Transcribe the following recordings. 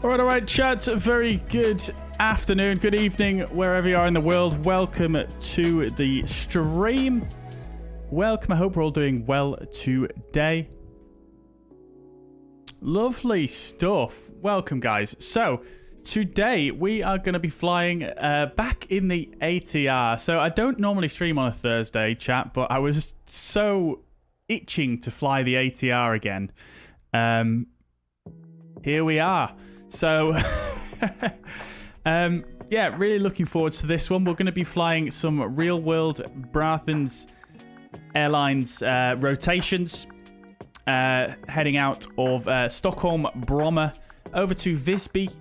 All right, chat. Very good afternoon, good evening, wherever you are in the world. Welcome to the stream. Welcome. I hope we're all doing well today. Lovely stuff. Welcome, guys. So, today we are going to be flying back in the ATR. So, I don't normally stream on a Thursday, chat, but I was so itching to fly the ATR again. Here we are. So, yeah, really looking forward to this one. We're going to be flying some real-world Braathens Airlines rotations, heading out of Stockholm, Bromma, over to Visby,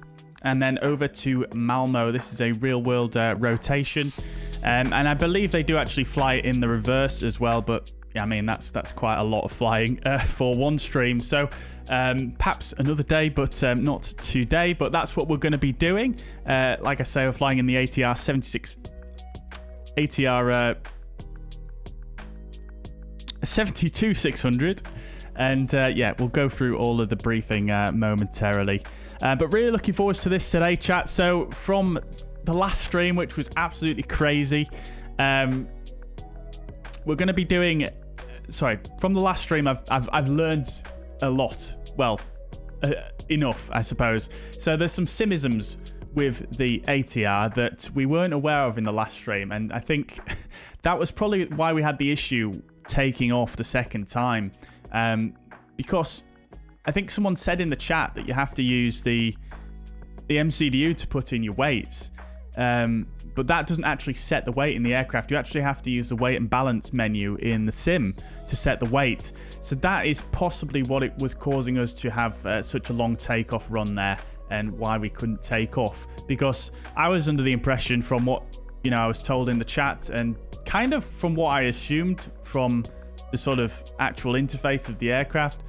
and then over to Malmo. This is a real-world rotation, and I believe they do actually fly in the reverse as well, but I mean, that's quite a lot of flying for one stream. So perhaps another day, but not today. But that's what we're going to be doing. Like I say, we're flying in the ATR 72600. And yeah, we'll go through all of the briefing momentarily. But really looking forward to this today, chat. So from the last stream, which was absolutely crazy, we're going to be doing... Sorry, from the last stream, I've learned a lot. Well, enough, I suppose. So there's some simisms with the ATR that we weren't aware of in the last stream, and I think that was probably why we had the issue taking off the second time. Because I think someone said in the chat that you have to use the MCDU to put in your weights. But that doesn't actually set the weight in the aircraft. You actually have to use the weight and balance menu in the sim to set the weight. So that is possibly what it was causing us to have such a long takeoff run there, and why we couldn't take off. Because I was under the impression from what I was told in the chat, and kind of from what I assumed from the sort of actual interface of the aircraft,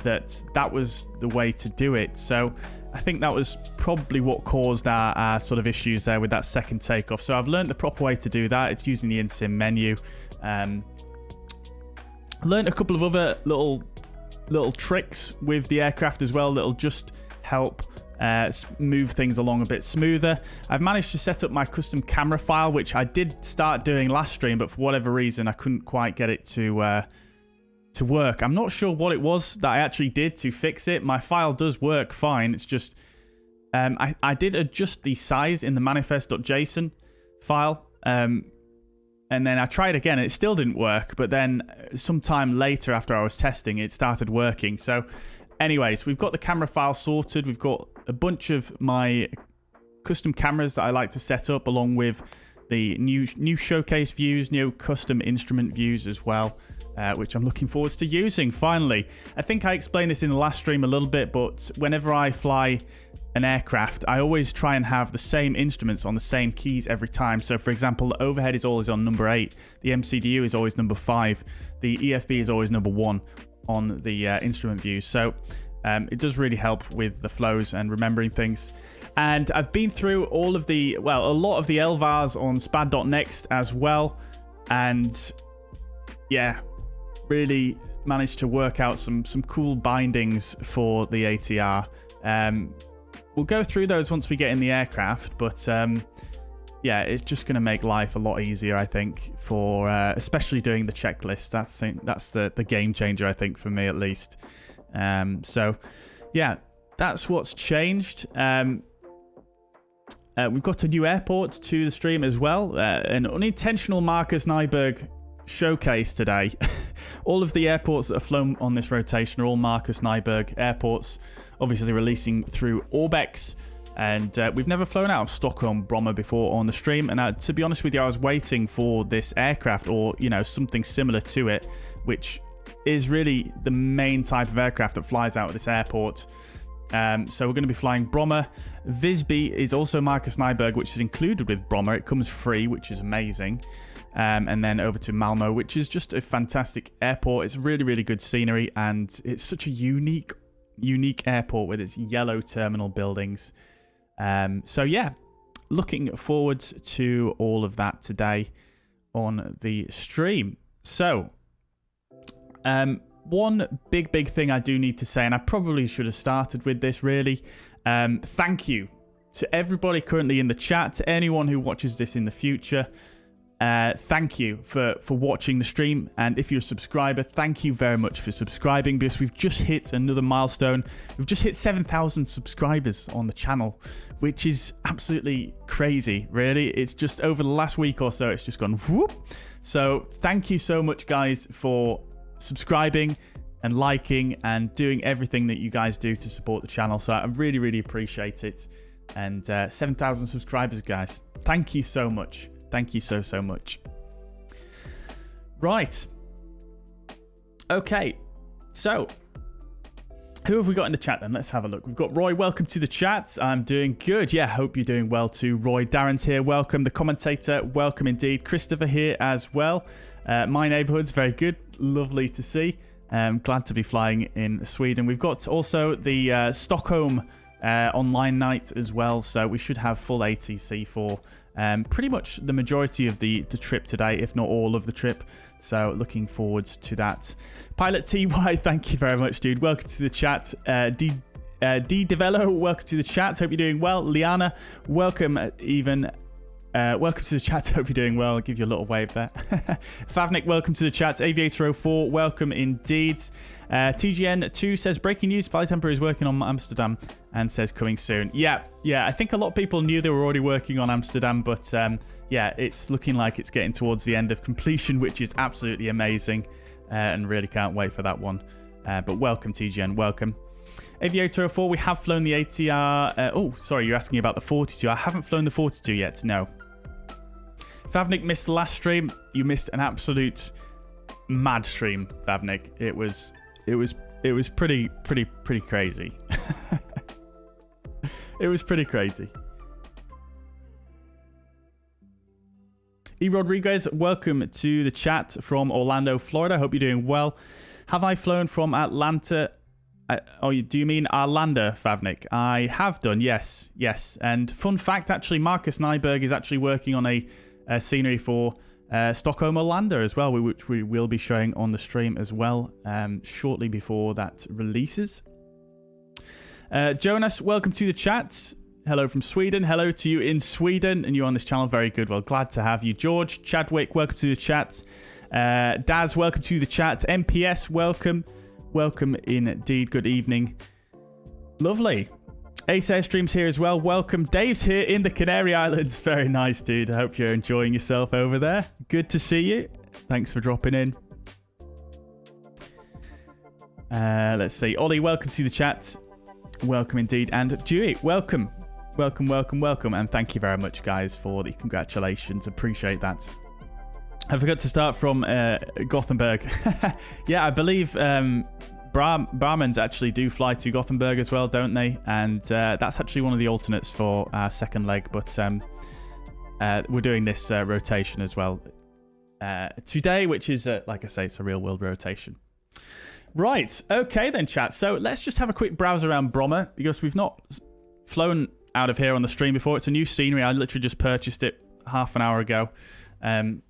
that was the way to do it. So I think that was probably what caused our sort of issues there with that second takeoff. So I've learned the proper way to do that. It's using the in-sim menu. I learned a couple of other little tricks with the aircraft as well that'll just help move things along a bit smoother. I've managed to set up my custom camera file, which I did start doing last stream, but for whatever reason I couldn't quite get it to work. I'm not sure what it was that I actually did to fix it. My file does work fine. It's just I did adjust the size in the manifest.json file, And then I tried again, and it still didn't work. But then sometime later after I was testing, it started working. So anyways, we've got the camera file sorted. We've got a bunch of my custom cameras that I like to set up, along with the new showcase views, new custom instrument views as well, which I'm looking forward to using finally. I think I explained this in the last stream a little bit, but whenever I fly an aircraft, I always try and have the same instruments on the same keys every time. So for example, the overhead is always on number 8, the MCDU is always number 5, the EFB is always number 1 on the instrument views. So it does really help with the flows and remembering things. And I've been through all of the, well, a lot of the LVARs on SPAD.neXt as well. And yeah, really managed to work out some cool bindings for the ATR. We'll go through those once we get in the aircraft, but yeah, it's just going to make life a lot easier, I think, for especially doing the checklist. That's the game changer, I think, for me at least. So yeah, that's what's changed. We've got a new airport to the stream as well. An unintentional Markus Nyberg showcase today. All of the airports that are flown on this rotation are all Markus Nyberg airports, obviously releasing through Orbx. And we've never flown out of Stockholm Bromma before on the stream. And to be honest with you, I was waiting for this aircraft, or, you know, something similar to it, which is really the main type of aircraft that flies out of this airport. So we're going to be flying Bromma. Visby is also Markus Nyberg, which is included with Bromma. It comes free, which is amazing. And then over to Malmo, which is just a fantastic airport. It's really, really good scenery, and it's such a unique airport with its yellow terminal buildings. So yeah, looking forward to all of that today on the stream. So one big thing I do need to say, and I probably should have started with this really, thank you to everybody currently in the chat, to anyone who watches this in the future. Thank you for watching the stream, and if you're a subscriber, thank you very much for subscribing, because we've just hit another milestone. We've just hit 7,000 subscribers on the channel, which is absolutely crazy, really. It's just over the last week or so, it's just gone whoop. So thank you so much, guys, for subscribing and liking and doing everything that you guys do to support the channel. So I really, really appreciate it. And 7,000 subscribers, guys. Thank you so much. Thank you so much. Right. Okay. So, who have we got in the chat then? Let's have a look. We've got Roy. Welcome to the chat. I'm doing good. Yeah, hope you're doing well too, Roy. Darren's here. Welcome. The commentator. Welcome indeed. Christopher here as well. My neighborhood's very good. Lovely to see. Glad to be flying in Sweden. We've got also the Stockholm online night as well. So we should have full ATC for pretty much the majority of the trip today, if not all of the trip. So looking forward to that. Pilot TY, thank you very much, dude. Welcome to the chat. D Devello, welcome to the chat. Hope you're doing well. Liana, welcome even. Welcome to the chat. Hope you're doing well. I'll give you a little wave there. Favnik, welcome to the chat. Aviator04, welcome indeed. TGN2 says, breaking news, Flight Emperor is working on Amsterdam and says coming soon. Yeah, I think a lot of people knew they were already working on Amsterdam, but yeah, it's looking like it's getting towards the end of completion, which is absolutely amazing, and really can't wait for that one. But welcome, TGN, welcome. Aviator04, we have flown the ATR. Oh, sorry, you're asking about the 42. I haven't flown the 42 yet, no. Favnik missed the last stream. You missed an absolute mad stream, Favnik. It was pretty crazy. It was pretty crazy. E. Rodriguez, welcome to the chat from Orlando, Florida. Hope you're doing well. Have I flown from Atlanta? Do you mean Arlanda, Favnik? I have done, yes. And fun fact, actually, Markus Nyberg is actually working on a scenery for Stockholm, Orlando as well, which we will be showing on the stream as well shortly before that releases. Jonas, welcome to the chat. Hello from Sweden. Hello to you in Sweden, and you're on this channel. Very good. Well, glad to have you. George Chadwick, welcome to the chat. Daz, welcome to the chat. MPS, welcome. Welcome indeed. Good evening. Lovely. Ace Airstream's here as well. Welcome. Dave's here in the Canary Islands. Very nice, dude. I hope you're enjoying yourself over there. Good to see you. Thanks for dropping in. Let's see. Ollie, welcome to the chat. Welcome indeed. And Dewey, welcome. Welcome. And thank you very much, guys, for the congratulations. Appreciate that. I forgot to start from Gothenburg. Yeah, I believe Brahmins actually do fly to Gothenburg as well, don't they? And that's actually one of the alternates for our second leg. But we're doing this rotation as well today, which is, like I say, it's a real world rotation. Right. Okay, then, chat. So let's just have a quick browse around Bromma, because we've not flown out of here on the stream before. It's a new scenery. I literally just purchased it half an hour ago.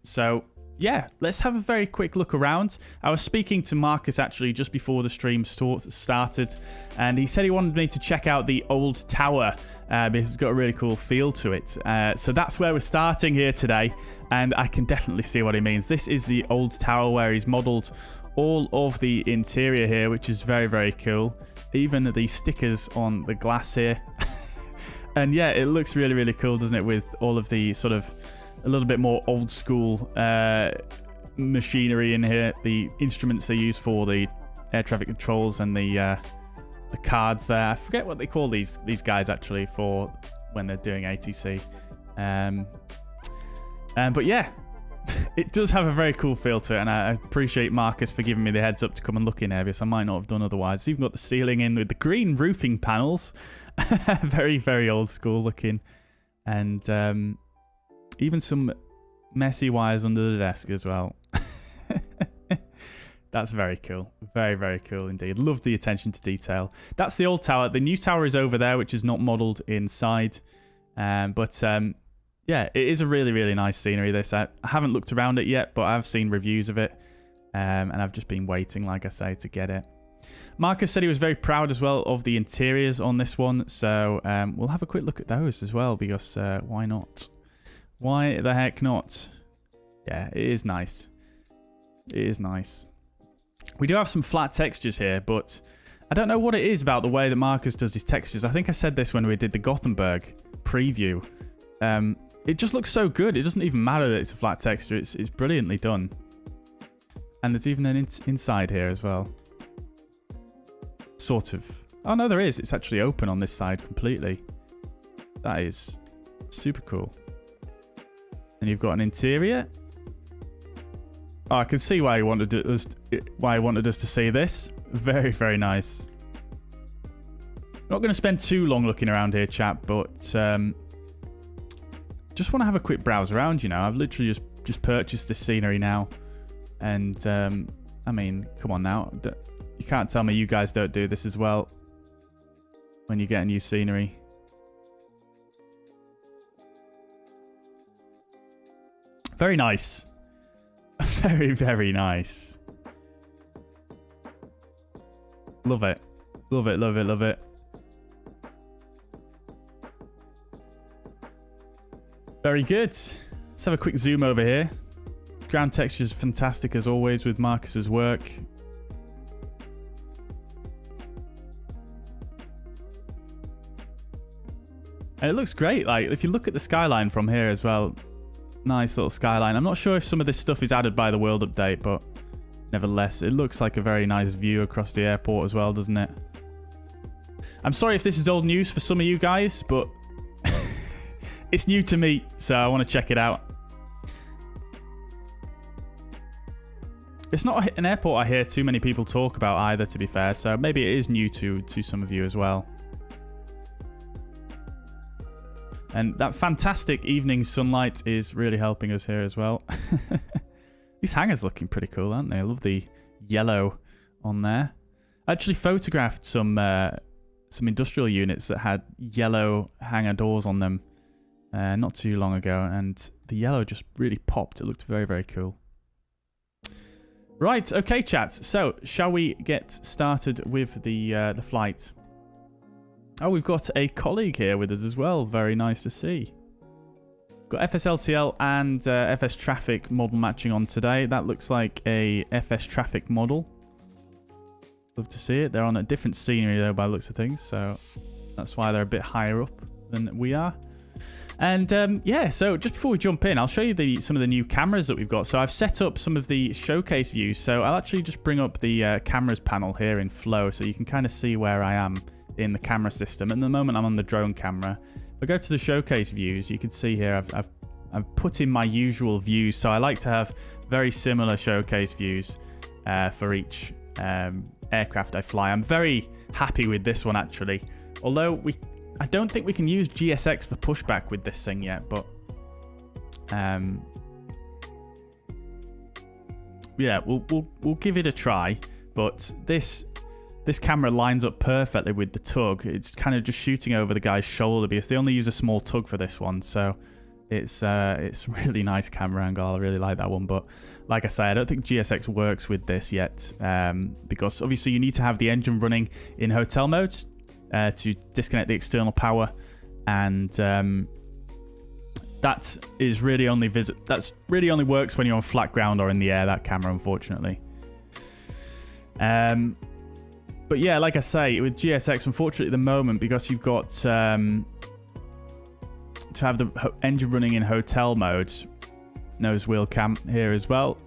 So yeah, let's have a very quick look around. I was speaking to Markus actually just before the stream started, and he said he wanted me to check out the old tower because it's got a really cool feel to it. So that's where we're starting here today, and I can definitely see what he means. This is the old tower where he's modelled all of the interior here, which is very, very cool. Even the stickers on the glass here. And yeah, it looks really, really cool, doesn't it? With all of the sort of a little bit more old school machinery in here. The instruments they use for the air traffic controls and the cards there. I forget what they call these guys actually for when they're doing ATC. But yeah, it does have a very cool feel to it, and I appreciate Markus for giving me the heads up to come and look in here, because I might not have done otherwise. It's even got the ceiling in with the green roofing panels. Very, very old school looking. And even some messy wires under the desk as well. That's very cool. Very, very cool indeed. Love the attention to detail. That's the old tower. The new tower is over there, which is not modelled inside. Yeah, it is a really, really nice scenery, this. I haven't looked around it yet, but I've seen reviews of it. And I've just been waiting, like I say, to get it. Markus said he was very proud as well of the interiors on this one. So we'll have a quick look at those as well, because why not? Why the heck not? Yeah, it is nice. It is nice. We do have some flat textures here, but I don't know what it is about the way that Markus does his textures. I think I said this when we did the Gothenburg preview. It just looks so good. It doesn't even matter that it's a flat texture. It's brilliantly done. And there's even an inside here as well. Sort of. Oh, no, there is. It's actually open on this side completely. That is super cool. And you've got an interior. Oh, I can see why he wanted us to see this. Very, very nice. Not going to spend too long looking around here, chat, but just want to have a quick browse around, you know. I've literally just purchased this scenery now. And, I mean, come on now. You can't tell me you guys don't do this as well when you get a new scenery. Very nice. Very, very nice. Love it. Love it, love it, love it. Very good. Let's have a quick zoom over here. Ground texture is fantastic as always with Markus's work. And it looks great. Like, if you look at the skyline from here as well, nice little skyline. I'm not sure if some of this stuff is added by the world update, but nevertheless, it looks like a very nice view across the airport as well, doesn't it? I'm sorry if this is old news for some of you guys, but it's new to me, so I want to check it out. It's not an airport I hear too many people talk about either, to be fair, so maybe it is new to some of you as well. And that fantastic evening sunlight is really helping us here as well. These hangars looking pretty cool, aren't they? I love the yellow on there. I actually photographed some industrial units that had yellow hangar doors on them not too long ago, and the yellow just really popped. It looked very, very cool. Right, okay, chat. So, shall we get started with the flight? Oh, we've got a colleague here with us as well. Very nice to see. Got FSLTL and FS Traffic model matching on today. That looks like a FS Traffic model. Love to see it. They're on a different scenery though by the looks of things. So That's why they're a bit higher up than we are. And yeah, so just before we jump in, I'll show you some of the new cameras that we've got. So I've set up some of the showcase views. So I'll actually just bring up the cameras panel here in Flow so you can kind of see where I am in the camera system. At the moment, I'm on the drone camera. If I go to the showcase views, you can see here I've put in my usual views. So I like to have very similar showcase views for each aircraft I fly. I'm very happy with this one, actually. Although I don't think we can use GSX for pushback with this thing yet, but yeah, we'll give it a try. But this camera lines up perfectly with the tug. It's kind of just shooting over the guy's shoulder because they only use a small tug for this one, so it's a really nice camera angle. I really like that one, but like I say, I don't think GSX works with this yet because obviously you need to have the engine running in hotel mode to disconnect the external power, and that is really only works when you're on flat ground or in the air, that camera, unfortunately. But yeah, like I say, with GSX, unfortunately at the moment, because you've got to have the engine running in hotel mode, nose wheel cam here as well.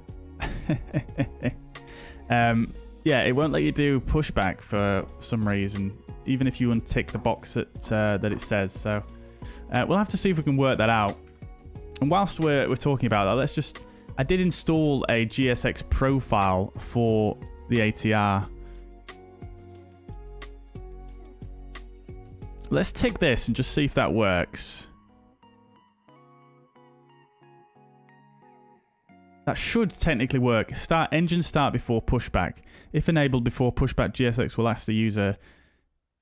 Yeah, it won't let you do pushback for some reason, even if you untick the box that it says. So we'll have to see if we can work that out. And whilst we're talking about that, I did install a GSX profile for the ATR. Let's tick this and just see if that works. That should technically work. Engine start before pushback. If enabled before pushback, GSX will ask the user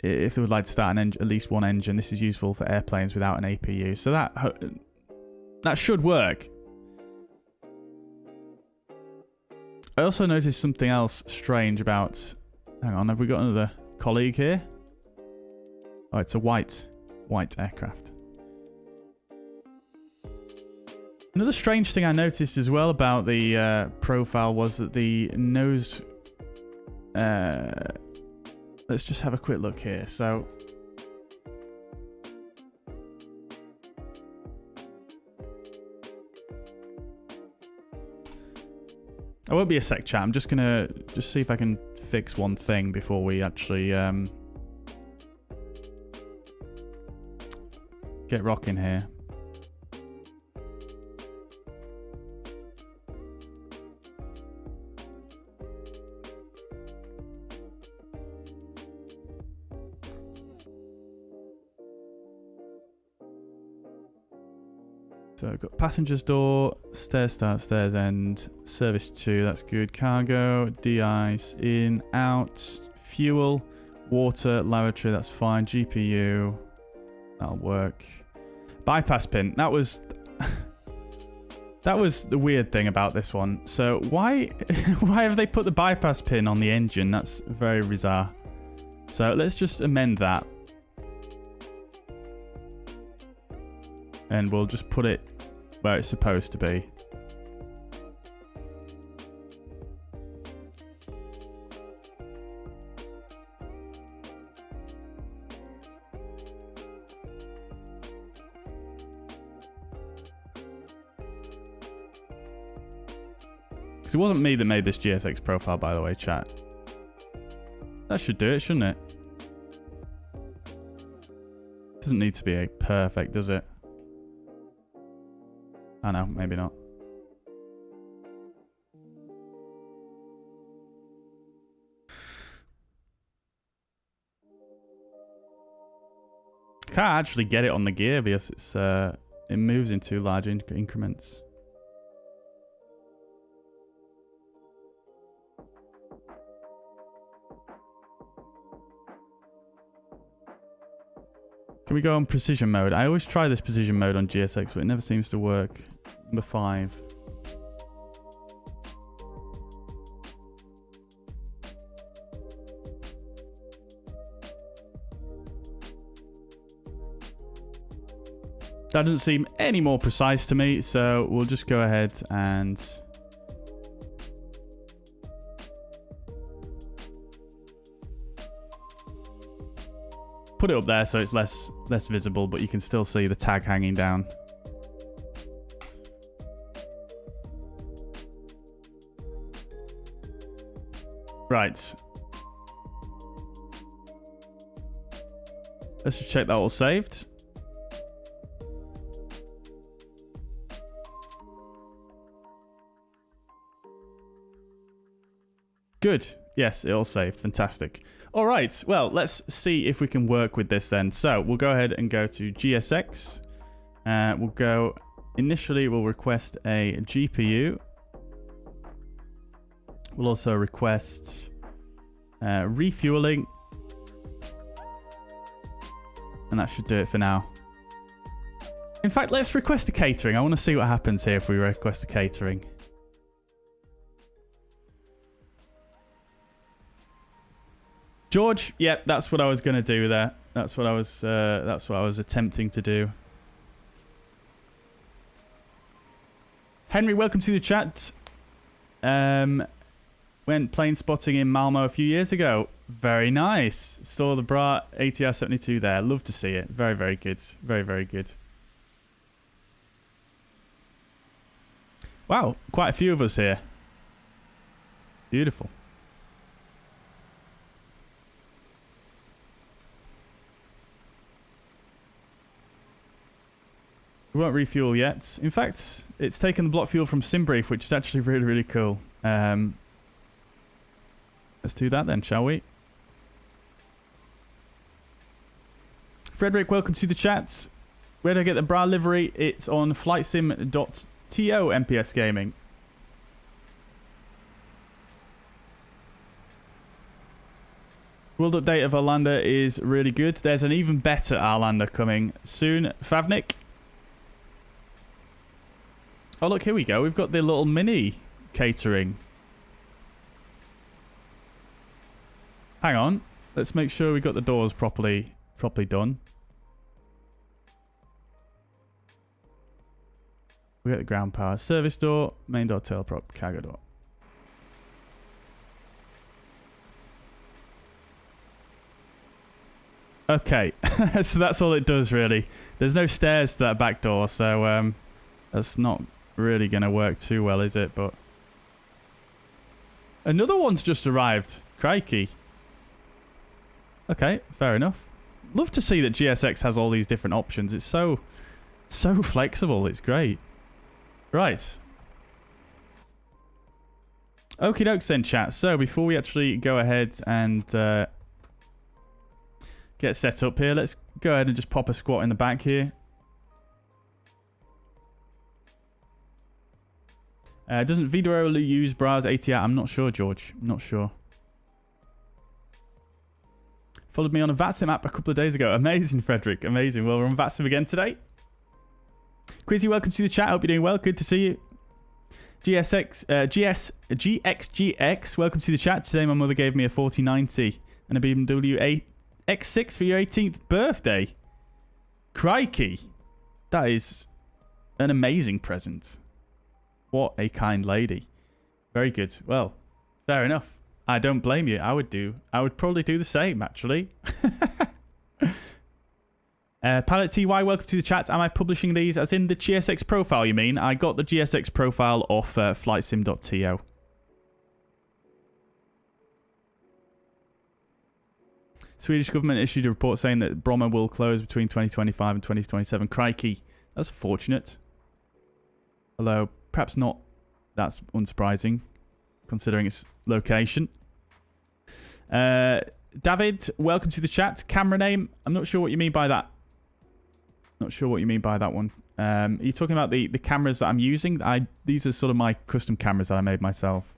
if they would like to start at least one engine. This is useful for airplanes without an APU. So that should work. I also noticed something else strange about... Hang on, have we got another colleague here? Oh, it's a white aircraft. Another strange thing I noticed as well about the profile was that the nose... let's just have a quick look here. So... I won't be a sec, chat. I'm just going to see if I can fix one thing before we actually get rocking here. So I've got passengers door, stairs start, stairs end, service 2, that's good. Cargo, de-ice, in, out, fuel, water, lavatory, that's fine. GPU, that'll work. Bypass pin, that was the weird thing about this one. So why have they put the bypass pin on the engine? That's very bizarre. So let's just amend that. And we'll just put it where it's supposed to be. Because it wasn't me that made this GSX profile, by the way, chat. That should do it, shouldn't it? Doesn't need to be a perfect, does it? I know, maybe not. Can't actually get it on the gear because it's it moves in too large increments. Can we go on precision mode? I always try this precision mode on GSX, but it never seems to work. Number 5. That doesn't seem any more precise to me, so we'll just go ahead and... put it up there so it's less visible, but you can still see the tag hanging down. Right. Let's just check that all saved. Good. Yes, it all saved. Fantastic. All right. Well, let's see if we can work with this then. So we'll go ahead and go to GSX. We'll go... Initially, we'll request a GPU. We'll also request refueling. And that should do it for now. In fact, let's request a catering. I want to see what happens here if we request a catering. George, yep, that's what I was going to do there. That's what I was attempting to do. Henry, welcome to the chat. Went plane spotting in Malmo a few years ago. Very nice. Saw the ATR 72 there. Love to see it. Very, very good. Very, very good. Wow, quite a few of us here. Beautiful. We won't refuel yet. In fact, it's taken the block fuel from SimBrief, which is actually really, really cool. Let's do that then, shall we? Frederick, welcome to the chat. Where did I get the bra livery? It's on flightsim.to MPS Gaming. World update of Arlander is really good. There's an even better Arlander coming soon. Favnik. Oh, look, here we go. We've got the little mini catering. Hang on. Let's make sure we got the doors properly done. We got the ground power. Service door, main door, tail prop, cargo door. Okay. So that's all it does, really. There's no stairs to that back door, so that's not really going to work too well, is it? But another one's just arrived. Crikey. Okay, fair enough. Love to see that GSX has all these different options. It's so flexible. It's great. Right. Okie dokes then, chat. So before we actually go ahead and get set up here, let's go ahead and just pop a squat in the back here. Doesn't Videro use Bras ATR? I'm not sure, George. I'm not sure. Followed me on a VATSIM app a couple of days ago. Amazing, Frederick. Amazing. Well, we're on VATSIM again today. Quizzy, welcome to the chat. Hope you're doing well. Good to see you. GXGX, welcome to the chat. Today my mother gave me a 4090 and a BMW X6 for your 18th birthday. Crikey. That is an amazing present. What a kind lady. Very good. Well, fair enough. I don't blame you. I would probably do the same, actually. Pilot TY, welcome to the chat. Am I publishing these as in the GSX profile, you mean? I got the GSX profile off flightsim.to. Swedish government issued a report saying that Bromma will close between 2025 and 2027. Crikey. That's fortunate. Although, perhaps not. That's unsurprising, considering its location. David, welcome to the chat. Camera name. I'm not sure what you mean by that. Not sure what you mean by that one. Are you talking about the cameras that I'm using? These are sort of my custom cameras that I made myself.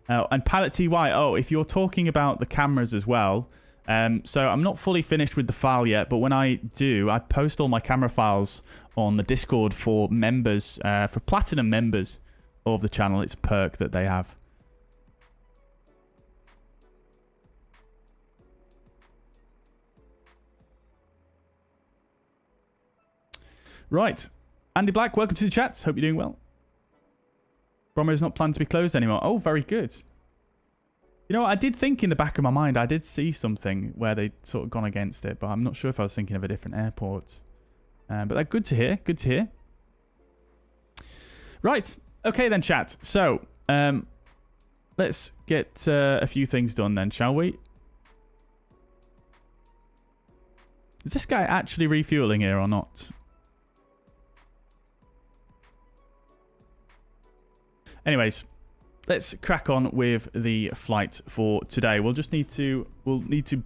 And Pilot TY. Oh, if you're talking about the cameras as well. So I'm not fully finished with the file yet, but when I do, I post all my camera files on the Discord for members, for Platinum members of the channel. It's a perk that they have. Right. Andy Black, welcome to the chat. Hope you're doing well. Bromma is not planned to be closed anymore. Oh, very good. You know, I did think in the back of my mind, I did see something where they'd sort of gone against it, but I'm not sure if I was thinking of a different airport. But that's good to hear. Good to hear. Right. Okay then, chat. So, let's get a few things done then, shall we? Is this guy actually refueling here or not? Anyways, let's crack on with the flight for today. We'll need to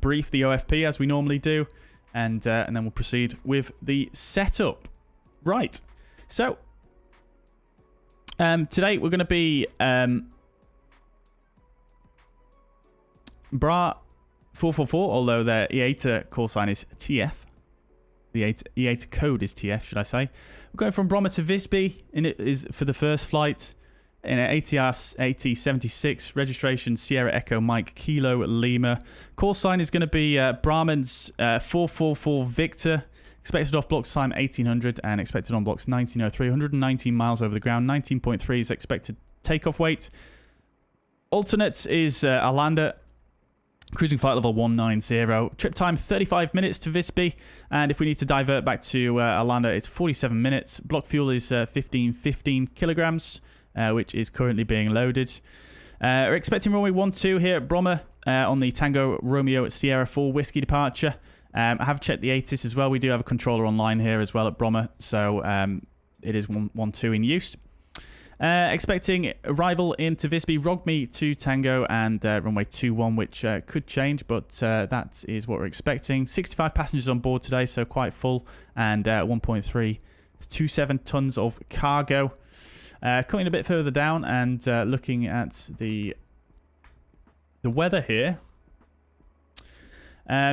brief the OFP as we normally do, and then we'll proceed with the setup. Right. So today we're going to be Bra 444, although the EATA call sign is TF. The EATA code is TF, should I say. We're going from Bromma to Visby, and it is for the first flight in an ATR AT76, registration Sierra Echo Mike Kilo Lima. Call sign is going to be Braathens 444 Victor. Expected off blocks time 1800 and expected on blocks 1903. 119 miles over the ground. 19.3 is expected takeoff weight. Alternate is Arlanda. Cruising flight level 190. Trip time 35 minutes to Visby. And if we need to divert back to Arlanda, it's 47 minutes. Block fuel is 15 kilograms, which is currently being loaded. We're expecting runway 12 here at Bromma on the Tango Romeo at Sierra 4 Whiskey departure. I have checked the ATIS as well. We do have a controller online here as well at Bromma, so it is 12 in use. Expecting arrival into Visby, ROGMI to Tango and runway 21, which could change, but that is what we're expecting. 65 passengers on board today, so quite full, and 1.327 tons of cargo. Coming a bit further down and looking at the weather here.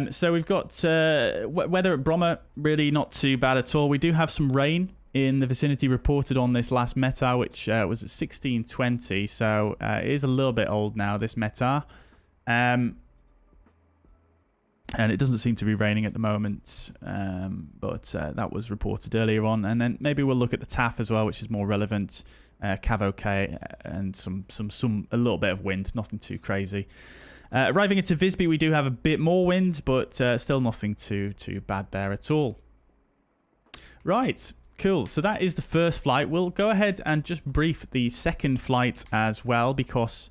So we've got weather at Bromma, really not too bad at all. We do have some rain in the vicinity reported on this last METAR, which was at 1620. So it is a little bit old now, this METAR. And it doesn't seem to be raining at the moment, but that was reported earlier on. And then maybe we'll look at the TAF as well, which is more relevant. Cav OK, and a little bit of wind, nothing too crazy. Arriving into Visby, we do have a bit more wind, but still nothing too bad there at all. Right, cool. So that is the first flight. We'll go ahead and just brief the second flight as well, because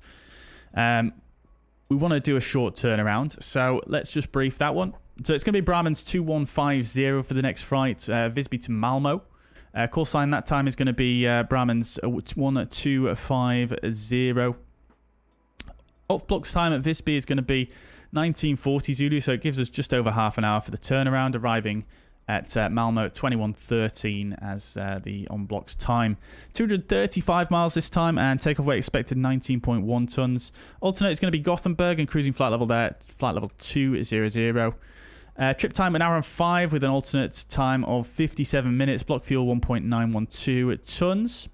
we want to do a short turnaround. So let's just brief that one. So it's going to be Braathens 2150 for the next flight, Visby to Malmo. Call sign that time is going to be Braathens 1250. Off blocks time at Visby is going to be 1940 Zulu, so it gives us just over half an hour for the turnaround, arriving at Malmo at 2113 as the on blocks time. 235 miles this time, and takeoff weight expected 19.1 tons. Alternate is going to be Gothenburg, and cruising flight level there, flight level 200. Trip time 1 hour and 5 with an alternate time of 57 minutes. Block fuel 1.912 tons.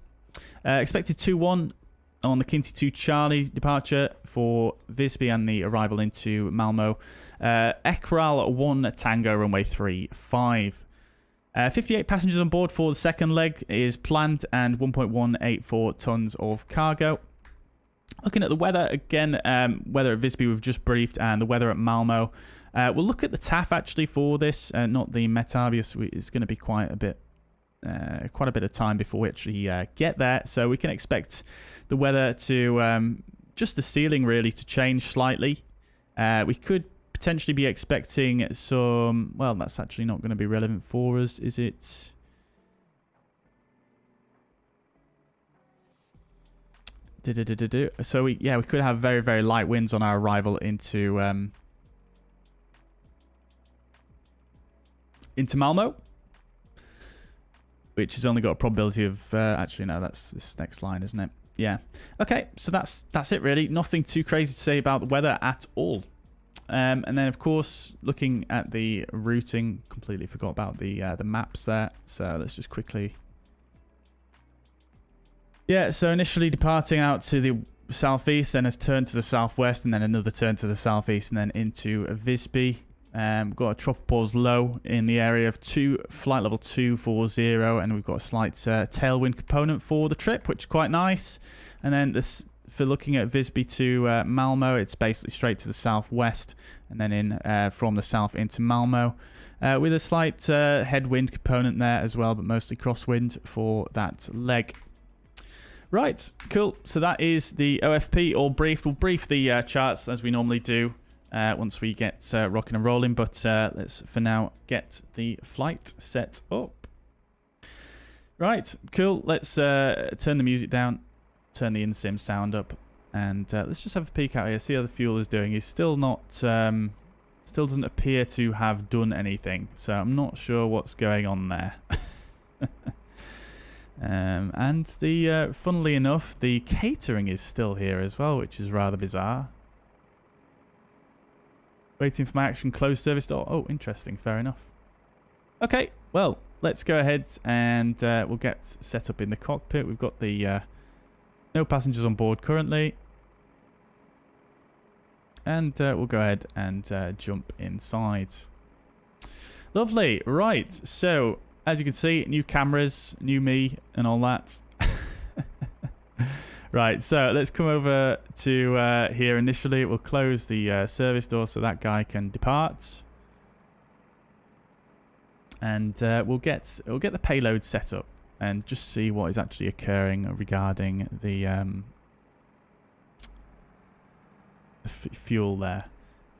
Expected 2-1 on the KINTI 2 Charlie departure for Visby and the arrival into Malmo. EKRAL 1 Tango runway 35. 58 passengers on board for the second leg is planned, and 1.184 tons of cargo. Looking at the weather again, weather at Visby we've just briefed, and the weather at Malmo. We'll look at the TAF actually for this, not the METAR. It's going to be quite a bit of time before we actually get there, so we can expect the weather to just the ceiling really to change slightly. We could potentially be expecting some, well, that's actually not going to be relevant for us, is it? So we could have very, very light winds on our arrival into Malmo, which has only got a probability of actually no, that's this next line, isn't it? Yeah. Okay, so that's it really. Nothing too crazy to say about the weather at all. And then of course, looking at the routing, completely forgot about the maps there. So let's just quickly. Yeah. So initially departing out to the southeast, then a turn to the southwest, and then another turn to the southeast, and then into Visby. We've got a tropopause low in the area of flight level 240, and we've got a slight tailwind component for the trip, which is quite nice. And then this for looking at Visby to Malmo, it's basically straight to the southwest and then in from the south into Malmo. With a slight headwind component there as well, but mostly crosswind for that leg. Right, cool. So that is the OFP all briefed. We'll brief the charts as we normally do once we get rocking and rolling. But let's, for now, get the flight set up. Right, cool. Let's turn the music down, turn the in-sim sound up, and let's just have a peek out here, see how the fuel is doing. It's still not... still doesn't appear to have done anything, so I'm not sure what's going on there. And the funnily enough, the catering is still here as well, which is rather bizarre. Waiting for my action, closed service door. Oh, interesting. Fair enough. Okay, well, let's go ahead and we'll get set up in the cockpit. We've got the no passengers on board currently. And we'll go ahead and jump inside. Lovely. Right. So, as you can see, new cameras, new me, and all that. Right. So, let's come over to here initially. We'll close the service door so that guy can depart. And we'll get the payload set up and just see what is actually occurring regarding the fuel there.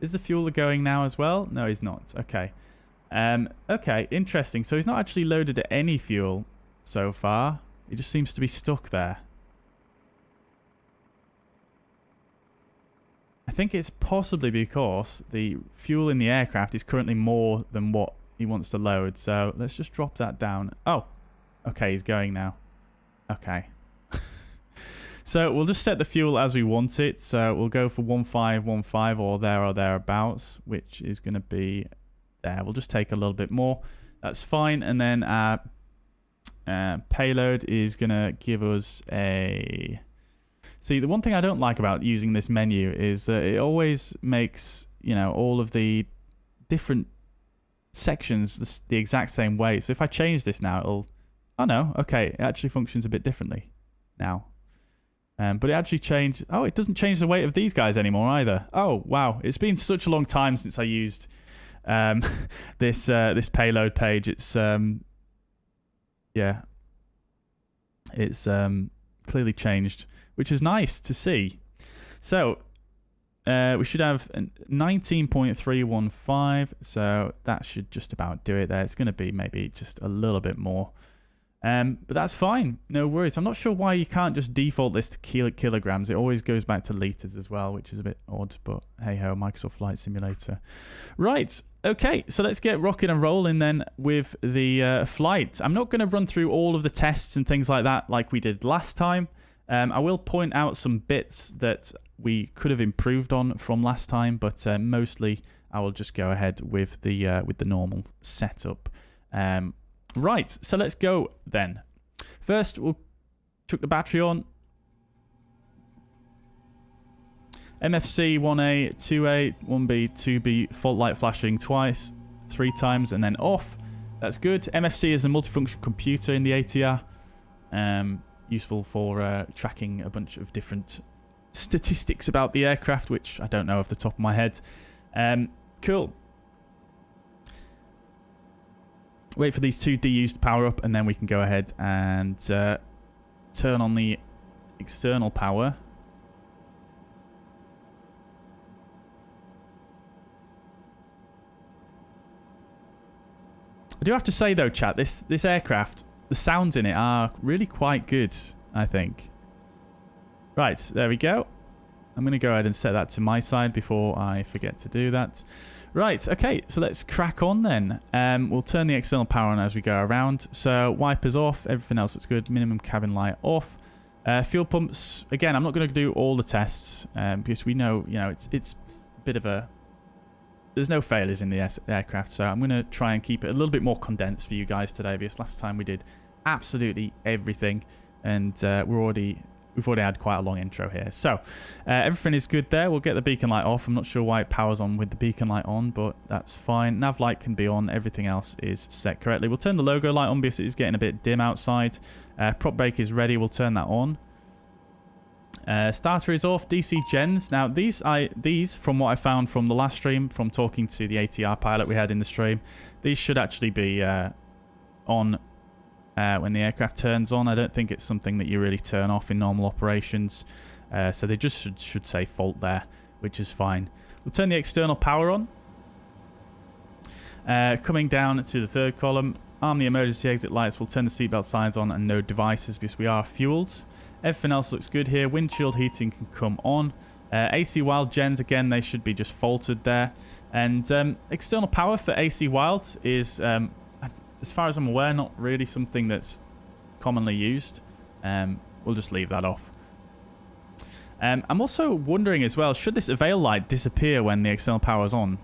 Is the fueler going now as well? No, he's not. Okay. Okay, interesting. So he's not actually loaded at any fuel so far. He just seems to be stuck there. I think it's possibly because the fuel in the aircraft is currently more than what he wants to load. So let's just drop that down. Oh, okay, he's going now. Okay. So we'll just set the fuel as we want it. So we'll go for 1515 or thereabouts, which is going to be there. We'll just take a little bit more. That's fine. And then our payload is going to give us a... See, the one thing I don't like about using this menu is that it always makes, you know, all of the different sections the exact same way. So if I change this now, it'll... Oh, no. Okay, it actually functions a bit differently now. But it actually changed... Oh, it doesn't change the weight of these guys anymore either. Oh, wow. It's been such a long time since I used this payload page. It's... yeah. It's clearly changed, which is nice to see. So, we should have 19.315. So, that should just about do it there. It's going to be maybe just a little bit more. But that's fine. No worries. I'm not sure why you can't just default this to kilograms. It always goes back to liters as well, which is a bit odd. But hey-ho, Microsoft Flight Simulator. Right. Okay. So let's get rocking and rolling then with the flight. I'm not going to run through all of the tests and things like that like we did last time. I will point out some bits that we could have improved on from last time, but mostly I will just go ahead with the normal setup. Right, so let's go then. First, we'll chuck the battery on. MFC 1A, 2A, 1B, 2B, fault light flashing twice, 3 times, and then off. That's good. MFC is a multifunction computer in the ATR. Useful for tracking a bunch of different statistics about the aircraft, which I don't know off the top of my head. Cool. Wait for these 2 DUs to power up, and then we can go ahead and turn on the external power. I do have to say, though, chat, this aircraft, the sounds in it are really quite good, I think. Right, there we go. I'm going to go ahead and set that to my side before I forget to do that. Right, okay, so let's crack on then. We'll turn the external power on as we go around. So wipers off, everything else looks good. Minimum cabin light off. Fuel pumps, again, I'm not going to do all the tests because we know, you know, it's a bit of a... There's no failures in the aircraft, so I'm going to try and keep it a little bit more condensed for you guys today because last time we did absolutely everything and we've already had quite a long intro here. So, everything is good there. We'll get the beacon light off. I'm not sure why it powers on with the beacon light on, but that's fine. Nav light can be on. Everything else is set correctly. We'll turn the logo light on because it is getting a bit dim outside. Prop brake is ready. We'll turn that on. Starter is off. DC gens. Now these, from what I found from the last stream, from talking to the ATR pilot we had in the stream, these should actually be on when the aircraft turns on. I don't think it's something that you really turn off in normal operations. So they just should say fault there, which is fine. We'll turn the external power on. Coming down to the third column, arm the emergency exit lights. We'll turn the seatbelt signs on and no devices because we are fueled. Everything else looks good here. Windshield heating can come on. AC Wild gens, again, they should be just faulted there. And external power for AC Wild is, as far as I'm aware, not really something that's commonly used. We'll just leave that off. I'm also wondering as well, should this avail light disappear when the external power is on?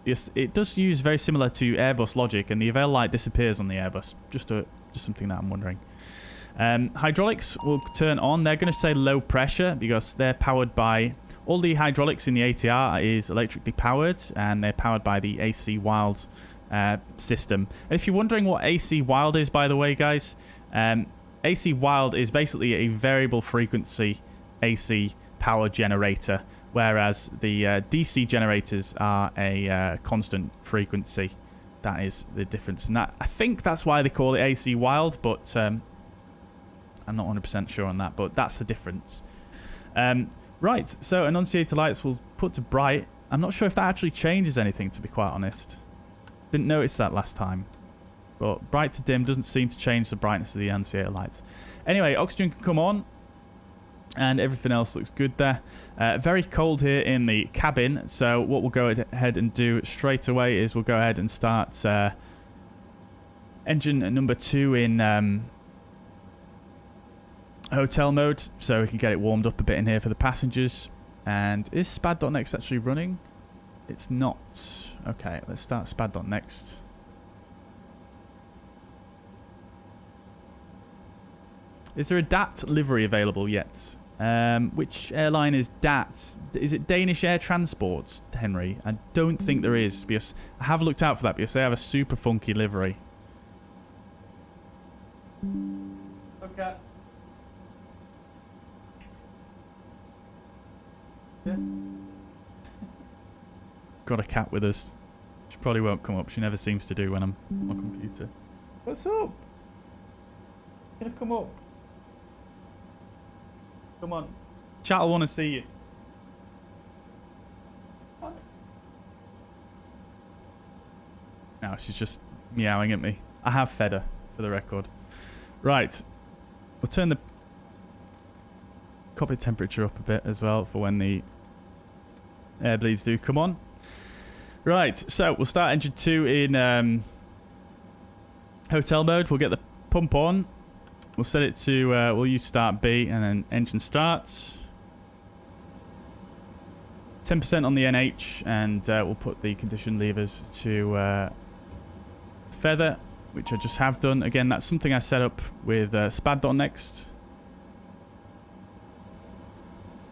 Yes, it does use very similar to Airbus logic, and the avail light disappears on the Airbus. Just something that I'm wondering. Hydraulics will turn on. They're going to say low pressure because they're powered by... All the hydraulics in the ATR is electrically powered, and they're powered by the AC Wild system. And if you're wondering what AC Wild is, by the way, guys, AC Wild is basically a variable frequency AC power generator, whereas the DC generators are a constant frequency. That is the difference. And that, I think that's why they call it AC Wild, but I'm not 100% sure on that, but that's the difference. Right, so annunciator lights will put to bright. I'm not sure if that actually changes anything, to be quite honest. Didn't notice that last time. But bright to dim doesn't seem to change the brightness of the annunciator lights. Anyway, oxygen can come on. And everything else looks good there. Very cold here in the cabin. So what we'll go ahead and do straight away is we'll go ahead and start engine number 2 in hotel mode. So we can get it warmed up a bit in here for the passengers. And is SPAD.next actually running? It's not. Okay, let's start SPAD.next. Is there a DAT livery available yet? Which airline is DAT? Is it Danish Air Transport, Henry? I don't think there is, because I have looked out for that because they have a super funky livery. Okay. Yeah. Got a cat with us. She probably won't come up. She never seems to do when I'm on my computer. What's up? Gonna come up. Come on. Chat will want to see you. What? No, she's just meowing at me. I have fed her, for the record. Right. We'll turn the cockpit temperature up a bit as well for when the air bleeds do come on. Right, so we'll start engine 2 in hotel mode. We'll get the pump on. We'll set it to, we'll use start B and then engine starts. 10% on the NH, and we'll put the condition levers to feather, which I just have done. Again, that's something I set up with SPAD.next.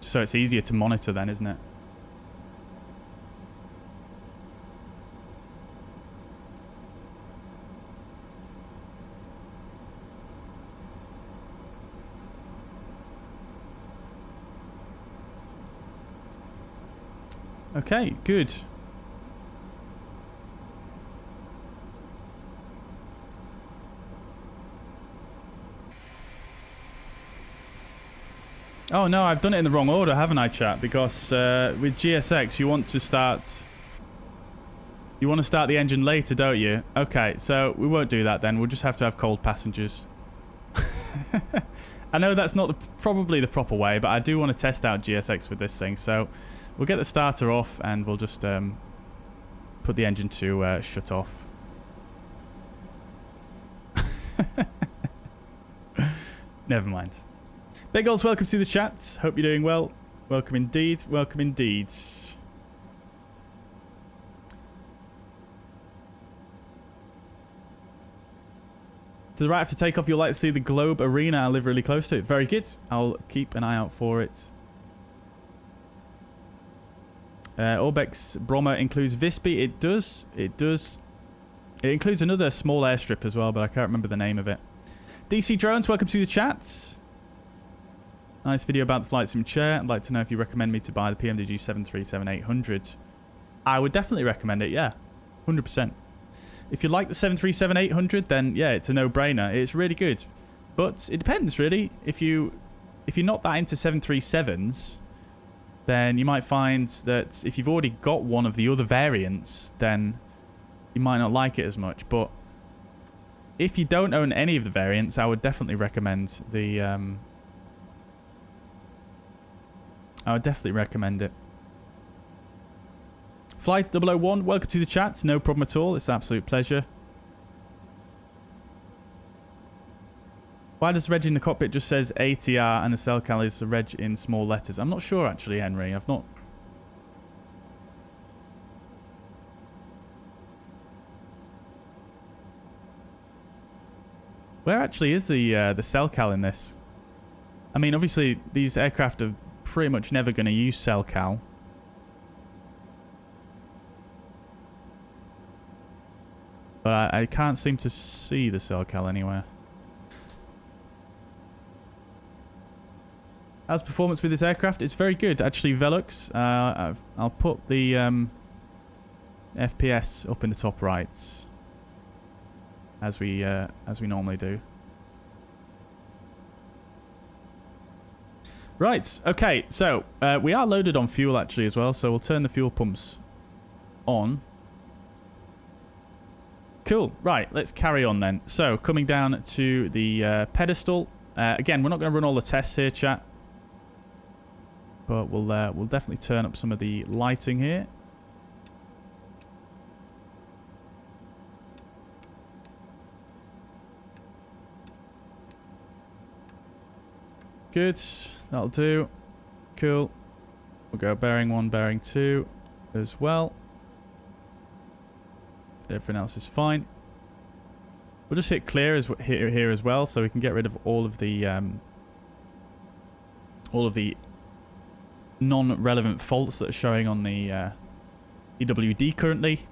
So it's easier to monitor then, isn't it? Okay, good. Oh no, I've done it in the wrong order, haven't I, chat? Because with GSX, you want to start the engine later, don't you? Okay, so we won't do that then. We'll just have to have cold passengers. I know that's not probably the proper way, but I do want to test out GSX with this thing, so we'll get the starter off and we'll just put the engine to shut off. Never mind. Big Ols, welcome to the chat. Hope you're doing well. Welcome indeed. Welcome indeed. To the right after takeoff, you'll like to see the Globe Arena. I live really close to it. Very good. I'll keep an eye out for it. Orbx Bromma includes Visby. It does. It does. It includes another small airstrip as well, but I can't remember the name of it. DC Drones, welcome to the chat. Nice video about the flight sim chair. I'd like to know if you recommend me to buy the PMDG 737-800. I would definitely recommend it, yeah. 100%. If you like the 737-800, then yeah, it's a no-brainer. It's really good. But it depends, really. If you're not that into 737s, then you might find that if you've already got one of the other variants, then you might not like it as much. But if you don't own any of the variants, I would definitely recommend the... I would definitely recommend it. Flight 001, welcome to the chat. No problem at all. It's an absolute pleasure. Why does reg in the cockpit just says ATR and the cell cal is the reg in small letters? I'm not sure actually, Henry. I've not... Where actually is the cell cal in this? I mean, obviously these aircraft are pretty much never going to use cell cal. But I can't seem to see the cell cal anywhere. How's performance with this aircraft? It's very good, actually. Velux. I'll put the FPS up in the top right, as we normally do. Right. Okay. So we are loaded on fuel actually as well. So we'll turn the fuel pumps on. Cool. Right. Let's carry on then. So coming down to the pedestal. Again, we're not going to run all the tests here, chat. But we'll definitely turn up some of the lighting here. Good. That'll do. Cool. We'll go bearing 1, bearing 2 as well. Everything else is fine. We'll just hit clear here as well, so we can get rid of all of the non-relevant faults that are showing on the EWD currently.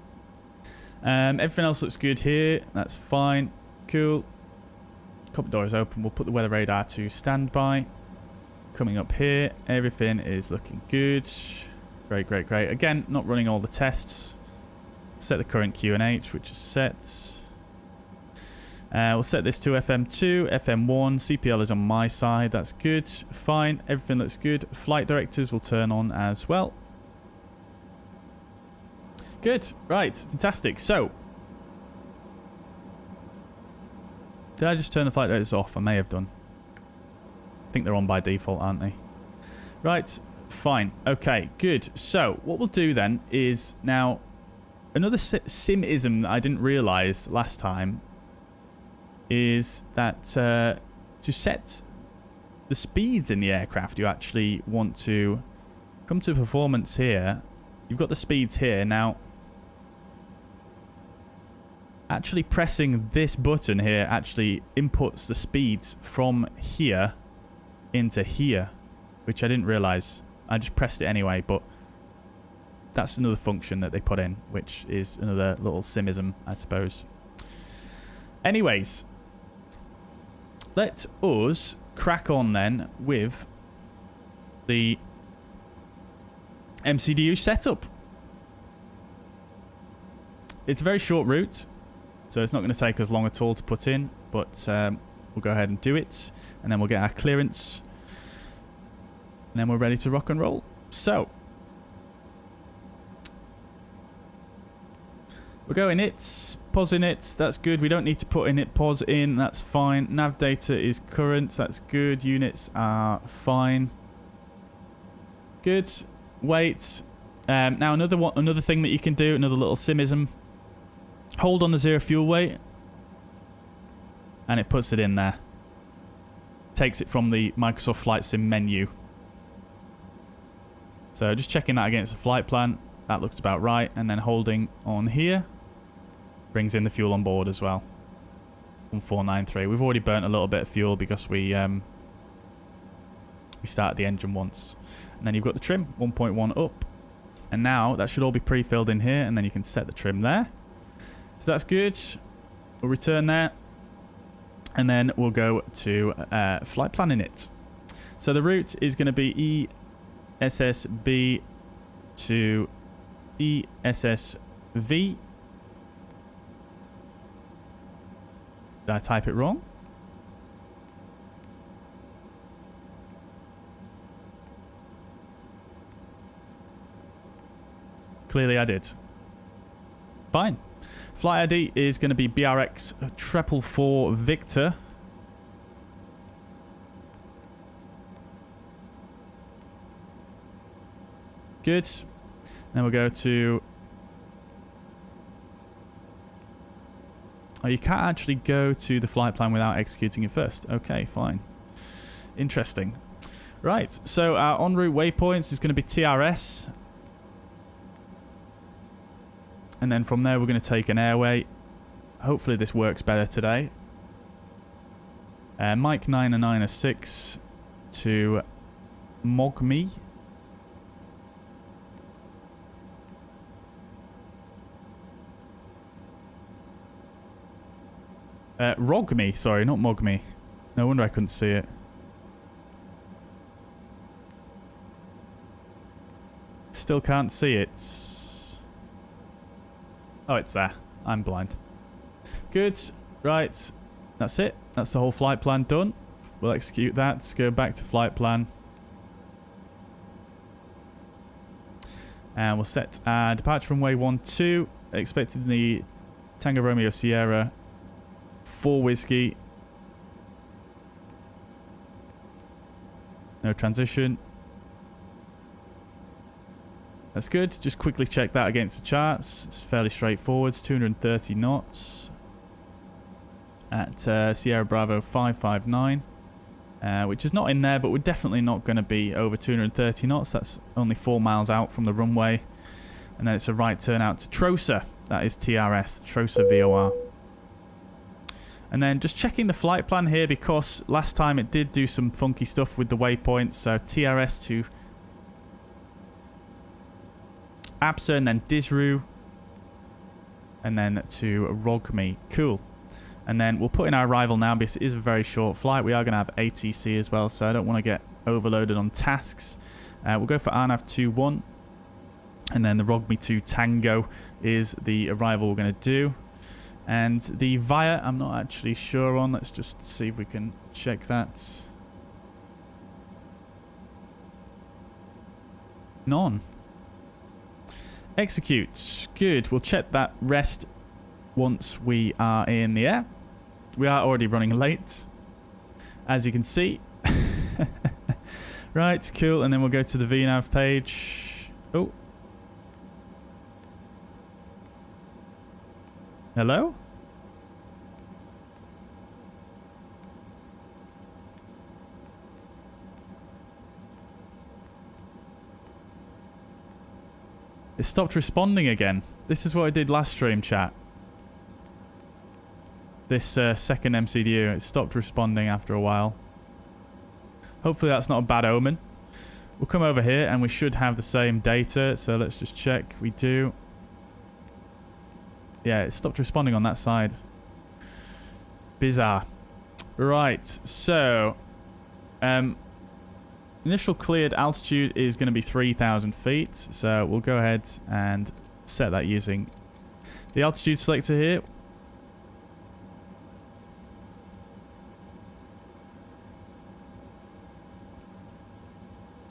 Everything else looks good here. That's fine. Cool. Cockpit door is open. We'll put the weather radar to standby. Coming up here, everything is looking good. Great, great, great. Again, not running all the tests. Set the current QNH, which is set. We'll set this to FM2, FM1. CPL is on my side. That's good. Fine. Everything looks good. Flight directors will turn on as well. Good. Right. Fantastic. So, did I just turn the flight directors off? I may have done. I think they're on by default, aren't they? Right. Fine. Okay. Good. So, what we'll do then is now another simism that I didn't realise last time is that to set the speeds in the aircraft, you actually want to come to performance here. You've got the speeds here. Now, actually pressing this button here actually inputs the speeds from here into here, which I didn't realize. I just pressed it anyway, but that's another function that they put in, which is another little simism, I suppose. Anyways, let us crack on then with the MCDU setup. It's a very short route, so it's not going to take us long at all to put in, but we'll go ahead and do it, and then we'll get our clearance, and then we're ready to rock and roll. So, we're going it, pos in it, that's good. We don't need to put in it, pos in, that's fine. Nav data is current, that's good. Units are fine. Good. Wait. Now another thing that you can do, another little simism. Hold on the 0 fuel weight, and it puts it in there. Takes it from the Microsoft Flight Sim menu. So just checking that against the flight plan. That looks about right. And then holding on here brings in the fuel on board as well. 1493. We've already burnt a little bit of fuel because we started the engine once. And then you've got the trim, 1.1 up. And now that should all be pre-filled in here, and then you can set the trim there. So that's good. We'll return there. And then we'll go to flight planning it. So the route is going to be ESSB to ESSV. Did I type it wrong? Clearly I did. Fine. Flight ID is going to be BRX 444 Victor. Good. Then we'll go to... Oh, you can't actually go to the flight plan without executing it first. Okay, fine. Interesting. Right, so our en route waypoints is going to be TRS. And then from there, we're going to take an airway. Hopefully this works better today. Mike 996 to ROGMI. ROGMI, sorry, not MOGMI. No wonder I couldn't see it. Still can't see it. Oh, it's there. I'm blind. Good. Right. That's it. That's the whole flight plan done. We'll execute that. Let's go back to flight plan. And we'll set departure runway 12. Expected in the Tango Romeo Sierra 4 Whiskey. No transition. That's good. Just quickly check that against the charts. It's fairly straightforward. It's 230 knots at Sierra Bravo 559, which is not in there, but we're definitely not going to be over 230 knots. That's only 4 miles out from the runway. And then it's a right turn out to Trosa. That is TRS, Trosa VOR. And then just checking the flight plan here, because last time it did do some funky stuff with the waypoints. So TRS to APSA, and then Disru, and then to ROGMI. Cool. And then we'll put in our arrival now, because it is a very short flight. We are going to have ATC as well, so I don't want to get overloaded on tasks. We'll go for RNAV 21, and then the ROGMI 2 Tango is the arrival we're going to do. And the VIA, I'm not actually sure on. Let's just see if we can check that. None. Execute. Good. We'll check that rest once we are in the air. We are already running late, as you can see. Right, cool. And then we'll go to the VNav page. Oh. Hello? It stopped responding again. This is what I did last stream, chat. This second MCDU, it stopped responding after a while. Hopefully that's not a bad omen. We'll come over here and we should have the same data. So let's just check. We do. Yeah, it stopped responding on that side. Bizarre. Right, so initial cleared altitude is going to be 3,000 feet. So we'll go ahead and set that using the altitude selector here.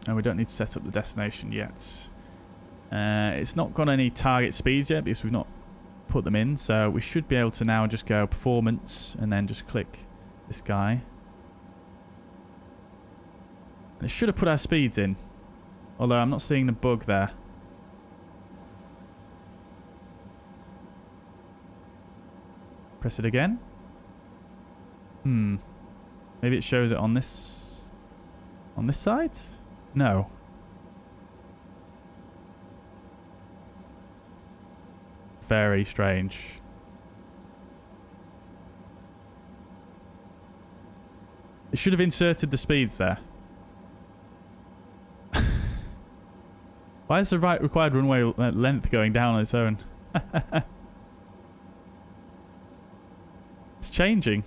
And we don't need to set up the destination yet. It's not got any target speeds yet because we've not put them in. So we should be able to now just go performance and then just click this guy. And it should have put our speeds in. Although I'm not seeing the bug there. Press it again. Maybe it shows it on this side? No. Very strange. It should have inserted the speeds there. Why is the right required runway length going down on its own? It's changing.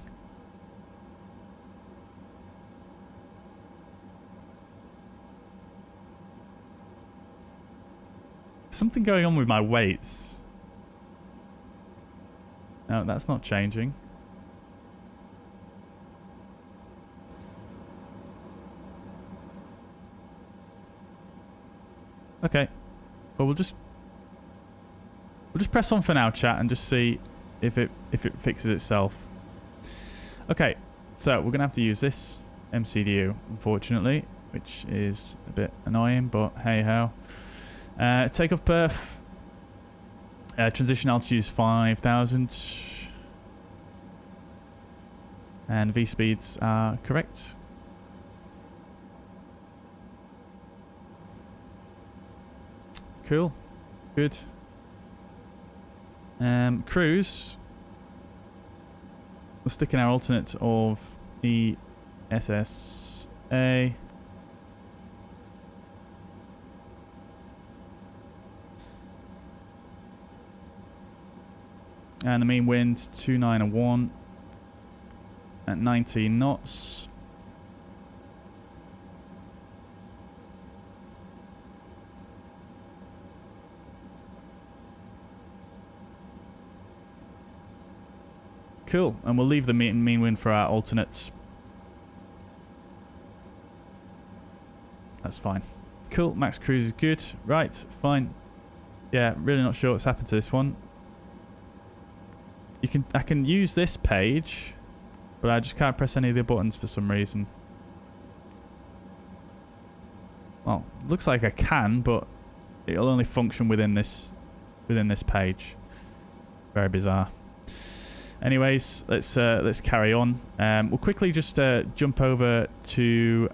something going on with my weights. No, that's not changing. Okay. Well, we'll just press on for now, chat, and just see if it fixes itself. Okay. So we're gonna have to use this MCDU, unfortunately, which is a bit annoying, but hey ho. Takeoff perf. Transition altitude is 5,000. And V speeds are correct. Cool. Good. Cruise. We'll stick in our alternate of ESSA. And the mean wind 291 at 19 knots. Cool, and we'll leave the mean wind for our alternates. That's fine. Cool, max cruise is good. Right, fine. Yeah, really not sure what's happened to this one. I can use this page, but I just can't press any of the buttons for some reason. Well, looks like I can, but it'll only function within this page. Very bizarre. Anyways, let's carry on. We'll quickly just jump over to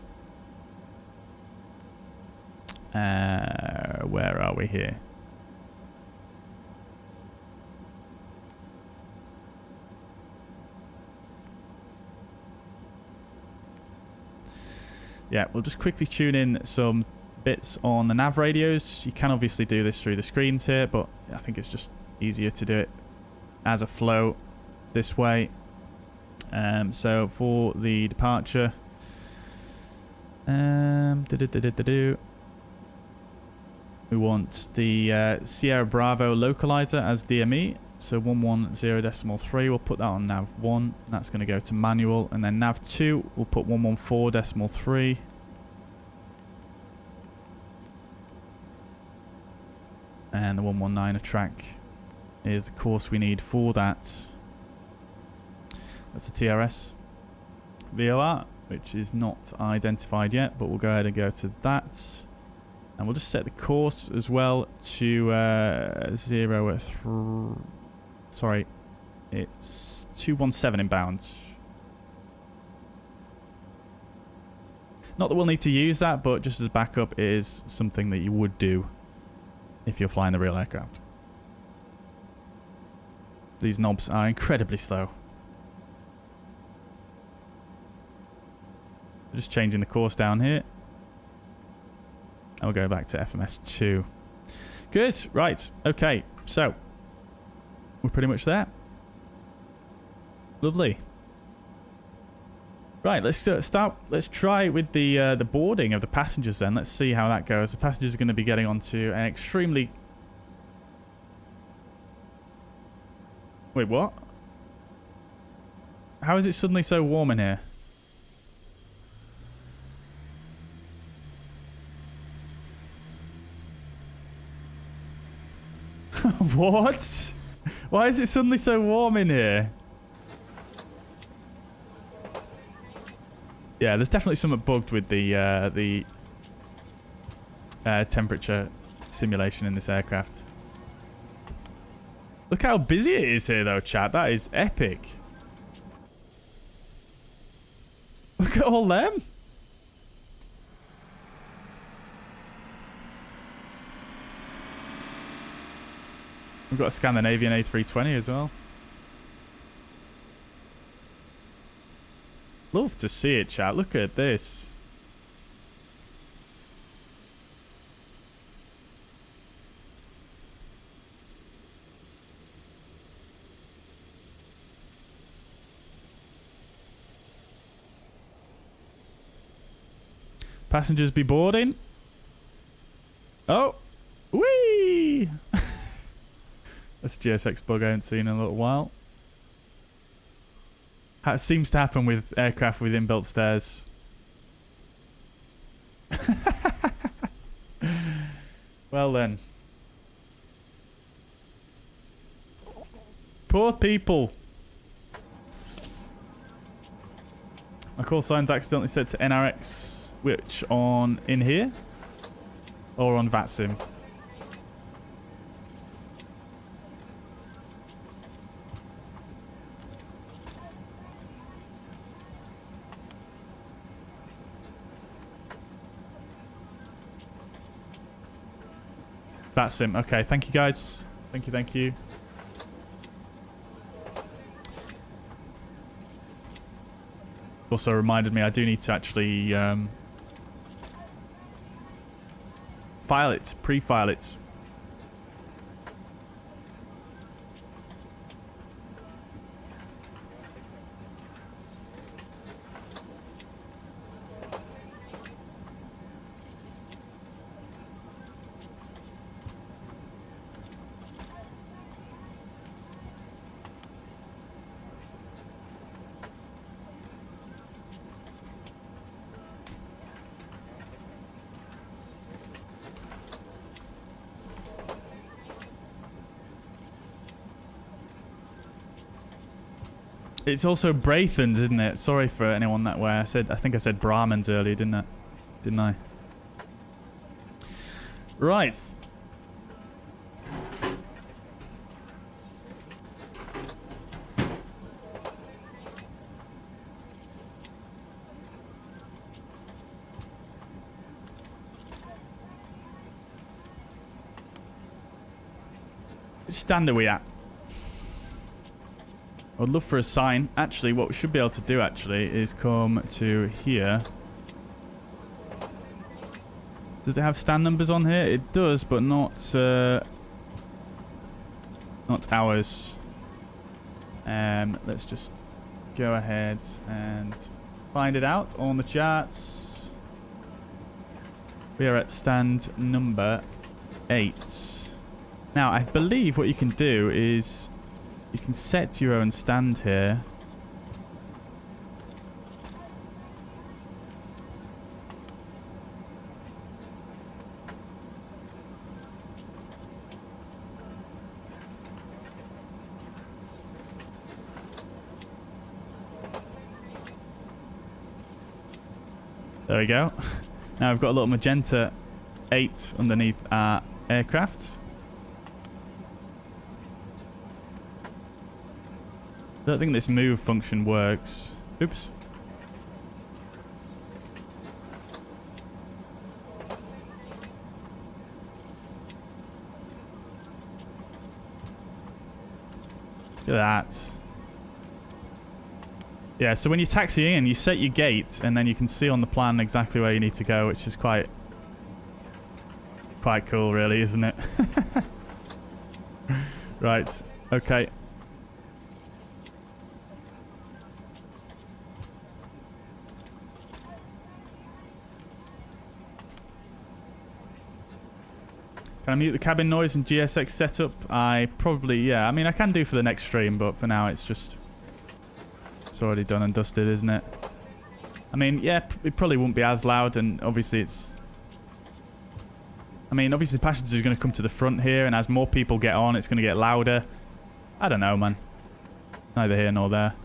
where are we here? Yeah, we'll just quickly tune in some bits on the nav radios. You can obviously do this through the screens here, but I think it's just easier to do it as a flow this way. So for the departure, we want the Sierra Bravo localizer as DME. So 110.3, we'll put that on nav 1. That's going to go to manual. And then nav 2, we'll put 114.3. And the 119 track is the course we need for that. That's the TRS VOR, which is not identified yet, but we'll go ahead and go to that. And we'll just set the course as well to 0 at 3. Sorry, it's 217 inbound. Not that we'll need to use that, but just as backup, it is something that you would do if you're flying the real aircraft. These knobs are incredibly slow. Just changing the course down here. And we'll go back to FMS 2. Good, right, okay, so we're pretty much there. Lovely. Right, let's start. Let's try with the boarding of the passengers then. Let's see how that goes. The passengers are going to be getting onto an extremely... Wait, what? How is it suddenly so warm in here? What? Why is it suddenly so warm in here? Yeah, there's definitely something bugged with the temperature simulation in this aircraft. Look how busy it is here, though, chat. That is epic. Look at all them. We've got a Scandinavian A320 as well. Love to see it, chat. Look at this. Passengers be boarding. Oh. Whee! That's a GSX bug I haven't seen in a little while. It seems to happen with aircraft with inbuilt stairs. Well then. Poor people. My call sign's accidentally set to NRX, which on in here or on VATSIM. VATSIM. Okay, thank you guys. Thank you, thank you. Also reminded me I do need to actually file it, pre-file it. It's also Braathens, isn't it? Sorry for anyone that way. I think I said Brahmins earlier, didn't I? Right. Which stand are we at? I'd love for a sign. Actually, what we should be able to do actually is come to here. Does it have stand numbers on here? It does, but not ours. Let's just go ahead and find it out on the charts. We are at stand number 8. Now, I believe what you can do is you can set your own stand here. There we go. Now I've got a little magenta 8 underneath our aircraft. I don't think this move function works. Oops. Look at that. Yeah, so when you're taxiing in, you set your gate, and then you can see on the plan exactly where you need to go, which is quite cool, really, isn't it? Right. Okay. Can I mute the cabin noise and GSX setup? I probably, yeah. I mean, I can do for the next stream, but for now it's already done and dusted, isn't it? I mean, yeah, it probably won't be as loud, and obviously obviously passengers are going to come to the front here, and as more people get on, it's going to get louder. I don't know, man. Neither here nor there.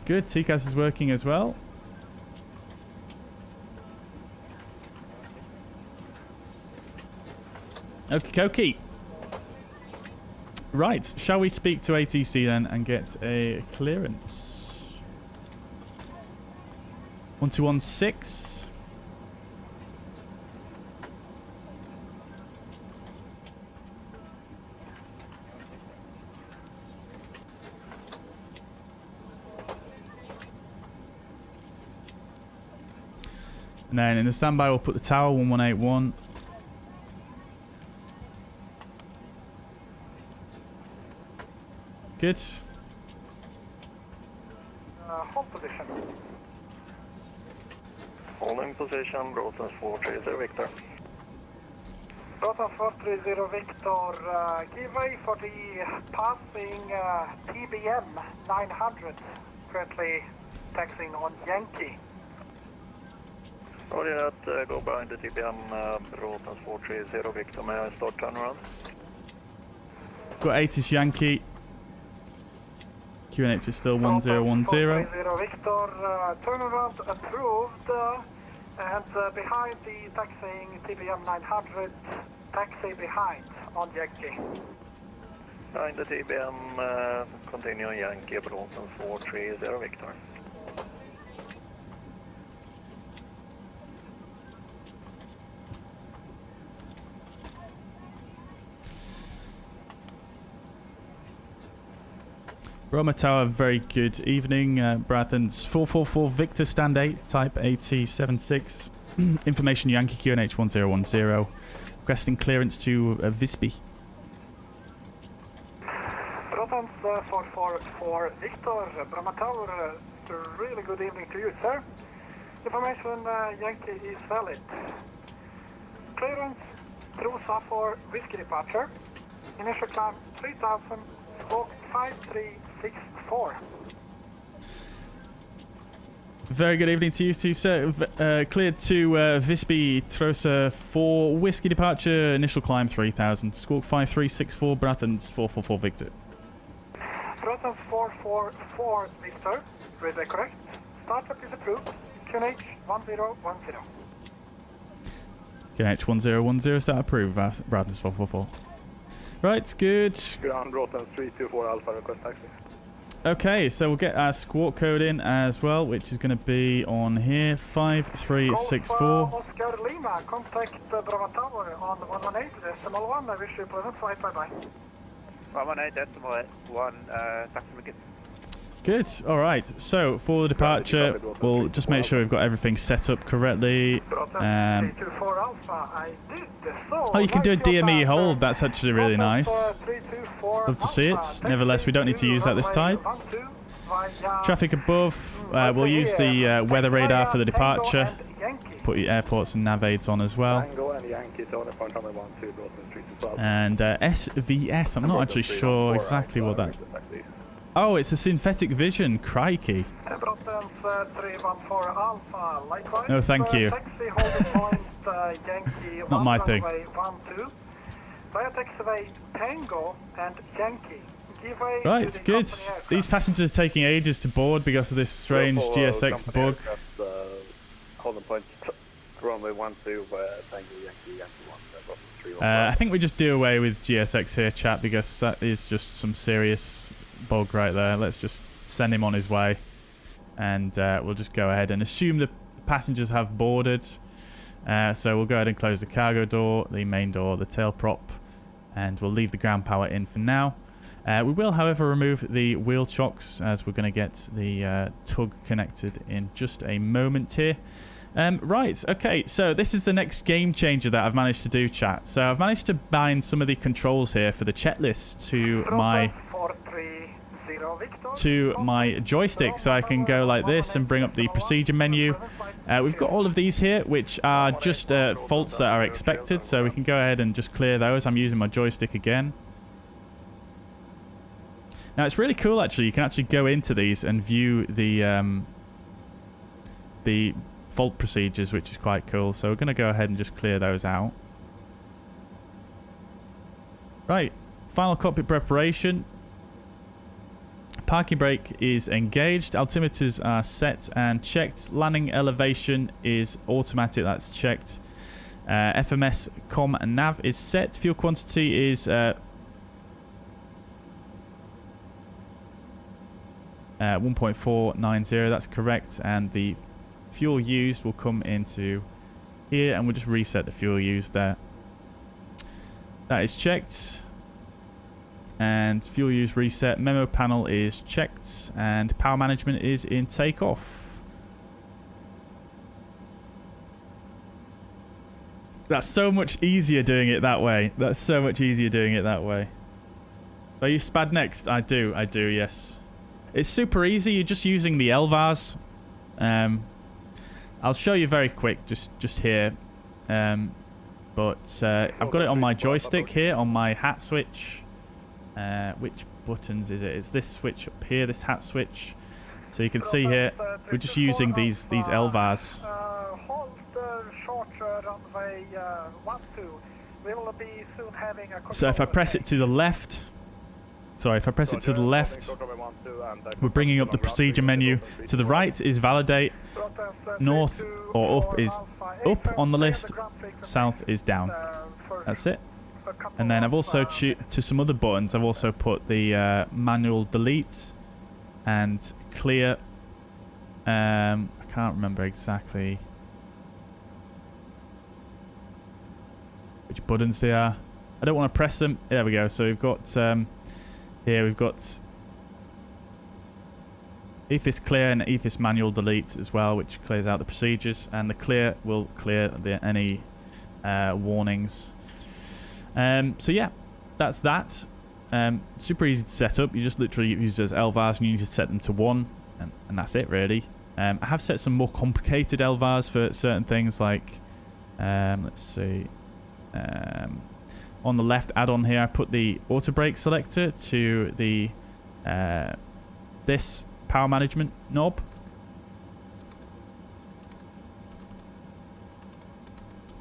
Good, TCAS is working as well. Okie dokie. Right, shall we speak to ATC then and get a clearance? 1216. And then in the standby, we'll put the tower 1181. good. Hold position. Holding position, Braathens 430 Victor. Braathens 430 Victor, give way for the passing TBM 900, currently taxiing on Yankee. Roger that, go behind the TBM, Braathens 430 Victor, may I start turnaround? Got 80 Yankee. QNH is still 1010. 430 Victor, turnaround approved, and behind the taxiing TBM 900, taxi behind on Yankee. Behind the TBM, continue on Yankee, Braathens 430 Victor. Bromma Tower, very good evening. Braathens 444 Victor Stand 8, type AT76. Information Yankee QNH 1010. Requesting clearance to Visby. Braathens 444 Victor, Bromma Tower, really good evening to you, sir. Information Yankee is valid. Clearance through for Whiskey departure. Initial climb 3000, squawk 5364. Very good evening to you two, sir. Cleared to Visby, Trosa 4, Whiskey departure, initial climb 3000, squawk 5364, Braathens 444 Victor. Braathens 444 Victor, read that correct. Startup is approved, QNH 1010. QNH 1010, start approved, Braathens 444. Right, good. Ground Braathens 324 Alpha, request taxi. Okay, so we'll get our squawk code in as well, which is going to be on here, 5364. Oscar Lima, contact Bromma Tower on 118.1. I wish you a pleasant flight, bye-bye. 118.1, taxi begin. Good, alright. So, for the departure, we'll just make sure we've got everything set up correctly. Oh, you can do a DME hold, that's actually really nice. Love to see it. Nevertheless, we don't need to use that this time. Traffic above, we'll use the weather radar for the departure. Put your airports and nav aids on as well. And SVS, I'm not actually sure exactly what that... Oh, it's a synthetic vision, crikey. No, thank you. Not my thing. Right, good. These passengers are taking ages to board because of this strange GSX bug. I think we just do away with GSX here, chat, because that is just some serious bug right there. Let's just send him on his way, and we'll just go ahead and assume the passengers have boarded. So we'll go ahead and close the cargo door, the main door, the tail prop, and we'll leave the ground power in for now. We will, however, remove the wheel chocks as we're going to get the tug connected in just a moment here. Right, okay, so this is the next game changer that I've managed to do, chat. So I've managed to bind some of the controls here for the checklist to my joystick, so I can go like this and bring up the procedure menu. We've got all of these here, which are just faults that are expected, so we can go ahead and just clear those. I'm using my joystick again. Now it's really cool, actually. You can actually go into these and view the fault procedures, which is quite cool. So we're going to go ahead and just clear those out. Right, final cockpit preparation. Parking brake is engaged, altimeters are set and checked, landing elevation is automatic, that's checked. FMS com and nav is set, fuel quantity is 1.490, that's correct, and the fuel used will come into here, and we'll just reset the fuel used there. That is checked. And fuel use reset, memo panel is checked, and power management is in takeoff. That's so much easier doing it that way. That's so much easier doing it that way. I use SPAD.neXt? I do, yes. It's super easy. You're just using the LVARs. I'll show you very quick, just here. But I've got it on my joystick here, on my hat switch. Which buttons is it? It's this switch up here, this hat switch. So you can see here, we're just using these LVARs. Hold short runway 12. We will be soon having a... So if I press it to the left, we're bringing up the procedure menu. To the right is validate, north or up is up on the list, south is down. That's it. And then I've also, to some other buttons, I've also put the manual delete and clear. I can't remember exactly which buttons they are. I don't want to press them. There we go. So we've got here we've got EFIS clear and EFIS manual delete as well, which clears out the procedures, and the clear will clear any warnings. So yeah, that's that. Super easy to set up. You just literally use those LVARs and you need to set them to 1, and that's it really. I have set some more complicated LVARs for certain things, like let's see, on the left add-on here I put the auto brake selector to the this power management knob,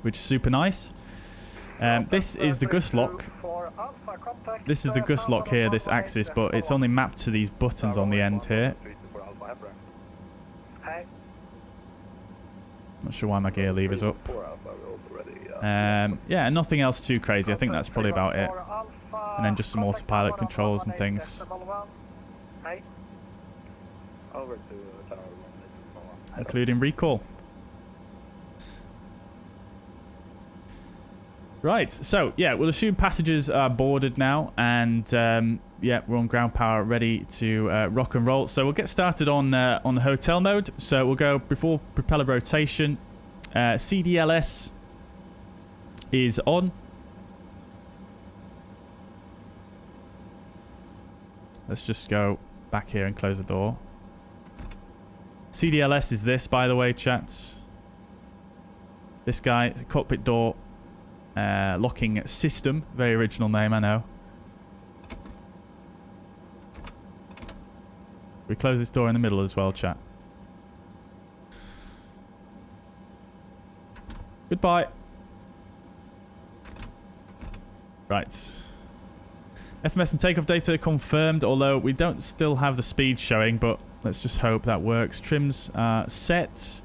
which is super nice. This is the gust lock. This is the gust lock here, this axis, but it's only mapped to these buttons on the end here. Not sure why my gear lever's up. Yeah, nothing else too crazy. I think that's probably about it. And then just some autopilot controls and things. Including recall. Right, so yeah, we'll assume passengers are boarded now, and yeah, we're on ground power, ready to rock and roll. So we'll get started on the hotel mode. So we'll go before propeller rotation. CDLS is on. Let's just go back here and close the door. CDLS is this, by the way, chats. This guy, the cockpit door locking system. Very original name, I know. We close this door in the middle as well, chat. Goodbye. Right. FMS and takeoff data confirmed, although we don't still have the speed showing, but let's just hope that works. Trims are set.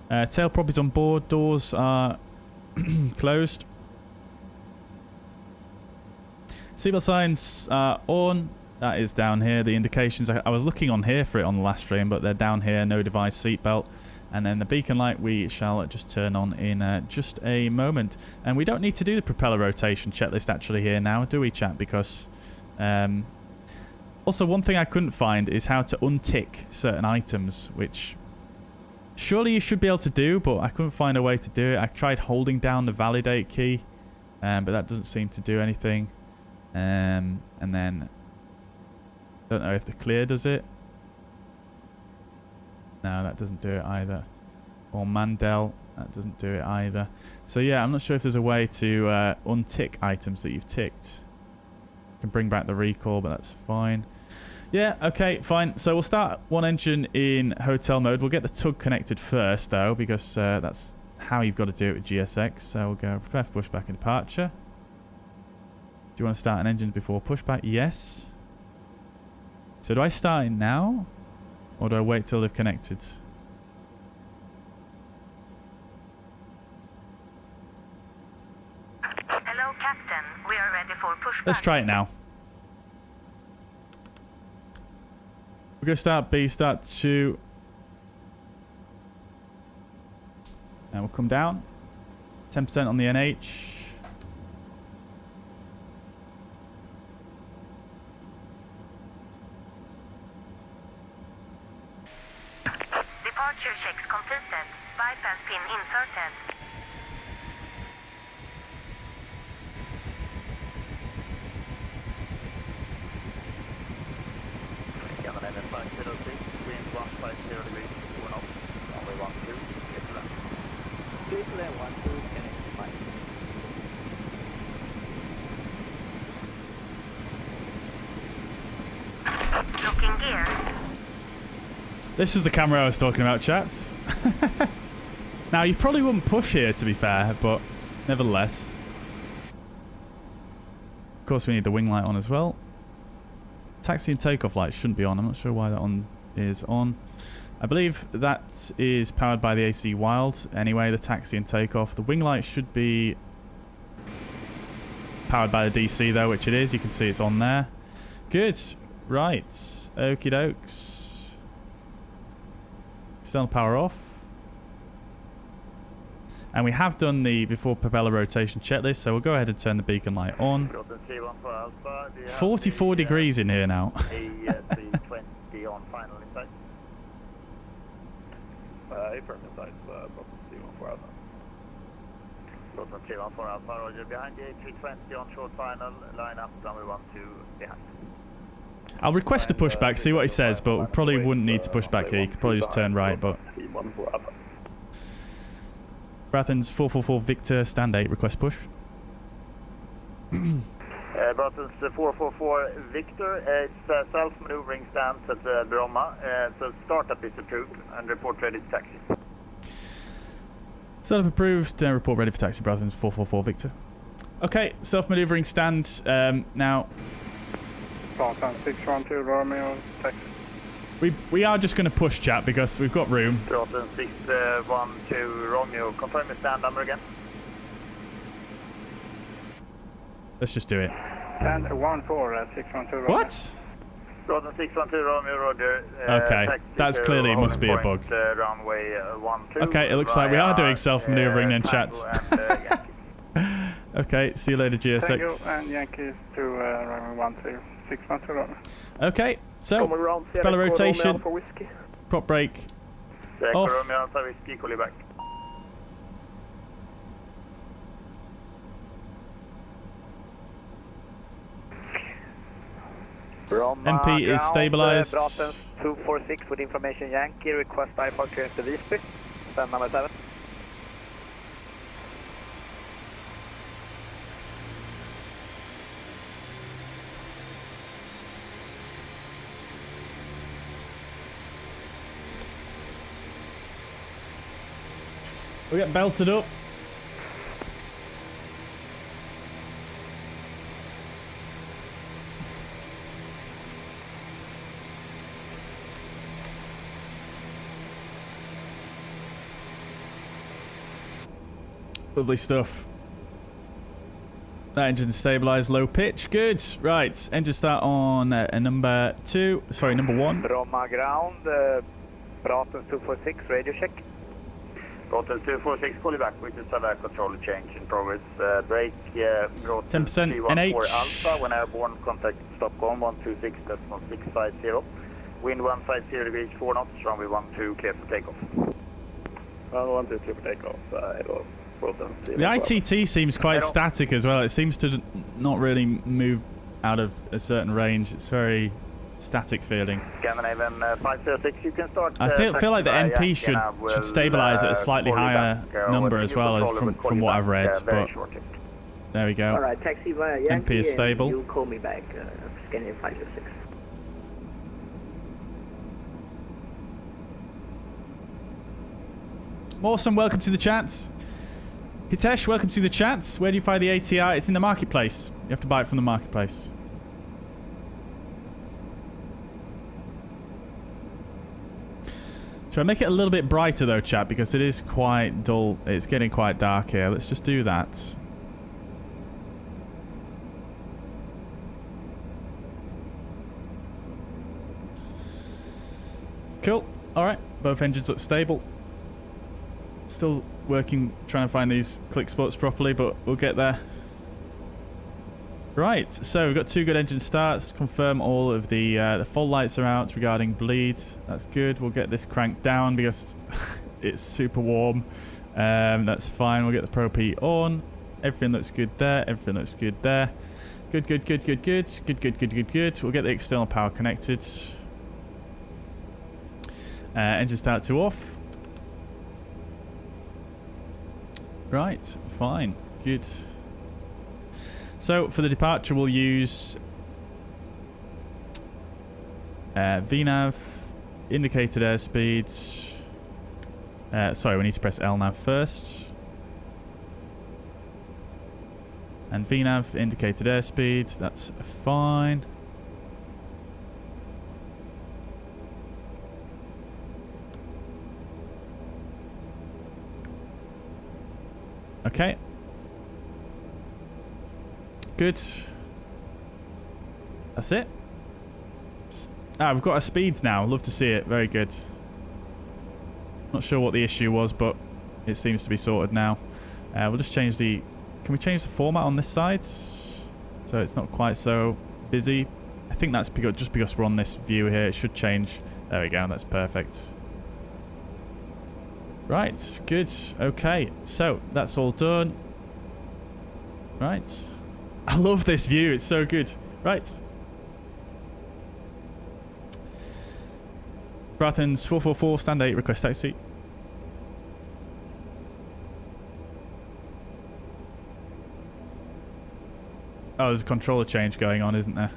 Tail prop is on board. Doors are closed. Seatbelt signs are on. That is down here. The indications, I was looking on here for it on the last stream, but they're down here. No device seatbelt. And then the beacon light we shall just turn on in just a moment. And we don't need to do the propeller rotation checklist actually here now, do we, chat? Because also one thing I couldn't find is how to untick certain items, which surely you should be able to do, but I couldn't find a way to do it. I tried holding down the validate key, but that doesn't seem to do anything. And then I don't know if the clear does it. No, that doesn't do it either. Or Mandel, that doesn't do it either. So yeah, I'm not sure if there's a way to untick items that you've ticked. You can bring back the recall, but that's fine. Yeah, okay, fine. So we'll start one engine in hotel mode. We'll get the tug connected first, though, because that's how you've got to do it with GSX. So we'll go prepare for pushback and departure. Do you want to start an engine before pushback? Yes. So do I start it now? Or do I wait till they've connected? Hello, Captain. We are ready for pushback. Let's try it now. We're going to start B, start 2. And we'll come down. 10% on the NH. Departure checks completed. Bypass pin inserted. checking gear. This was the camera I was talking about, chat. Now, you probably wouldn't push here, to be fair, but nevertheless. Of course, we need the wing light on as well. Taxi and takeoff light shouldn't be on. I'm not sure why that one is on. I believe that is powered by the AC Wild. Anyway, the taxi and takeoff. The wing light should be powered by the DC, though, which it is. You can see it's on there. Good. Right. Okie dokes. External power off. And we have done the before propeller rotation checklist, so we'll go ahead and turn the beacon light on. 44 degrees in here now. ESSB 20 on final insight. Affirm insight, C14 Alpha. Braathens C14 Alpha, roger. Behind the A320 on short final, line up, runway 12 behind. I'll request a pushback, see what he says, but we probably wouldn't need to push back here. You could probably just turn right, but... Braathens 444 Victor, stand 8, request push. Braathens 444 Victor, it's self-maneuvering stance at Bromma, so startup is approved and report ready to taxi. Setup approved, report ready for taxi, Braathens 444 Victor. Okay, self-maneuvering stand, now... Braathens 612 Romeo, taxi. We are just going to push, chat, because we've got room. Braathens 612 Romeo, confirm your stand number again. Let's just do it. Stand 14 612 Romeo. What? Braathens 612 Romeo, roger. Okay, that's clearly must be a bug. Runway 12. Okay, it looks like we are doing self-maneuvering then, chat. Okay, see you later, GSX. Thank you, and Yankees to runway 12 612 Romeo. Okay, so propeller rotation, prop brake off. Romeo Alpha Whiskey, call you back. Bromma MP is stabilized. Braathens 246 with information Yankee, request IPod clearance to Visby. Stand number 7. We get belted up. Lovely stuff. That engine's stabilized, low pitch, good. Right, engine start on number 2, sorry, number 1. Bromma ground, Braathens 246, radio check. Braathens 246, call you back, we just have a controller change in progress. Brake, Braathens 10% NH. Alpha, when airborne, contact Stockholm 126.650. Wind 150 degrees, 4 knots, runway 12, clear for takeoff. 12, clear for takeoff, The ITT seems quite static as well. It seems to not really move out of a certain range. It's very static feeling. Scandinavian 506, you can start. I feel like the NP should stabilize at a slightly higher number as well as from what I've read. But there we go. All right, taxi via Yankee, NP is stable. You'll call me back, Scandinavian 506. Awesome, welcome to the chat. Hitesh, welcome to the chat. Where do you find the ATR? It's in the marketplace. You have to buy it from the marketplace. Should I make it a little bit brighter though, chat? Because it is quite dull. It's getting quite dark here. Let's just do that. Cool. Alright. Both engines look stable. Still working, trying to find these click spots properly, but we'll get there. Right, so we've got 2 good engine starts. Confirm all of the fault lights are out regarding bleed. That's good. We'll get this cranked down because it's super warm. That's fine. We'll get the Pro P on. Everything looks good there. Everything looks good there. Good, good, good, good, good. Good, good, good, good, good. We'll get the external power connected. Engine start to off. Right, fine, good. So for the departure we'll use VNAV, indicated airspeed. Sorry, we need to press LNAV first. And VNAV, indicated airspeed, that's fine. Okay. Good. That's it. Ah, we've got our speeds now. Love to see it. Very good. Not sure what the issue was, but it seems to be sorted now. We'll just change the... Can we change the format on this side? So it's not quite so busy. I think that's because, just because we're on this view here. It should change. There we go. That's perfect. Right. Good. Okay. So that's all done. Right. I love this view. It's so good. Right. Braathens 444, stand 8, request taxi. Oh, there's a controller change going on, isn't there?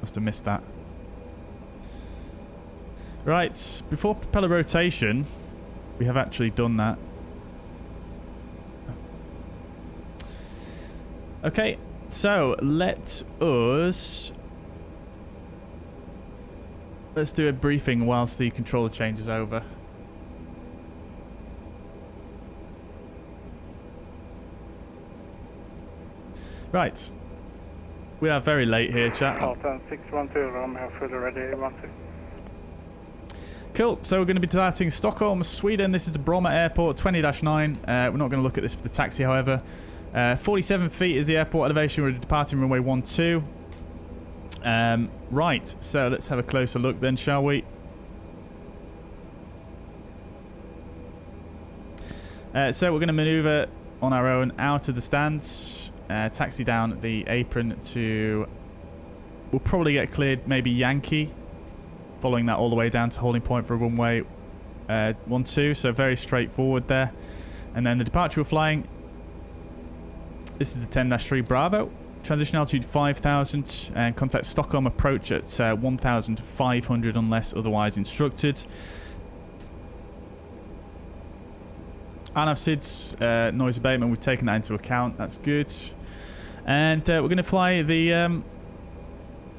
Must have missed that. Right, before propeller rotation, we have actually done that. Okay, so let's do a briefing whilst the controller change is over. Right. We are very late here, chat. 612, I'm here fully ready, 12. Cool. So we're going to be departing Stockholm, Sweden. This is the Bromma airport, 20-9. We're not going to look at this for the taxi, however. 47 feet is the airport elevation. We're departing runway 12. Right, so let's have a closer look then, shall we? So we're going to maneuver on our own out of the stands, taxi down the apron to... We'll probably get cleared maybe Yankee, following that all the way down to holding point for runway 12, so very straightforward there. And then the departure we're flying, this is the 10-3 Bravo. Transition altitude 5,000 and contact Stockholm approach at 1,500 unless otherwise instructed. ANAV SIDS, noise abatement, we've taken that into account, that's good. And we're going to fly the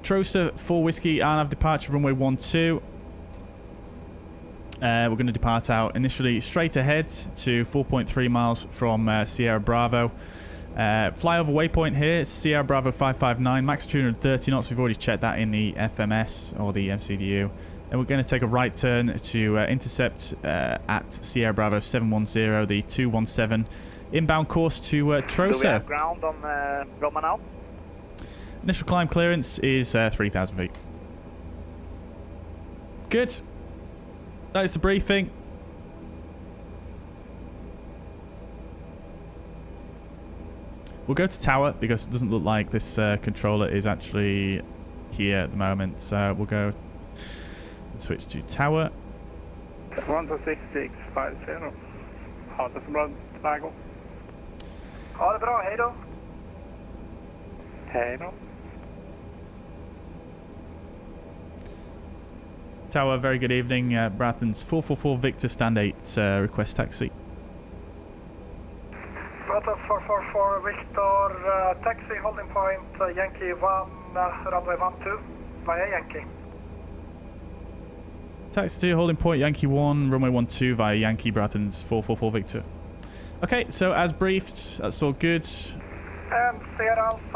Trosa 4 Whiskey ANAV departure runway 12. We're going to depart out initially straight ahead to 4.3 miles from Sierra Bravo. Flyover waypoint here, Sierra Bravo 559, max 230 knots. We've already checked that in the FMS or the MCDU. And we're going to take a right turn to intercept at Sierra Bravo 710, the 217 inbound course to Trosa. Do we have ground on Bromma now? Initial climb clearance is 3,000 feet. Good. That is the briefing. We'll go to tower because it doesn't look like this controller is actually here at the moment. So we'll go and switch to tower. 12650. Ha det så bra, Lago. Ha det bra, hej då. Hej då. Tower, very good evening. Braathens 444 Victor stand 8, request taxi. Braathens 444 Victor, taxi holding point, Yankee 1, runway 12, via Yankee. Taxi to holding point, Yankee 1, runway 12 via Yankee, Braathens 444 Victor. Okay, so as briefed, that's all good.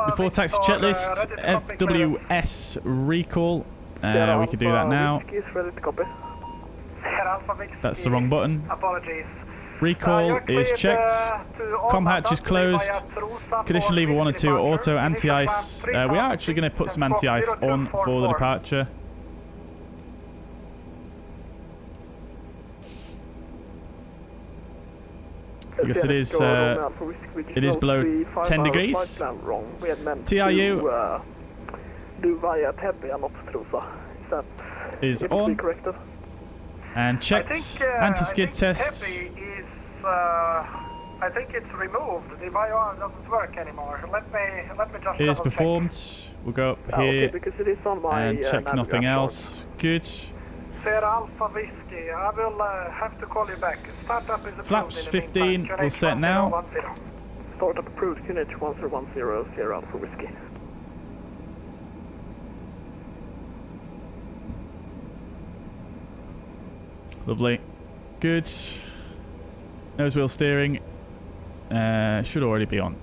Before taxi checklist, FWS recall. We could do that now. That's the wrong button. Apologies. Recall is checked. Com hatch is closed. Condition lever 1 and 2 auto anti-ice. We are actually going to put some anti-ice on for the departure. Because it is below 10 degrees. TRU is on. And checked. Anti-skid test. I think it's removed. The VAR doesn't work anymore. Let me just It is double check. performed. We'll go up Okay, here because it is on my and check Navigraph nothing chart. else. Good. Sierra Alpha Whiskey, I will have to call you back. Startup is approved. Flaps in the 15 meantime. will set now. 1010. Startup approved, QNH 1010, Sierra Alpha Whiskey. Lovely. Good. Nose wheel steering. Should already be on.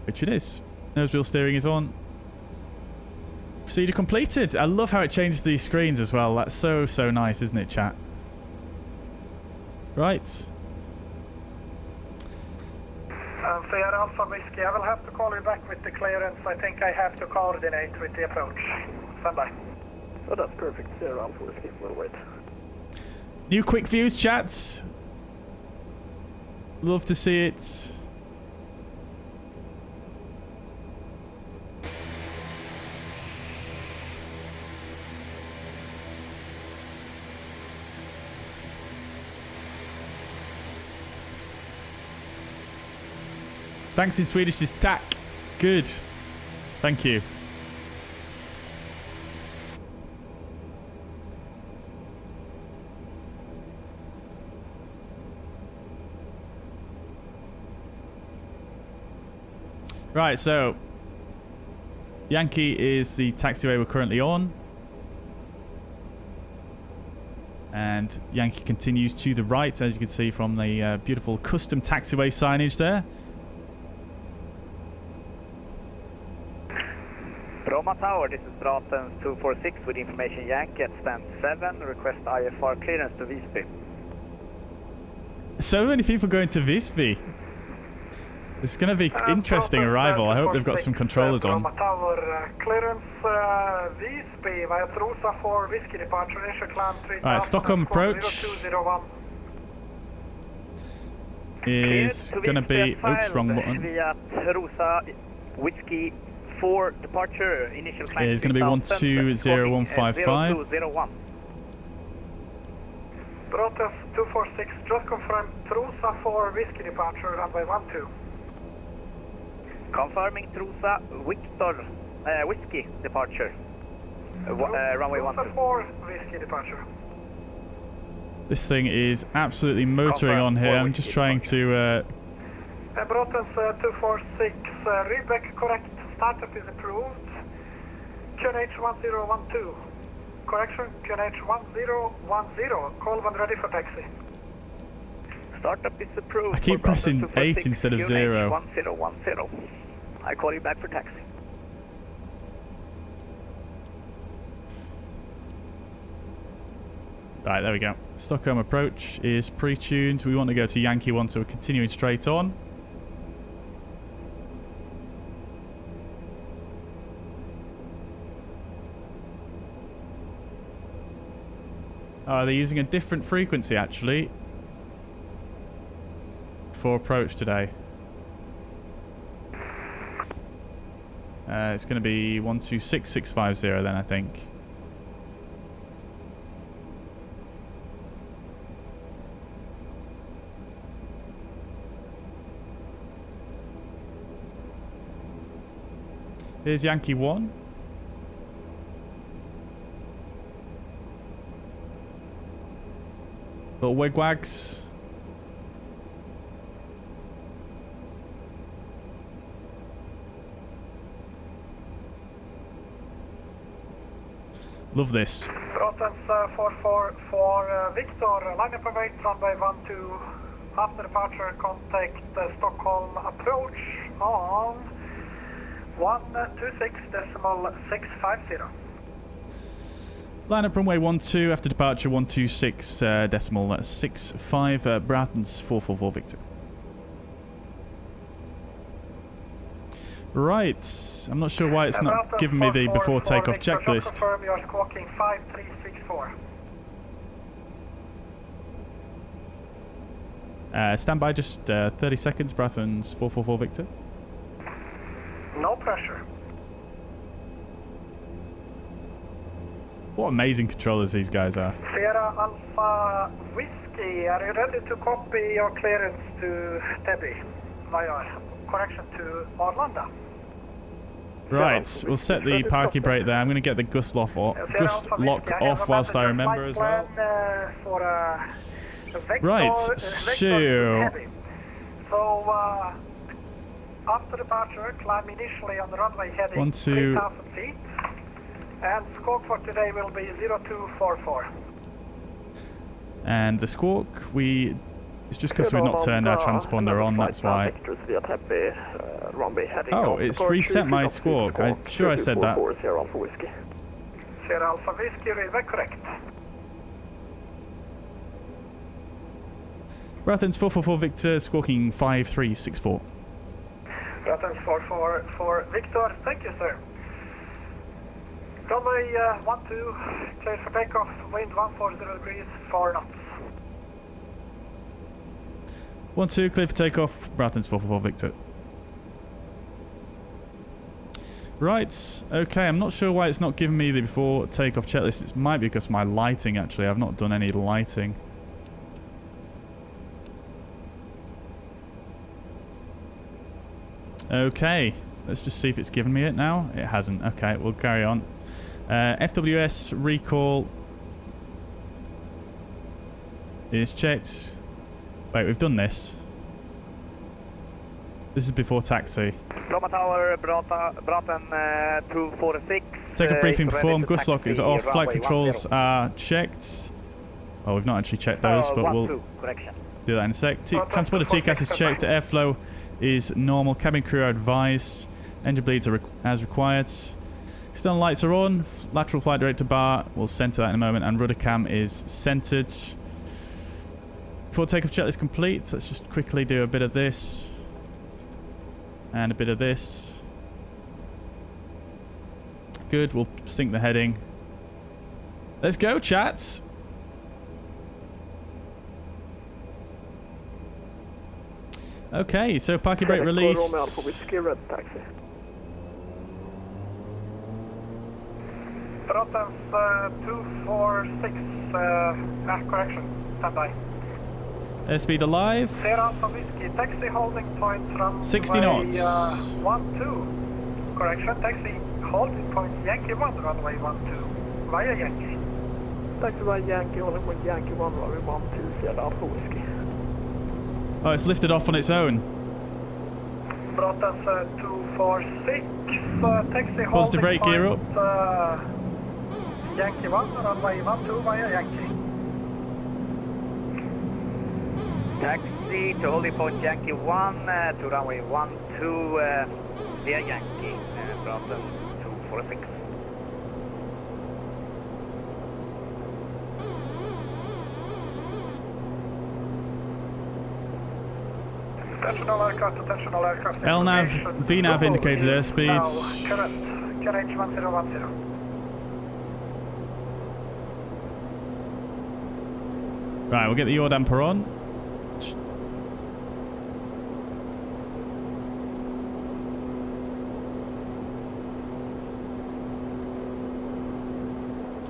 Which it is. Nose wheel steering is on. Procedure completed. I love how it changes these screens as well. That's so nice, isn't it, chat? Right. Sierra Alpha Whiskey, I will have to call you back with the clearance. I think I have to coordinate with the approach. Stand by. Oh, that's perfect. Sierra Alpha Whiskey. We'll wait. New quick views, chats. Love to see it. Thanks in Swedish is tack. Good. Thank you. Right, so Yankee is the taxiway we're currently on. And Yankee continues to the right, as you can see from the beautiful custom taxiway signage there. Bromma Tower, this is Braathens 246 with information Yankee at stand 7. Request IFR clearance to Visby. So many people going to Visby. It's going to be interesting arrival. I hope they've got some controllers on. Bromma Tower, clearance Visby via Trosa for Whiskey departure, Asia Clan 3000. Alright, Stockholm approach 0201. is going to be... Oops, wrong button. Via Trosa Whiskey for departure, initial climb. It is going to be 120155. 0201. Braathens 246, just confirm Trosa for Whiskey departure, runway 12. Confirming Trosa Victor Whiskey departure. Runway 12. Trosa for Whiskey departure. This thing is absolutely motoring on here. I'm just trying to... Braathens 246, readback correct, startup is approved. QNH 1012. Correction, QNH 1010. Call when ready for taxi. Startup is approved. I keep for pressing Braathens 8 246, instead of QNH 0. 1010. I call you back for taxi. Right, there we go. Stockholm approach is pre-tuned. We want to go to Yankee 1, so we're continuing straight on. Oh, they're using a different frequency, actually, for approach today. It's going to be 126650 then, I think. Here's Yankee 1. Little wigwags. Love this. Braathens 44 for Victor, line up await runway 12. After departure, contact Stockholm approach on 126.650. Line up runway 12 after departure 126.65 Braathens 444 Victor. Right. I'm not sure why it's not giving me the before takeoff checklist. Confirm you are squawking 5364. Stand by just 30 seconds, Braathens 444 Victor. No pressure. What amazing controllers these guys are. Sierra Alpha Whiskey Whiskey, are you ready to copy your clearance to Debbie via correction to Arlanda? Right, we'll set the parking brake there. I'm going to get the gust lock off whilst I remember as well. Right, so... after departure, climb initially on the runway heading 3,000 feet, and squawk for today will be 0244. And the squawk, it's just because we've not turned our transponder on, that's why. Oh, it's reset my squawk. I'm sure I said that. Sierra Alpha Whiskey, River, correct. Braathens 444 Victor, squawking 5364. Braathens 444 Victor, thank you, sir. Runway 12, clear for takeoff, wind 140 degrees, 4 knots. 12, clear for takeoff, Braathens 444 Victor. Right, okay, I'm not sure why it's not giving me the before takeoff checklist. It might be because of my lighting, actually. I've not done any lighting. Okay, let's just see if it's given me it now. It hasn't. Okay, we'll carry on. FWS recall is checked. Wait, we've done this. This is before taxi. Bromma Tower, Braathens 246. Take a briefing performed. Gust lock is off. Flight controls are checked. Oh, we've not actually checked those, but we'll do that in a sec. Transponder TCAS is checked. Airflow is normal. Cabin crew are advised. Engine bleeds are as required. External lights are on. Lateral flight director bar. We'll center that in a moment. And rudder cam is centered. Before takeoff checklist complete, let's just quickly do a bit of this. And a bit of this. Good, we'll sync the heading. Let's go, chats. Okay, so parking brake release. Braathens 246, correction, standby. Airspeed alive. Sierra Alpha Whiskey, taxi holding point from 60 knots. 12. Correction, taxi holding point Yankee 1, runway 12, via Yankee. Taxiway Yankee, holding point Yankee 1, runway 12, Sierra Alpha Whiskey. Oh, it's lifted off on its own. Braathens 246, taxi Positive holding rate, gear up. Yankee 1, runway 12, via Yankee. Taxi to holding point Yankee 1 to runway 12 via Yankee, Braathens 246. Attentional aircraft. LNAV, VNAV indicated airspeeds. Correct. Carriage 1010. Right, we'll get the yaw damper on.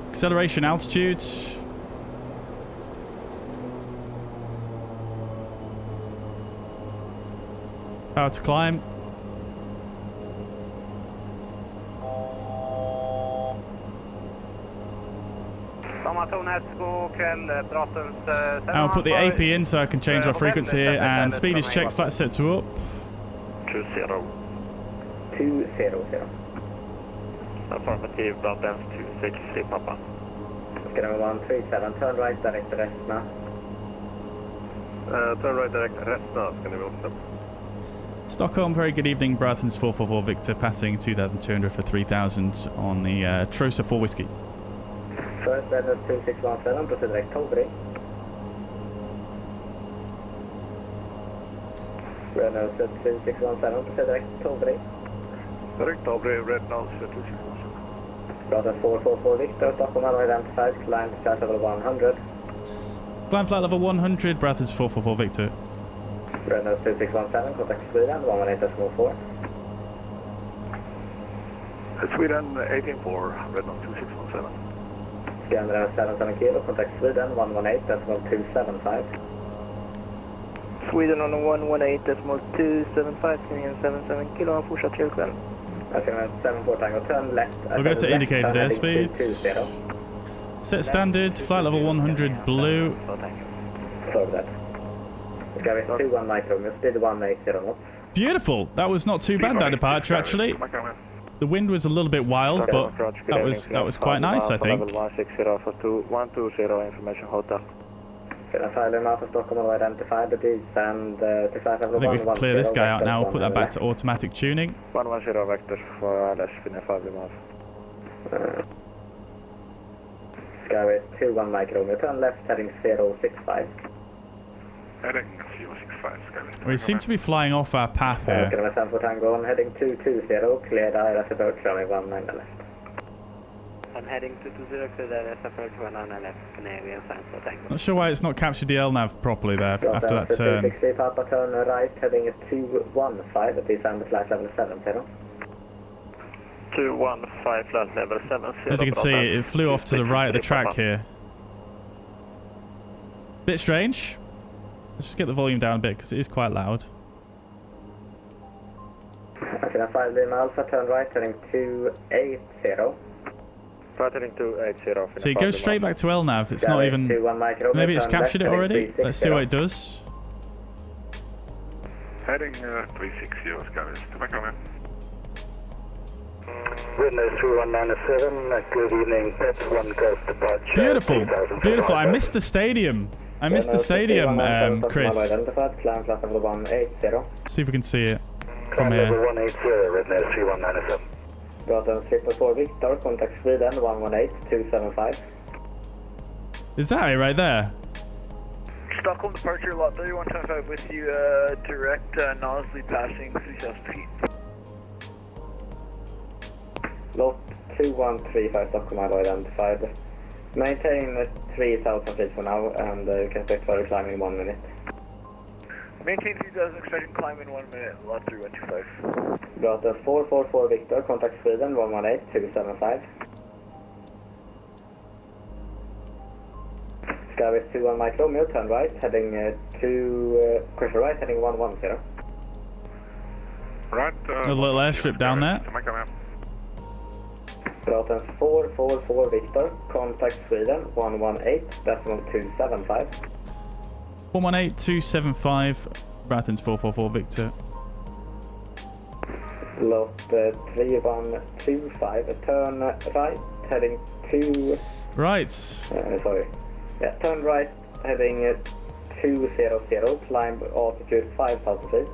Acceleration altitude. Power to climb. I'll put the AP in so I can change our frequency here, and speed is checked, flat set to up. 200. Affirmative, Braathens 260, Papa. Skrämmer 137, turn right direct Restna. Turn right direct Restna, ska ni också. Stockholm, very good evening. Braathens 444 Victor, passing 2,200 for 3,000 on the Trosa 4 Whiskey. First level 2617, proceed direct Tobri. Renault 2617, proceed direct Tobri. Direct Tobri, Renault 2617. Braathens 444 Victor, Stockholm unidentified, climb to flight level 100. Climb flight level 100, Braathens 444 Victor. Renault 2617, contact Sweden, 118.4. Sweden 184, Renault 2617. Scanner 77 kilo, contact Sweden 118.275. Sweden on 118.275, sending in 77 kilo, and fortsatt trevlig kväll. Scanner 74 Tango, turn left. We'll go to indicated airspeeds. Set standard, flight level 100 blue. Sorry that. Scanner 21 micro, speed 180 knots. Beautiful. That was not too bad, that departure, actually. The wind was a little bit wild, but that was quite nice, I think. Level 160 information hotel. Stockholm will identify the beach and I think we can clear this guy out now. We'll put that back to automatic tuning. 110 vector for LS5 miles. Skyway 21 micro, turn left heading 065. Heading 065, Skyway. We seem to be flying off our path here. Scanner 74 Tango on heading 220, cleared ILS approach runway 19 left. I'm heading 220, cleared ILS approach 19 left, Canadian San Francisco. Not sure why it's not captured the LNAV properly there after that turn. 260, Papa turn right heading 215, descend flight level 70. 215, flight level 70. As you can see, it flew off to the right of the track here. Bit strange. Let's just get the volume down a bit because it is quite loud. Scanner 5 Lima Alpha, turn right heading 280. Right heading 280. So it goes straight back to LNAV. It's not even... Maybe it's captured it already? Let's see what it does. Heading 360, Skyway. Tobacco. Witness 3197, good evening, Pet 1 Gulf departure. Beautiful, beautiful. I missed the stadium. I missed the stadium, Chris. See if we can see it from here. 180, Witness 3197. Braathens 4 Victor, contact Sweden 118.275. Is that it right there? Stockholm departure, lot 3125 with you, direct, noisily passing 3,000 feet. Lot 2135 Stockholm are identified. Maintain 3,000 feet for now, and you can expect further climb in 1 minute. Maintain 3,000, expecting climb in 1 minute, lot 3125. Braathens 444 Victor, contact Sweden 118.275. Skyway 21 Mike Romeo, turn right, heading correction right, heading 110. Right. A little airstrip down there. Braathens 444 Victor, contact Sweden 118.275. 118.275, Braathens 444 Victor. Lot 3125, turn right, heading 2... Right. sorry. Yeah, turn right, heading 200, climb altitude 5,000 feet.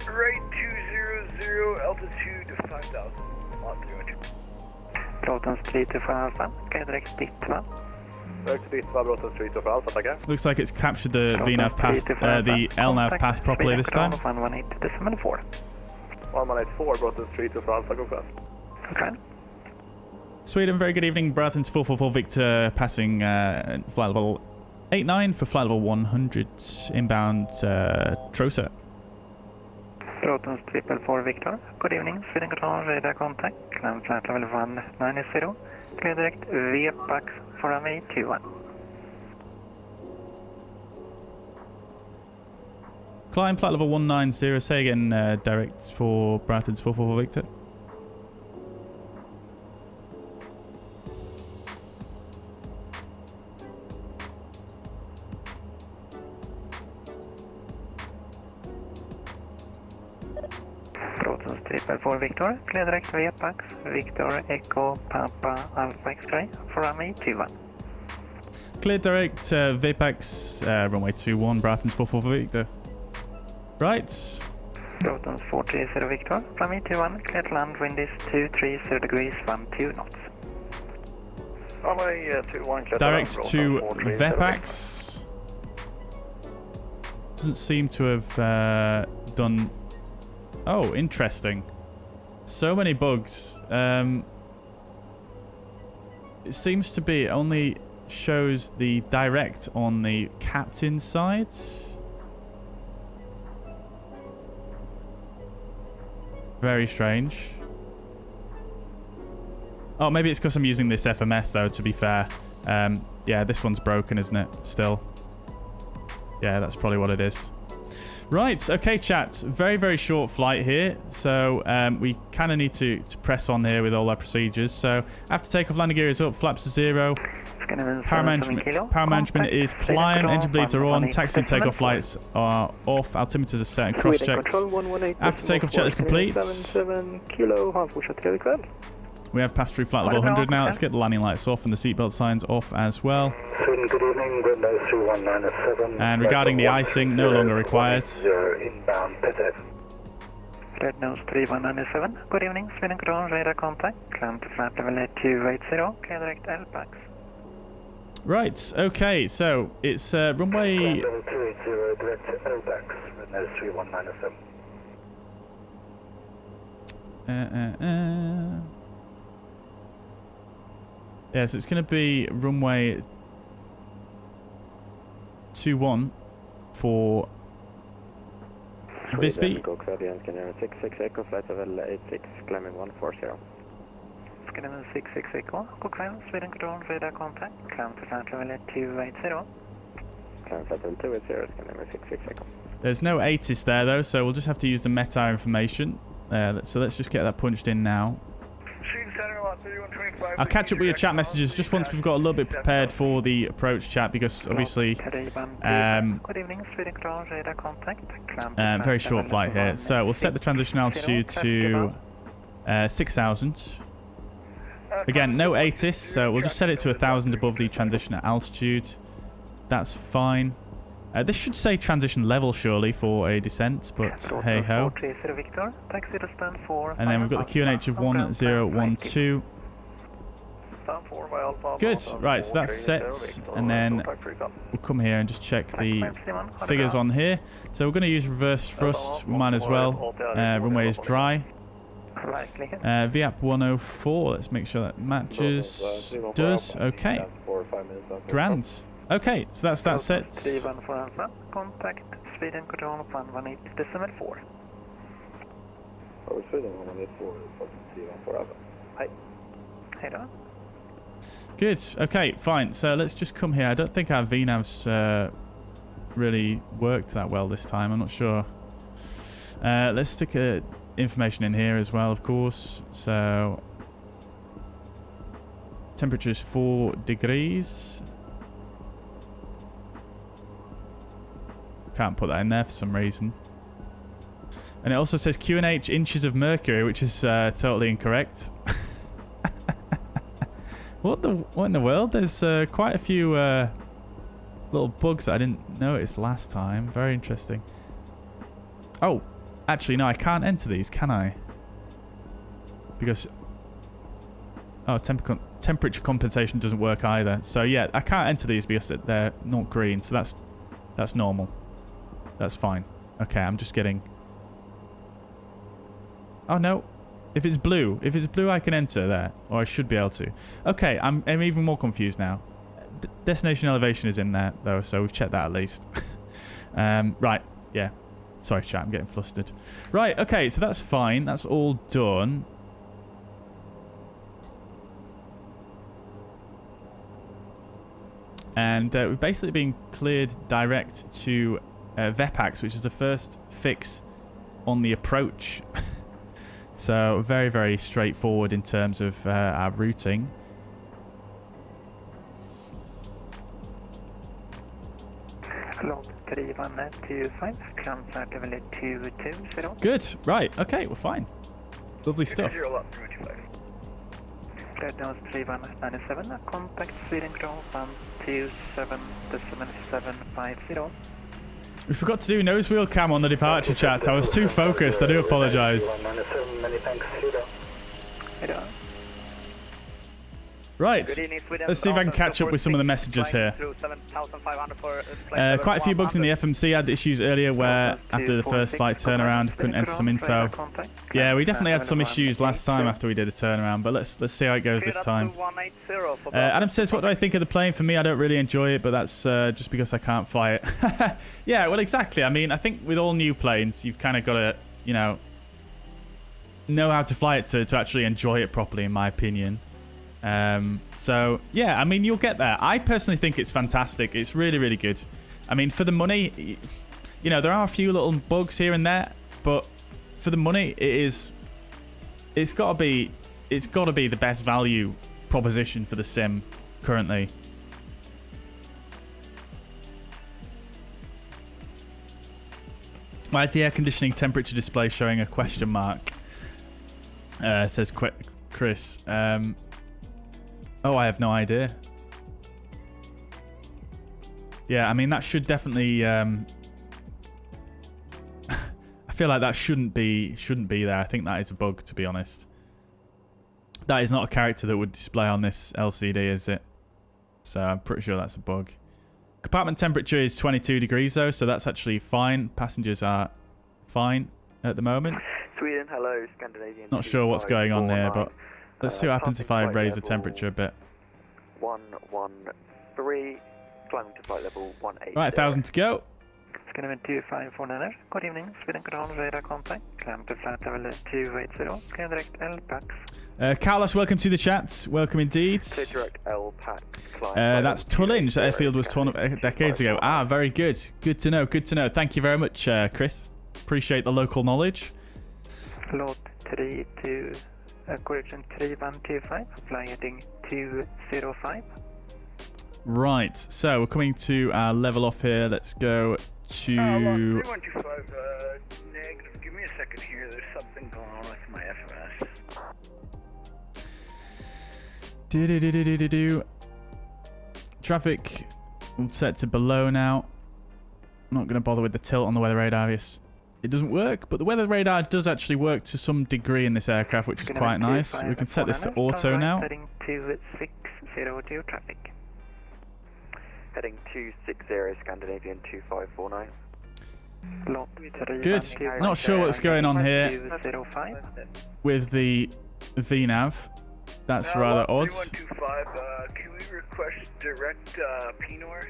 Right 200, altitude 5,000. Braathens 325 Alpha, okay, direct Ditva. Direct Ditva, Braathens 325 Alpha, tackar. Looks like it's captured the VNAV path, the LNAV path properly this time. 118.4. 118.4, Braathens 325 Alpha, go fast. Okay. Sweden, very good evening. Braathens 444 Victor, passing flight level 89 for flight level 100, inbound Trosa. Braathens 444 Victor, good evening. Sweden Control, radar contact, climb flight level 190, clear direct VPAX for runway 21. Climb flight level 190, say again, direct for Braathens 444 Victor. Braathens 444 Victor, clear direct VPAX, Victor Echo Papa Alpha X-ray for runway 21. Clear direct VPAX, runway 21, Braathens 444 Victor. Right. Braathens 430 Victor, runway 21, clear to land, wind is 230 degrees, 12 knots. Runway 21, clear Direct to land, VPAX. Doesn't seem to have done... Oh, interesting. So many bugs. It seems to be, it only shows the direct on the captain side. Very strange. Oh, maybe it's because I'm using this FMS, though, to be fair. Yeah, this one's broken, isn't it? Still. Yeah, that's probably what it is. Right, okay, chat. Very, very short flight here. So we kind of need to press on here with all our procedures. So after takeoff, landing gear is up, flaps are 0. Power management is climb, engine bleeds are on, taxi and takeoff lights are off, altimeters are set and cross-checked. After takeoff, checklist complete. We have passed through flight level 100 now. Let's get the landing lights off and the seatbelt signs off as well. And regarding the icing, no longer required. Red nose 3197. Good evening, Sweden control, radar contact. Climb to flight level 280. Clear direct LPAX. Right, okay, so it's runway... Level 280, direct LPAX, red nose 3197. Yeah, so it's going to be runway 21 for Visby. Skyline 66 Echo. Good climb, Sweden control, radar contact. Climb to flight level 280. Climb flight level 280, Skyline 66 Echo. There's no ATIS there though, so we'll just have to use the METAR information. So let's just get that punched in now. I'll catch up with your chat messages just once we've got a little bit prepared for the approach chat, because obviously very short flight here. So we'll set the transition altitude to 6,000. Again, no ATIS, so we'll just set it to 1,000 above the transition altitude. That's fine. This should say transition level surely for a descent, but hey ho. And then we've got the QNH of 1012. Good, right, so that's set, and then we'll come here and just check the figures on here. So we're going to use reverse thrust, we might as well. Runway is dry. VAP 104, let's make sure that matches. Does, okay. Grand. Okay, so that's that set. Contact Sweden control 118.4. Good, okay, fine. So let's just come here. I don't think our VNAV's really worked that well this time. I'm not sure. Let's stick information in here as well, of course. So temperature is 4 degrees. Can't put that in there for some reason. And it also says QNH inches of mercury, which is totally incorrect. What in the world? There's quite a few little bugs that I didn't notice last time. Very interesting. Oh, actually no, I can't enter these, can I? Because temperature compensation doesn't work either. So yeah, I can't enter these because they're not green. So that's normal. That's fine. Okay, I'm just getting... Oh, no. If it's blue, I can enter there. Or I should be able to. Okay, I'm even more confused now. Destination elevation is in there, though, so we've checked that at least. Right, yeah. Sorry, chat, I'm getting flustered. Right, okay, so that's fine. That's all done. And we've basically been cleared direct to... VEPAX, which is the first fix on the approach. So very, very straightforward in terms of our routing. Good, right, okay, we're fine. Lovely stuff. Red nose 3197, contact Sweden control 127.750. We forgot to do nose wheel cam on the departure chat. I was too focused. I do apologise. Right, let's see if I can catch up with some of the messages here. Quite a few bugs in the FMC. Had issues earlier where after the first flight turnaround couldn't enter some info. Yeah, we definitely had some issues last time after we did a turnaround, but let's see how it goes this time. Adam says, what do I think of the plane? For me, I don't really enjoy it, but that's just because I can't fly it. Yeah, well, exactly. I mean, I think with all new planes, you've kind of got to, you know how to fly it to actually enjoy it properly, in my opinion. So yeah, I mean, you'll get there. I personally think it's fantastic. It's really, really good. I mean, for the money, you know, there are a few little bugs here and there, but for the money, it's got to be the best value proposition for the sim currently. Why is the air conditioning temperature display showing a question mark? Says Chris. Oh, I have no idea. Yeah, I mean, that should definitely... I feel like that shouldn't be there. I think that is a bug, to be honest. That is not a character that would display on this LCD, is it? So I'm pretty sure that's a bug. Compartment temperature is 22 degrees, though, so that's actually fine. Passengers are fine at the moment. Sweden, hello, Scandinavian. Not sure what's going on here, but let's see what happens if I raise the temperature a bit. 113, climbing to flight level 180. Right, 1,000 to go. Scandinavian 2549, good evening, Sweden control, radar contact, climb to flight level 280, clear direct LPAX. Carlos, welcome to the chat. Welcome indeed. Clear direct LPAX. That's Tullinge. The airfield was torn up decades ago. Ah, very good. Good to know. Good to know. Thank you very much, Chris. Appreciate the local knowledge. Lot 32, correction 3125, fly heading 205. Right, so we're coming to our level off here. Let's go to... 3125, negative. Give me a second here. There's something going on with my FMS. Traffic set to below now. I'm not going to bother with the tilt on the weather radar. Yes, it doesn't work, but the weather radar does actually work to some degree in this aircraft, which is quite nice. We can set this to auto now. Heading 260 traffic. Heading 260, Scandinavian 2549. Lot 3, Good. Not sure what's going on here with the VNAV. That's rather odd. 3125, can we request direct PNOR?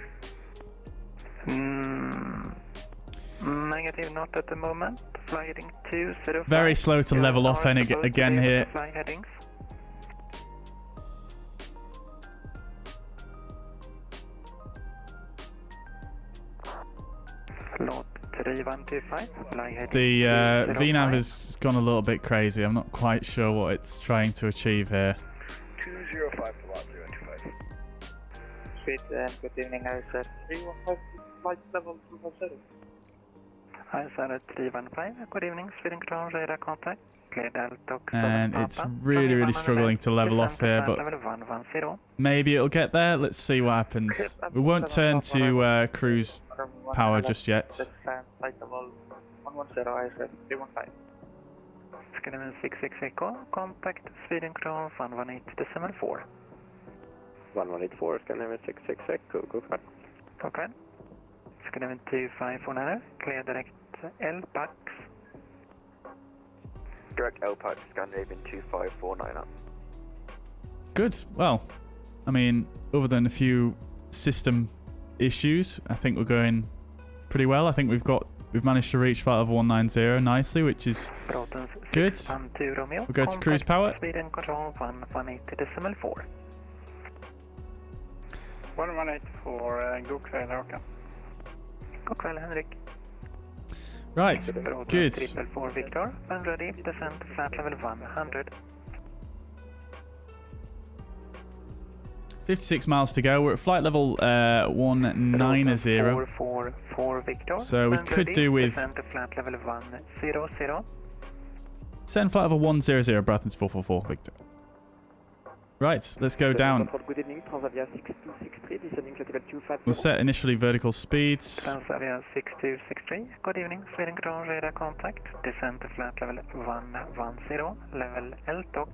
Negative, not at the moment. Fly heading 205. Very slow to level off again here. Fly headings. Lot 3125, fly heading. The VNAV has gone a little bit crazy. I'm not quite sure what it's trying to achieve here. 205 to lot 025. Sweet, good evening, I said 315, flight level 250. I said 315, good evening, Sweden control, radar contact, clear Delta. And it's really, really struggling to level off here, but maybe it'll get there. Let's see what happens. We won't turn to cruise power just yet. Flight level 110, I said 315. Scandinavian 66 Echo, contact Sweden control 118.4. 1184, Scandinavian 66 Echo, go for it. Okay. Scandinavian 2549, clear direct LPAX. Direct LPAX, Scandinavian 2549 up. Good. Well, I mean, other than a few system issues, I think we're going pretty well. I think we've managed to reach flight level 190 nicely, which is good. We'll go to cruise power. Sweden control 118.4. 1184, go kväll Håkan. God kväll Henrik. Right, good. 444 Victor, and ready, descent flat level 100. 56 miles to go. We're at flight level 190. 444 Victor, so we could do with... descent to flat level 100. Send flight level 100, Braathens 444 Victor. Right, let's go down. Good evening, Transavia 6263, descending flight level 250. We'll set initially vertical speeds. Transavia 6263, good evening, Sweden control, radar contact, descent to flat level 110, level LTOC.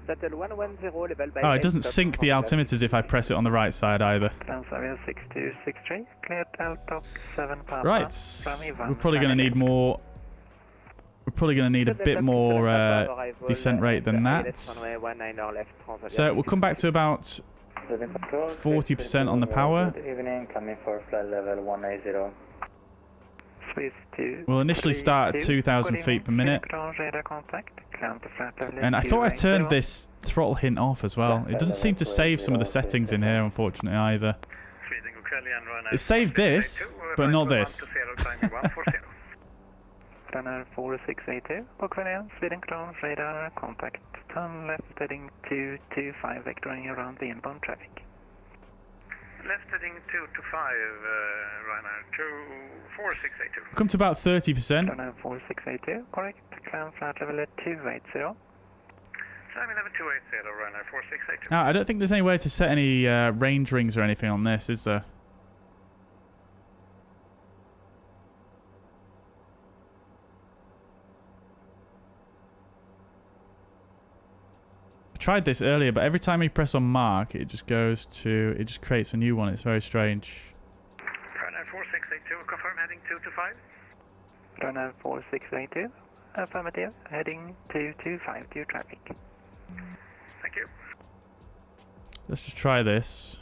Settle 110, level by Oh, it doesn't sync the altimeters if I press it on the right side either. Transavia 6263, cleared LTOC 7 Papa. Right, we're probably going to need more... We're probably going to need a bit more descent rate than that. So we'll come back to about 40% on the power. Good evening, coming for flight level 180. Swiss 2. We'll initially start at 2,000 feet per minute. And I thought I turned this throttle hint off as well. It doesn't seem to save some of the settings in here, unfortunately, either. It saved this, but not this. Runner 4682, Bokvarian, Sweden Crown, radar, contact, turn left heading 225, vectoring around the inbound traffic. Left heading 225, runner 4682. Come to about 30%. Runner 4682, correct, climb flight level at 280. Climb level 280, runner 4682. Now, I don't think there's any way to set any range rings or anything on this, is there? I tried this earlier, but every time you press on mark, it just creates a new one. It's very strange. Runner 4682, confirm heading 225. Runner 4682, affirmative, heading 225 to traffic. Thank you. Let's just try this.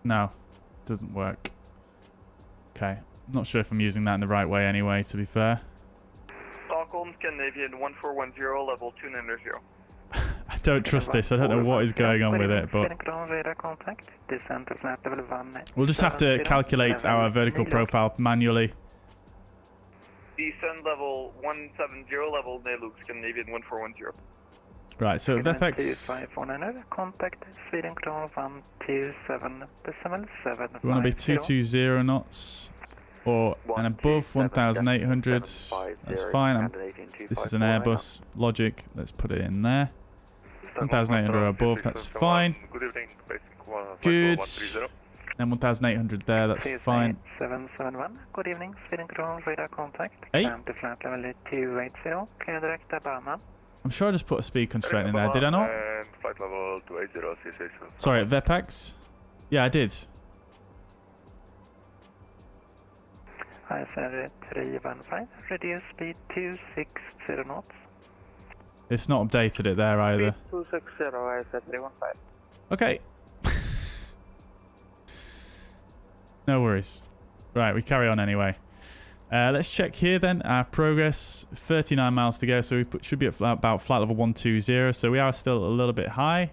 No, doesn't work. Okay, not sure if I'm using that in the right way anyway, to be fair. Stockholm, Scandinavian 1410, level 290. I don't trust this. I don't know what is going on with it, but we'll just have to calculate our vertical profile manually. Descend level 170, level Naluk, Scandinavian 1410. Right, so VEPEX... 2549, contact Sweden Crown 127.750. We want to be 220 knots or and above 1,800. That's fine. This is an Airbus logic. Let's put it in there. 1,800 or above, that's fine. Good. And 1,800 there, that's fine. 771, good evening, Sweden Crown, radar contact. 8. Climb to flight level 280, clear direct to Bromma. I'm sure I just put a speed constraint in there, did I not? Flight level 280, Sorry, VEPEX? Yeah, I did. I said 315, reduce speed 260 knots. It's not updated it there either. 260, I said 315. Okay. No worries. Right, we carry on anyway. Let's check here then. Our progress, 39 miles to go, so we should be at about flight level 120. So we are still a little bit high,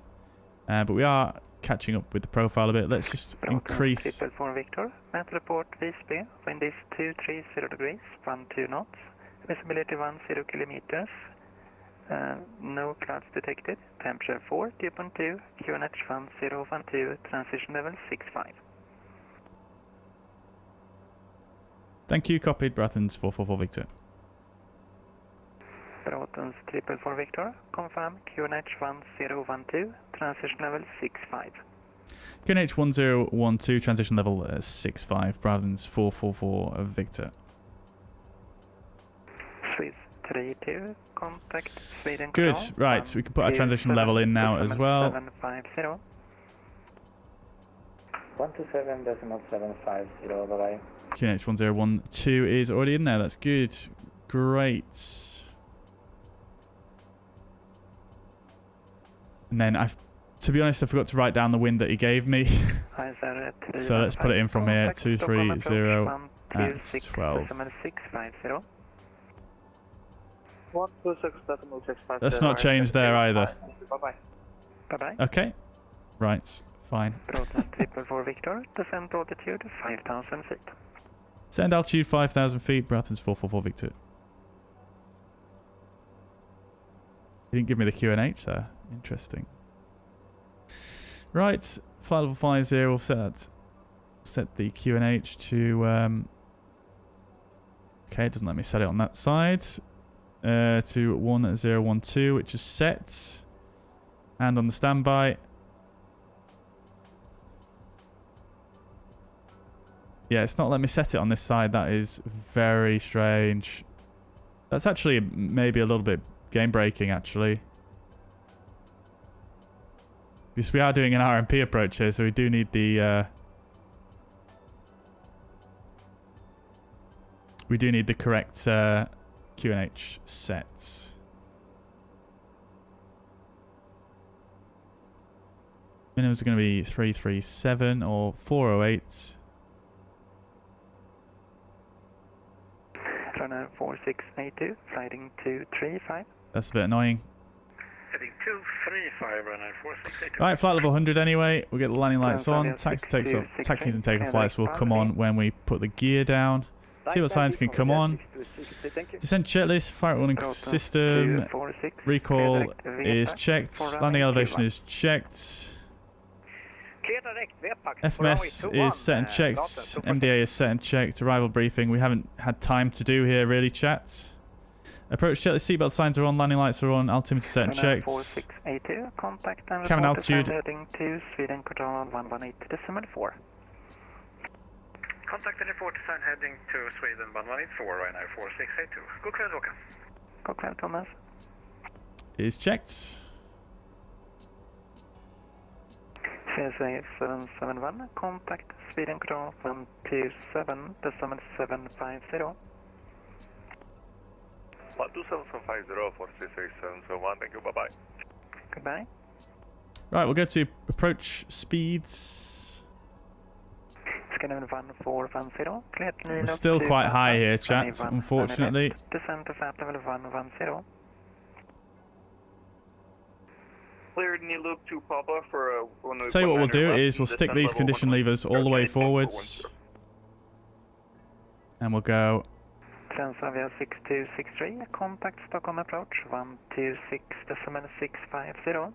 but we are catching up with the profile a bit. Let's just increase. 444 Victor, net report Visby, wind is 230 degrees, 12 knots, visibility 10 kilometers, no clouds detected, temperature 4, dew point 2, QNH 1012, transition level 65. Thank you, copied. Braathens 444 Victor. Braathens 444 Victor, confirm QNH 1012, transition level 65. QNH 1012, transition level 65. Braathens 444 Victor. Swiss 32, contact Sweden. Good, right, so we can put our transition level in now as well. 750. 127.750, bye-bye. QNH 1012 is already in there. That's good. Great. And then to be honest, I forgot to write down the wind that he gave me. So let's put it in from here. 230 at 12. Let's not change there either. Bye-bye. Bye-bye. Okay. Right. Fine. Braathens 444 Victor, descent altitude 5,000 feet. Send altitude 5,000 feet, Braathens 444 Victor. He didn't give me the QNH there. Interesting. Right, flight level 50, we'll set the QNH to... okay, it doesn't let me set it on that side. To 1012, which is set. And on the standby. Yeah, it's not letting me set it on this side. That is very strange. That's actually maybe a little bit game-breaking, actually. Because we are doing an RMP approach here, so we do need the... we do need the correct QNH set. Minimums are going to be 337 or 408. Runner 4682, flighting 235. That's a bit annoying. Heading 235, runner 4682. Right, flight level 100 anyway. We'll get the landing lights on. Taxis and takeoff flights will come on when we put the gear down. See what signs can come on. Descent checklist, flight running system. Recall is checked. Landing elevation is checked. FMS is set and checked. MDA is set and checked. Arrival briefing. We haven't had time to do here really, chat. Approach checklist. Seatbelt signs are on. Landing lights are on. Altimeter set and checked. 4682. Contact and cabin report altitude. heading to Sweden control 118.4. Contact and report design heading to Sweden 1184, right now 4682. Go clear, Håkan. Go clear, Thomas. Is checked. CSA 771. Contact Sweden control 127.750. 12750 for CSA771, thank you, bye-bye. Goodbye. Right, we'll go to approach speeds. Scanner 1410. Clear to We're still quite high here, chat, unfortunately. Descend to flight level 110. Cleared new loop to Papa for Tell you what we'll do is we'll stick these condition levers all the way forwards. And we'll go. Transavia 6263. Contact Stockholm approach 126.650.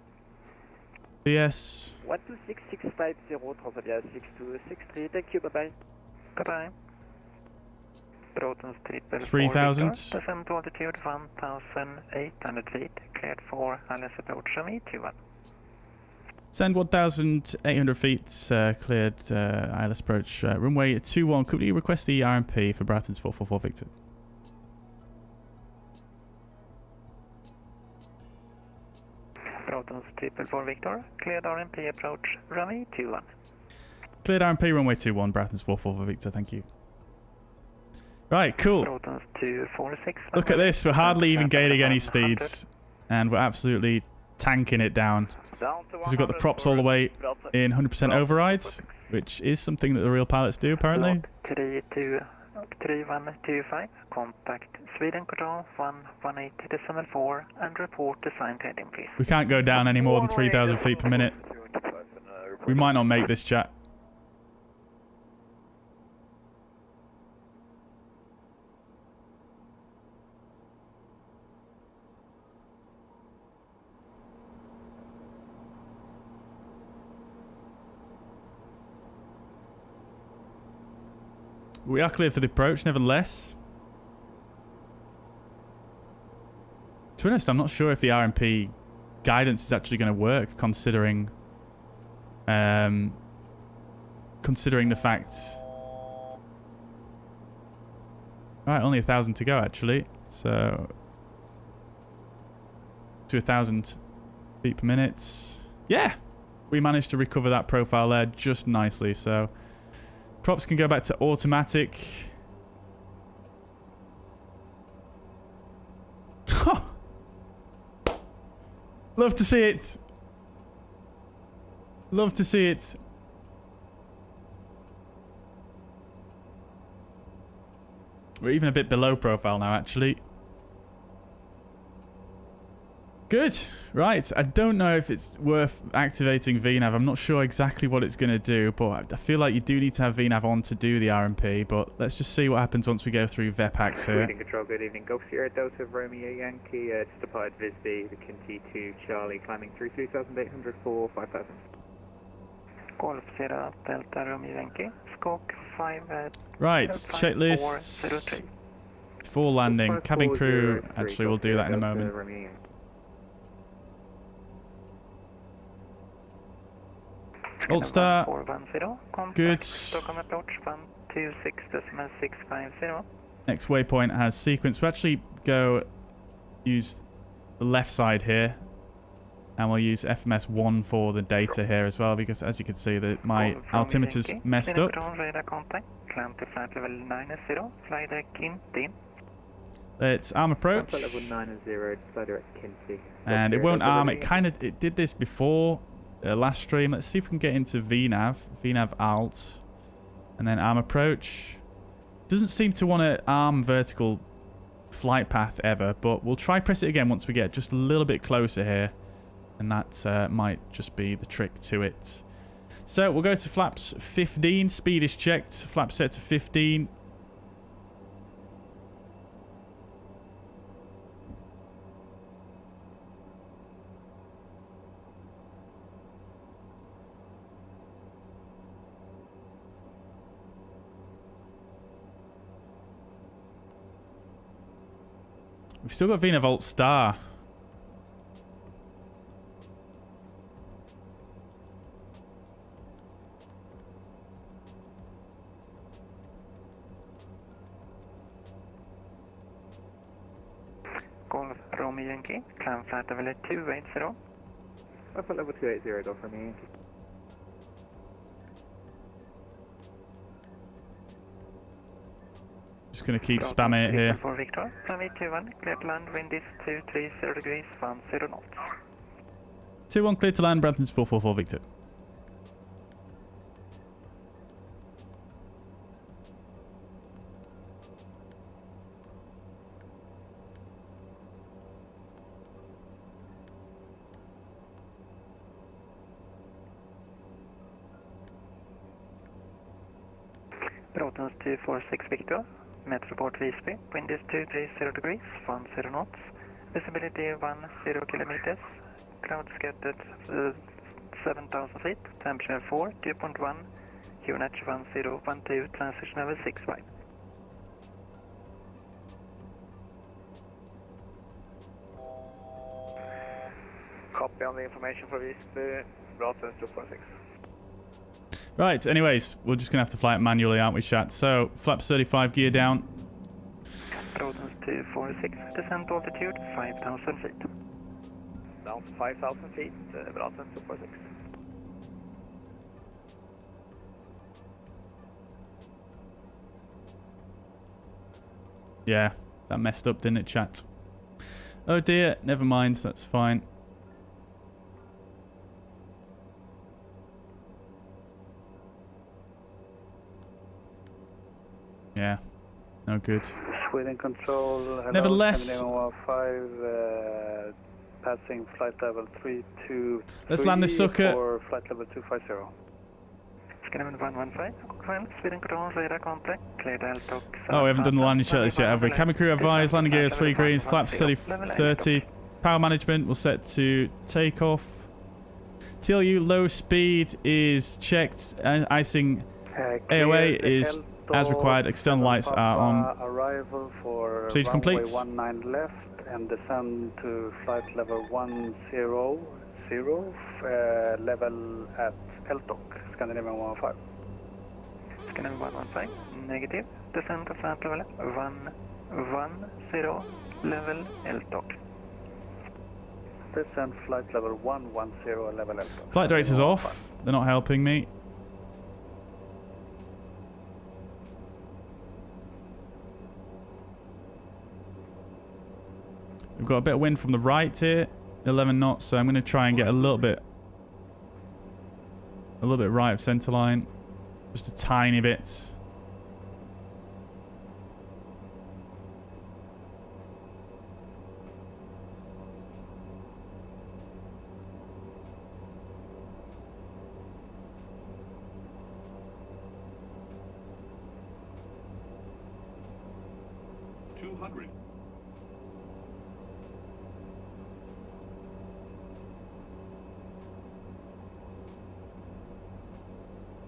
BS. 126650, Transavia 6263, thank you, bye-bye. Goodbye. Braathens 3000. Descent to altitude 1,800 feet. Cleared for ILS approach runway 21. Send 1,800 feet, cleared ILS approach runway 21. Could you request the RMP for Braathens 444 Victor? Braathens 444 Victor. Cleared RMP approach runway 21. Cleared RMP runway 21, Braathens 444 Victor, thank you. Right, cool. Braathens 246. Look at this, we're hardly even gaining any speeds. And we're absolutely tanking it down. Because we've got the props all the way in 100% overrides, which is something that the real pilots do, apparently. 3125. Contact Sweden control 118.4 and report assigned heading, please. We can't go down any more than 3,000 feet per minute. We might not make this, chat. We are clear for the approach, nevertheless. To be honest, I'm not sure if the RMP guidance is actually going to work, considering the fact. Right, only 1,000 to go, actually. So to 1,000 feet per minute. Yeah, we managed to recover that profile there just nicely. So. Props can go back to automatic. Love to see it. Love to see it. We're even a bit below profile now, actually. Good. Right. I don't know if it's worth activating VNAV. I'm not sure exactly what it's going to do, but I feel like you do need to have VNAV on to do the RMP. But let's just see what happens once we go through VEPAX here. Control, good evening. Golf Sierra Delta Romeo Yankee, just departed Visby, the KINTI to Charlie, climbing through 3,800 for 5,000. Golf Sierra Delta Romeo Yankee, Skok 5. Right. Checklist. Before landing. Cabin crew. Actually, we'll do that in a moment. Old start. Good. Next waypoint has sequence. We'll actually go use the left side here. And we'll use FMS 1 for the data here as well, because as you can see, that my altimeter's messed up. Let's arm approach. Level 9 and 0, fly direct KINTI. And it won't arm. It did this before. last stream. Let's see if we can get into VNav. VNav alt. And then arm approach. Doesn't seem to want to arm vertical flight path ever, but we'll try press it again once we get just a little bit closer here. And that might just be the trick to it. So we'll go to flaps 15. Speed is checked. Flap set to 15. We've still got VNav alt star. Golf Romeo Yankee, climb flight level 280. Flight level 280, go for me. Just going to keep spamming it here. For Victor, runway 21, clear to land, wind is 230 degrees, 10 knots. 2-1 clear to land, Braathens 444 Victor. Braathens 246 Victor. Metroport Visby, wind is 230 degrees, 10 knots, visibility 10 kilometers, cloud scattered 7,000 feet, temperature 4, 2.1, QNH 1012, transition over 65. Copy on the information for Visby, Braathens 246. Right, anyways, we're just going to have to fly it manually, aren't we, chat? So, flaps 35, gear down. Braathens 246, descent altitude 5,000 feet. Down 5,000 feet, Braathens 246. Yeah, that messed up, didn't it, chat? Oh dear, never mind, that's fine. Yeah, no good. Sweden control, hello, Nevertheless, 5, passing flight level 323. Let's land this sucker. For flight level 250. Scanner 115, confirm, Sweden control, radar contact, clear Delta. Oh, we haven't done the landing checklist yet, have we? Cabin crew advised, landing gear is 3 greens, flaps 30. Power management will set to takeoff. TLU low speed is checked, icing AOA is as required, external lights are on. Arrival for Procedure complete. 19 left and descend to flight level 100, level at LTOC, Scandinavian 115. Scandinavian 115, negative, descend to flight level 110, level LTOC. Descend flight level 110, level LTOC. Flight director's off, they're not helping me. We've got a bit of wind from the right here, 11 knots, so I'm going to try and get a little bit right of center line, just a tiny bit.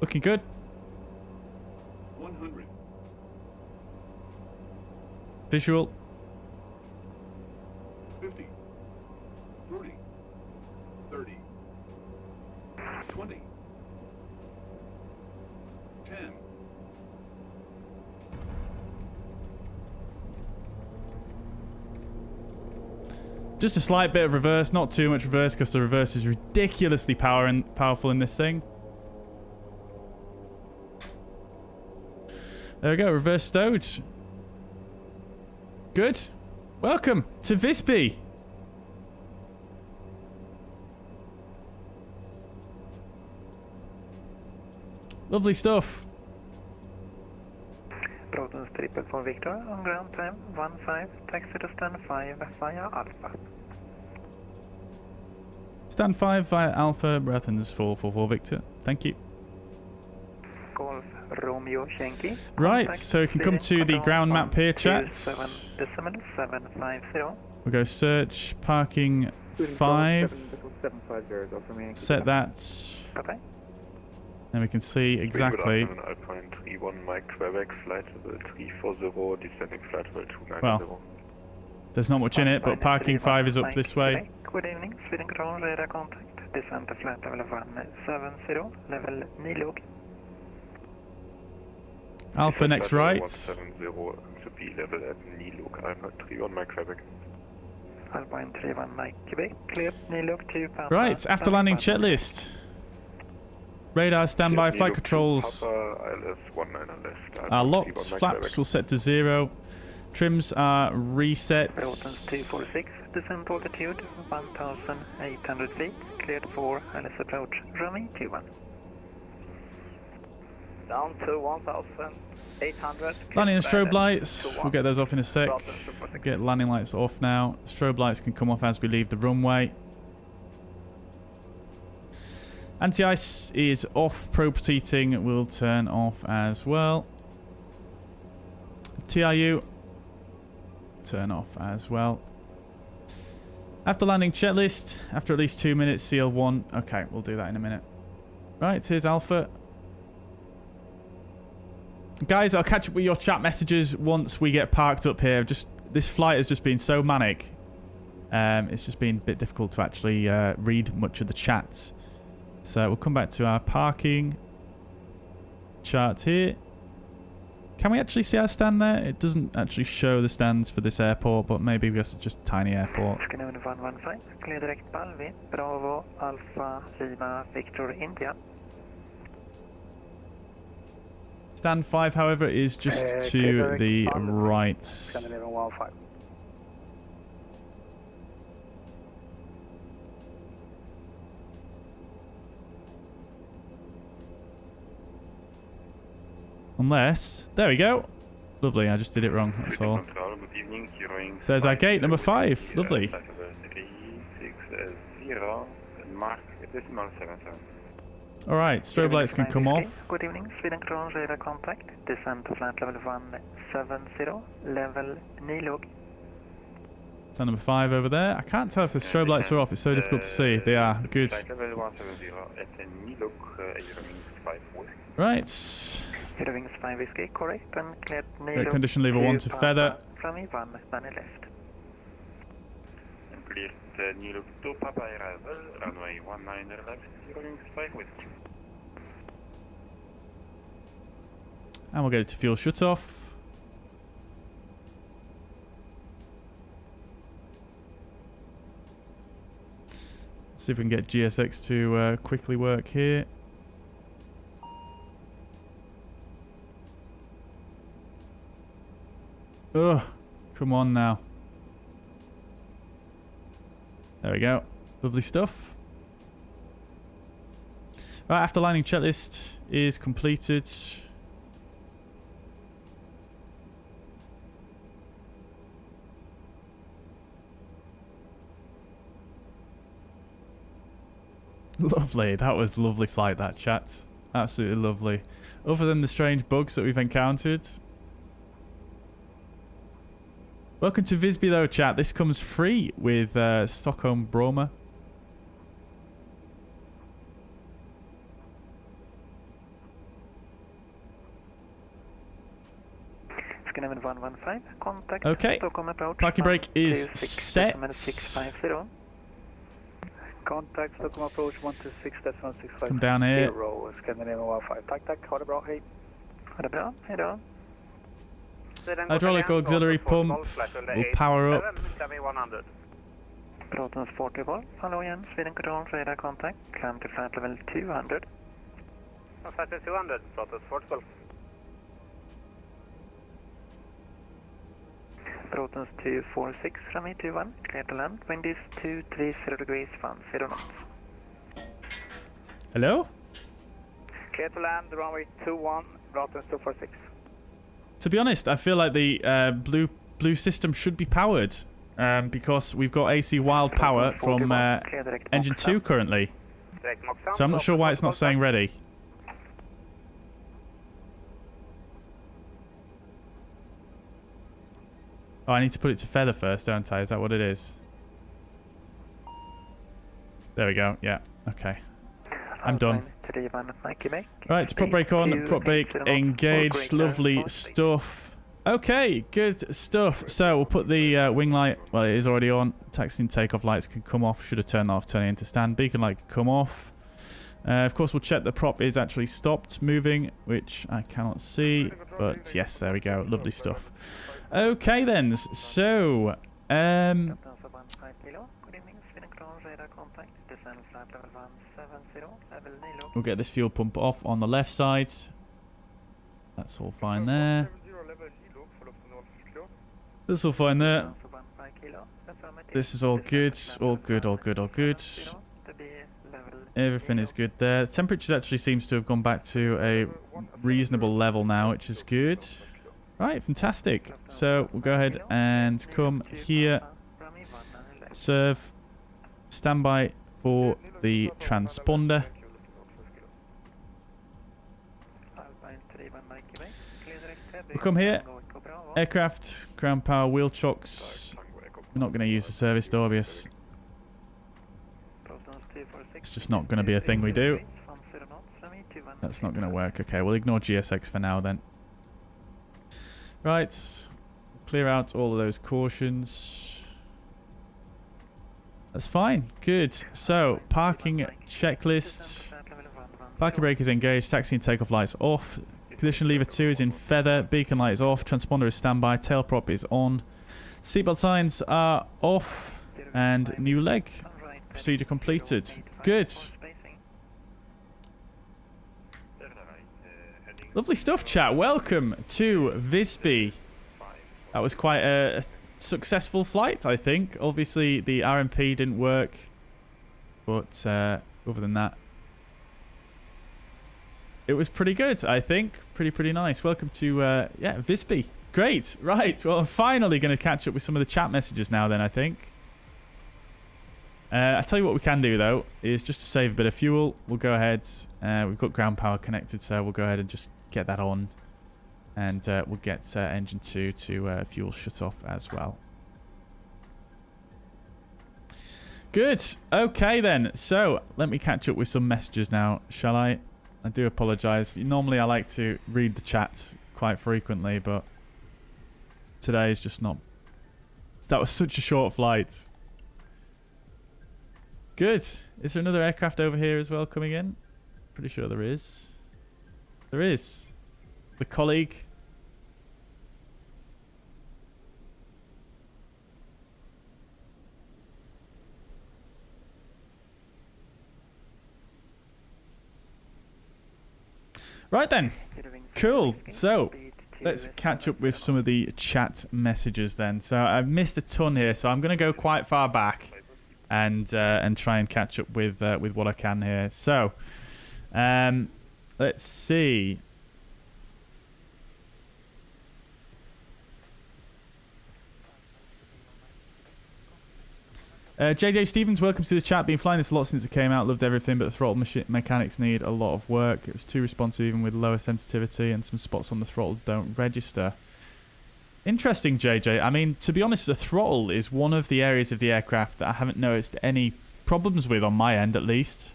Looking good. 100. Visual. 50. 40. 30. 20. 10. Just a slight bit of reverse, not too much reverse because the reverse is ridiculously powerful in this thing. There we go, reverse stowed. Good. Welcome to Visby. Lovely stuff. Braathens 444 Victor on ground time 15, taxi to stand 5 via Alpha. Stand 5 via Alpha, Braathens 444 Victor. Thank you. Golf Romeo Yankee. Right, so we can come to the ground map here, chat. 7.750. We'll go search parking 5. Set that. Okay. And we can see exactly. Well, there's not much in it, but parking 5 is up this way. Good evening, Sweden Control, radar contact. Descent to flight level 170, level Nilog. Alpha next right. 170, level at Nilog, Alpha 31 Mike Quebec. Alpine 31 Mike Quebec, clear Nilog 2 pound. Right, after landing checklist. Radar standby, flight controls. Our LOX, flaps will set to 0. Trims are reset. Braathens 246, descent altitude 1,800 feet, cleared for LS approach, runway 21. Down to 1,800. Landing and strobe lights. We'll get those off in a sec. Get landing lights off now. Strobe lights can come off as we leave the runway. Anti-ice is off. Probe heating will turn off as well. TRU turn off as well. After landing checklist, after at least 2 minutes, CL1. Okay, we'll do that in a minute. Right, here's Alpha. Guys, I'll catch up with your chat messages once we get parked up here. This flight has just been so manic. It's just been a bit difficult to actually read much of the chats. So we'll come back to our parking chart here. Can we actually see our stand there? It doesn't actually show the stands for this airport, but maybe because it's just a tiny airport. Scanner 115, clear direct Balvi, Bravo, Alpha, Lima, Victor, India. Stand 5, however, is just to the right. Scanner 115. Unless, there we go. Lovely, I just did it wrong, that's all. Says our gate number 5. Lovely. Alright, strobe lights can come off. Good evening, Sweden Control, radar contact. Descent to flight level 170, level Nilog. Stand number 5 over there. I can't tell if the strobe lights are off, it's so difficult to see. They are, good. Right. Wings 5 Whiskey, correct, and cleared Nilog. Great condition lever 1 to feather. From 1, money left. And cleared Nilog to Papa arrival, runway 19 left, Wings 5 Whiskey. And we'll get it to fuel shut off. See if we can get GSX to quickly work here. Ugh, come on now. There we go. Lovely stuff. Right, after landing checklist is completed. Lovely. That was a lovely flight, that, chat. Absolutely lovely. Other than the strange bugs that we've encountered. Welcome to Visby though, chat. This comes free with Stockholm Bromma. Scanner 115, contact. Okay. Stockholm approach. Parking brake is set. 650. Contact Stockholm approach 126.650. Come down here. Scanner 115. Tack, ha det bra, hej. Ha det bra, hej då. Hydraulic auxiliary pump will power up. Braathens 40 volt, follow again, Sweden Control, radar contact, climb to flight level 200. Flight level 200, Braathens 40 volt. Braathens 246, runway 21, clear to land, wind is 230 degrees, 10 knots. Hello? Clear to land, runway 21, Braathens 246. To be honest, I feel like the blue system should be powered because we've got AC wild power from engine 2 currently. So I'm not sure why it's not saying ready. Oh, I need to put it to feather first, don't I? Is that what it is? There we go. Yeah. Okay. I'm done. Right, it's prop brake on. Prop brake engaged. Lovely stuff. Okay, good stuff. So we'll put the wing light. Well, it is already on. Taxi and takeoff lights can come off. Should have turned that off, turning into stand. Beacon light can come off. Of course, we'll check the prop is actually stopped moving, which I cannot see. But yes, there we go. Lovely stuff. Okay then. So, we'll get this fuel pump off on the left side. That's all fine there. That's all fine there. This is all good. All good, all good, all good. Everything is good there. The temperature actually seems to have gone back to a reasonable level now, which is good. Right, fantastic. So we'll go ahead and come here. Serve. Standby for the transponder. We'll come here. Aircraft, ground power, wheel chocks. We're not going to use the service door, obvious. It's just not going to be a thing we do. That's not going to work. Okay, we'll ignore GSX for now then. Right. Clear out all of those cautions. That's fine. Good. So, parking checklist. Parking brake is engaged. Taxi and takeoff lights off. Condition lever 2 is in feather. Beacon light is off. Transponder is standby. Tail prop is on. Seatbelt signs are off. And new leg. Procedure completed. Good. Lovely stuff, chat. Welcome to Visby. That was quite a successful flight, I think. Obviously, the RMP didn't work. But other than that, it was pretty good, I think. Pretty nice. Welcome to, yeah, Visby. Great. Right. Well, I'm finally going to catch up with some of the chat messages now then, I think. I'll tell you what we can do, though, is just to save a bit of fuel. We'll go ahead. We've got ground power connected, so we'll go ahead and just get that on. And we'll get engine 2 to fuel shut off as well. Good. Okay, then. So, let me catch up with some messages now, shall I? I do apologise. Normally, I like to read the chat quite frequently, but today is just not... That was such a short flight. Good. Is there another aircraft over here as well coming in? Pretty sure there is. There is. The colleague. Right then. Cool. So, let's catch up with some of the chat messages then. So, I've missed a ton here, so I'm going to go quite far back and try and catch up with what I can here. So, let's see. JJ Stevens, welcome to the chat. Been flying this a lot since it came out. Loved everything, but the throttle mechanics need a lot of work. It was too responsive even with lower sensitivity, and some spots on the throttle don't register. Interesting, JJ. I mean, to be honest, the throttle is one of the areas of the aircraft that I haven't noticed any problems with on my end, at least.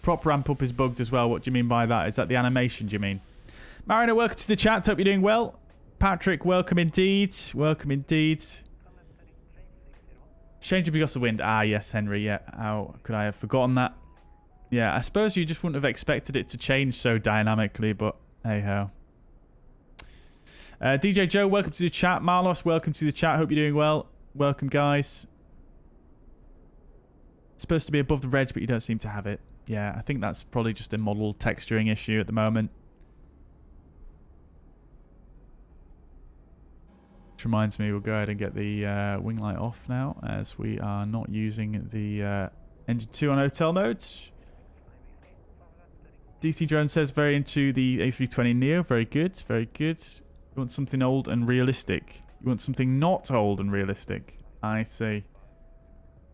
Prop ramp up is bugged as well. What do you mean by that? Is that the animation, do you mean? Mariner, welcome to the chat. Hope you're doing well. Patrick, welcome indeed. Welcome indeed. Change because of wind. Ah, yes, Henry. Yeah. How could I have forgotten that? Yeah, I suppose you just wouldn't have expected it to change so dynamically, but hey-ho. DJ Joe, welcome to the chat. Marlos, welcome to the chat. Hope you're doing well. Welcome, guys. It's supposed to be above the reg, but you don't seem to have it. Yeah, I think that's probably just a model texturing issue at the moment. Which reminds me, we'll go ahead and get the wing light off now, as we are not using the Engine 2 on hotel mode. DC Drone says very into the A320neo. Very good, very good. You want something old and realistic. You want something not old and realistic. I see.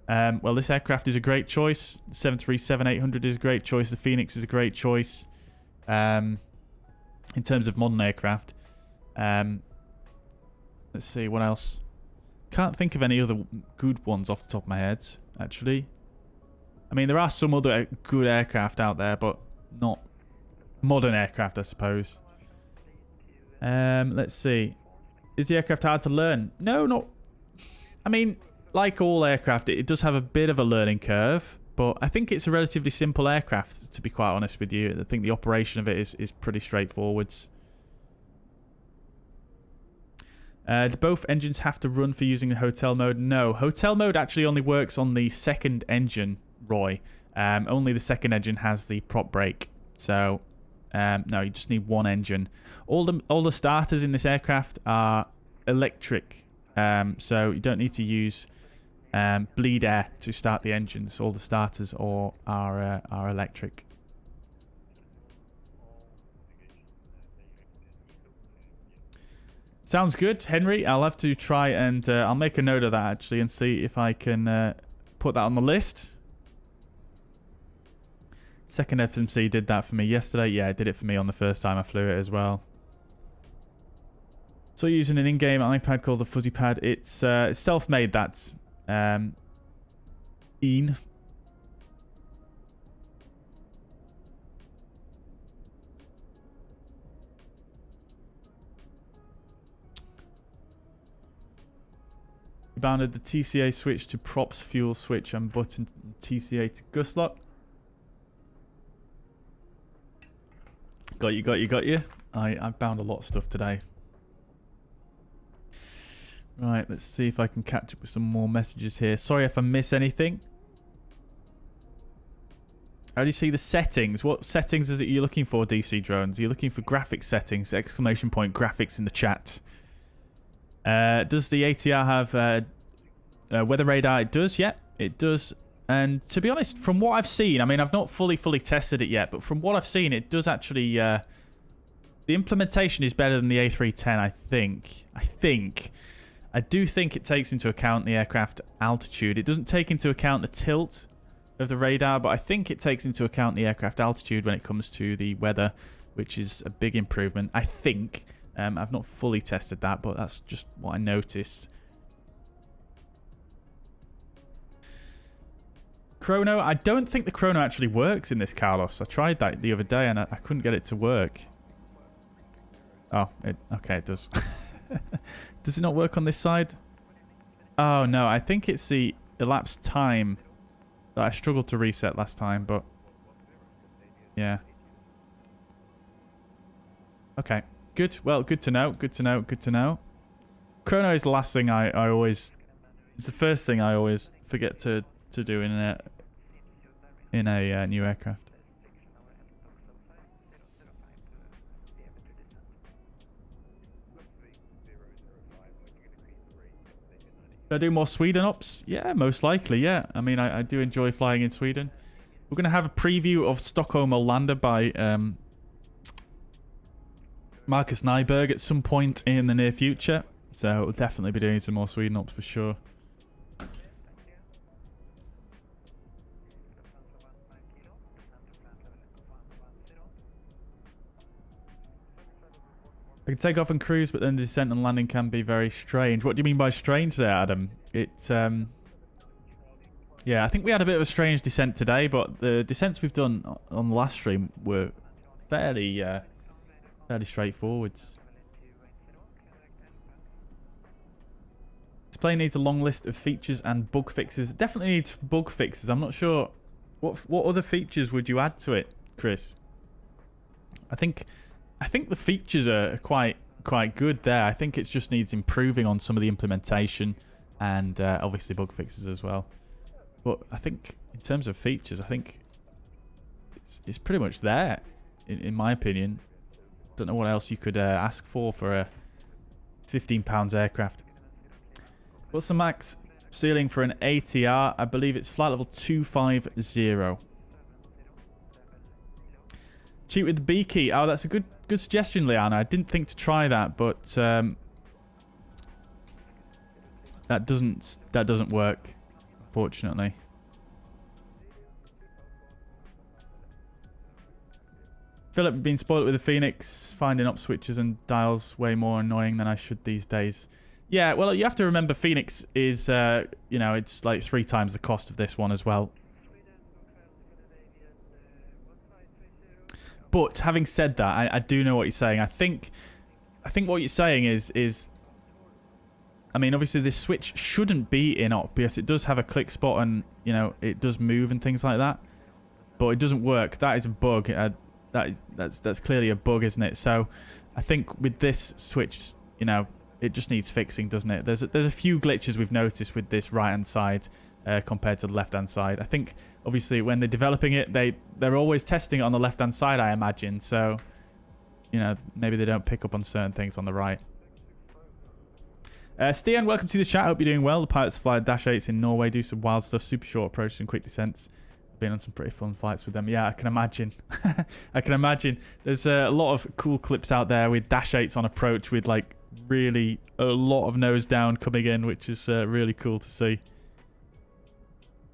Well, this aircraft is a great choice. 737-800 is a great choice. The Phoenix is a great choice. In terms of modern aircraft. Let's see, what else? Can't think of any other good ones off the top of my head, actually. I mean, there are some other good aircraft out there, but not modern aircraft, I suppose. Let's see. Is the aircraft hard to learn? No, not... I mean, like all aircraft, it does have a bit of a learning curve, but I think it's a relatively simple aircraft, to be quite honest with you. I think the operation of it is pretty straightforward. Do both engines have to run for using the hotel mode? No. Hotel mode actually only works on the second engine, Roy. Only the second engine has the prop brake. So, no, you just need one engine. All the starters in this aircraft are electric. So you don't need to use bleed air to start the engines. All the starters are electric. Sounds good, Henry. I'll have to try and I'll make a note of that actually and see if I can put that on the list. Second FMC did that for me yesterday. Yeah, it did it for me on the first time I flew it as well. So using an in-game iPad called the Fuzzy Pad. It's self-made. That's Ian. Bounded the TCA switch to props, fuel switch, and button TCA to gust lock. Got you. I've bound a lot of stuff today. Right, let's see if I can catch up with some more messages here. Sorry if I miss anything. How do you see the settings? What settings is it you're looking for, DC Drones? Are you looking for graphics settings? Exclamation point graphics in the chat. Does the ATR have weather radar? It does, yeah, it does. And to be honest, from what I've seen, I mean, I've not fully tested it yet, but from what I've seen, it does actually... the implementation is better than the A310, I think. I do think it takes into account the aircraft altitude. It doesn't take into account the tilt of the radar, but I think it takes into account the aircraft altitude when it comes to the weather, which is a big improvement, I think. I've not fully tested that, but that's just what I noticed. Chrono, I don't think the chrono actually works in this, Carlos. I tried that the other day and I couldn't get it to work. Oh, okay, it does. Does it not work on this side? Oh, no, I think it's the elapsed time that I struggled to reset last time, but yeah. Okay. Good. Well, good to know. Good to know. Chrono is the last thing I always... It's the first thing I always forget to do in a new aircraft. Do I do more Sweden ops? Yeah, most likely, yeah. I mean, I do enjoy flying in Sweden. We're going to have a preview of Stockholm Arlanda by... Markus Nyberg at some point in the near future. So we'll definitely be doing some more Sweden ops for sure. I can take off and cruise, but then the descent and landing can be very strange. What do you mean by strange there, Adam? Yeah, I think we had a bit of a strange descent today, but the descents we've done on the last stream were fairly straightforward. This plane needs a long list of features and bug fixes. It definitely needs bug fixes. I'm not sure what other features would you add to it, Chris? I think the features are quite good there. I think it just needs improving on some of the implementation and obviously bug fixes as well. But I think in terms of features, I think it's pretty much there, in my opinion. Don't know what else you could ask for a £15 aircraft. What's the max Ceiling for an ATR. I believe it's flight level 250. Cheat with the B key. Oh, that's a good suggestion, Liana. I didn't think to try that, but that doesn't work, unfortunately. Philip, been spoiled with the Phoenix. Finding up switches and dials way more annoying than I should these days. Yeah, well, you have to remember Phoenix is, you know, it's like 3 times the cost of this one as well. But having said that, I do know what you're saying. I think what you're saying is, I mean, obviously this switch shouldn't be in op because it does have a click spot and, you know, it does move and things like that. But it doesn't work. That is a bug. That's clearly a bug, isn't it? So I think with this switch, you know, it just needs fixing, doesn't it? There's a few glitches we've noticed with this right-hand side compared to the left-hand side. I think, obviously, when they're developing it, they're always testing it on the left-hand side, I imagine. So, you know, maybe they don't pick up on certain things on the right. Stian, welcome to the chat. Hope you're doing well. The pilots fly Dash 8s in Norway, do some wild stuff, super short approaches and quick descents. Been on some pretty fun flights with them. Yeah, I can imagine. I can imagine. There's a lot of cool clips out there with Dash 8s on approach with, like, really a lot of nose down coming in, which is really cool to see.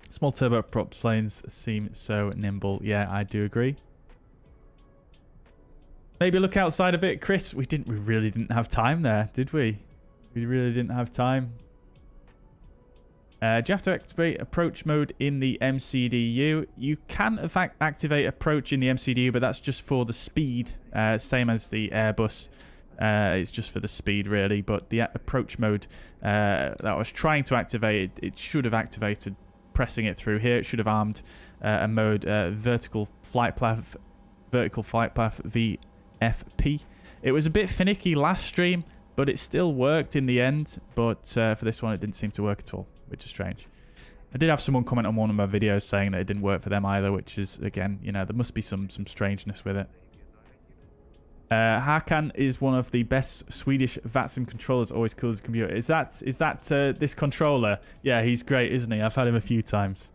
Small turboprop planes seem so nimble. Yeah, I do agree. Maybe look outside a bit, Chris. We really didn't have time there, did we? We really didn't have time. Do you have to activate approach mode in the MCDU? You can in fact activate approach in the MCDU, but that's just for the speed, same as the Airbus. It's just for the speed, really. But the approach mode that I was trying to activate, it should have activated pressing it through here. It should have armed a mode vertical flight path VFP. It was a bit finicky last stream, but it still worked in the end. But for this one, it didn't seem to work at all, which is strange. I did have someone comment on one of my videos saying that it didn't work for them either, which is, again, you know, there must be some strangeness with it. Hakan is one of the best Swedish VATSIM controllers, always cool as a computer. Is that this controller? Yeah, he's great, isn't he? I've had him a few times.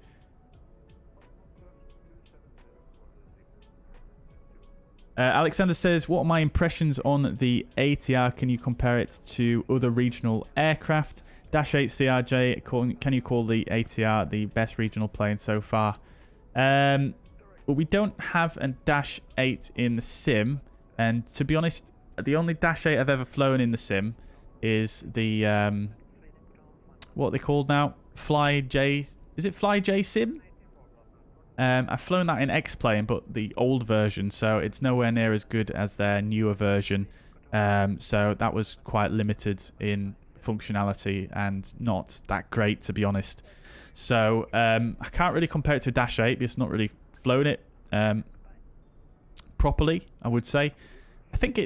Alexander says, what are my impressions on the ATR? Can you compare it to other regional aircraft? Dash 8 CRJ, can you call the ATR the best regional plane so far? Well, we don't have a Dash 8 in the sim. And to be honest, the only Dash 8 I've ever flown in the sim is the, what are they called now? Is it Fly J Sim? I've flown that in X-Plane, but the old version, so it's nowhere near as good as their newer version. So that was quite limited in functionality and not that great, to be honest. So I can't really compare it to a Dash 8 because I've not really flown it properly, I would say. I think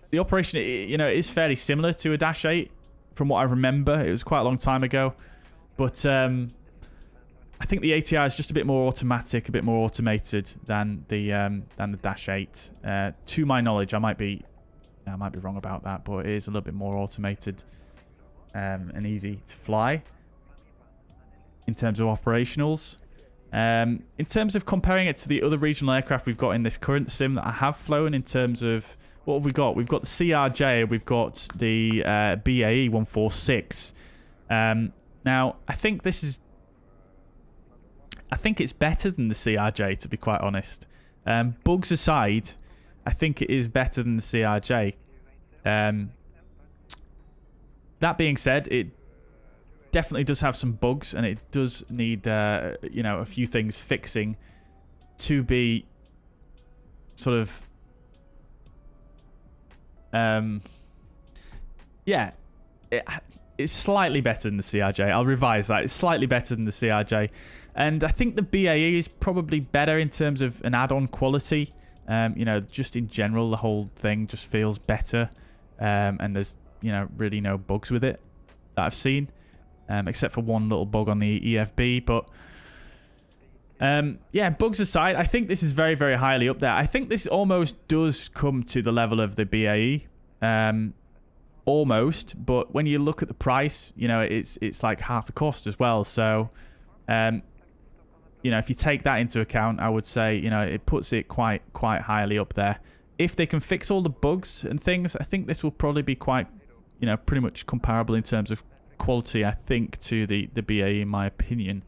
the operation, you know, is fairly similar to a Dash 8 from what I remember. It was quite a long time ago, but I think the ATR is just a bit more automatic, a bit more automated than the Dash 8. To my knowledge, I might be wrong about that, but it is a little bit more automated and easy to fly in terms of operationals. In terms of comparing it to the other regional aircraft we've got in this current sim that I have flown, in terms of what have we got? We've got the CRJ, we've got the BAE 146. Now, I think it's better than the CRJ, to be quite honest. Bugs aside, I think it is better than the CRJ. That being said, it definitely does have some bugs, and it does need, you know, a few things fixing to be sort of, yeah, it's slightly better than the CRJ. I'll revise that. It's slightly better than the CRJ, and I think the BAE is probably better in terms of an add-on quality. You know, just in general, the whole thing just feels better, and there's, you know, really no bugs with it that I've seen. Except for one little bug on the EFB, but yeah, bugs aside, I think this is very, very highly up there. I think this almost does come to the level of the BAE. almost, but when you look at the price, you know, it's like half the cost as well. So, you know, if you take that into account, I would say, you know, it puts it quite highly up there. If they can fix all the bugs and things, I think this will probably be quite, you know, pretty much comparable in terms of quality, I think, to the BAE, in my opinion.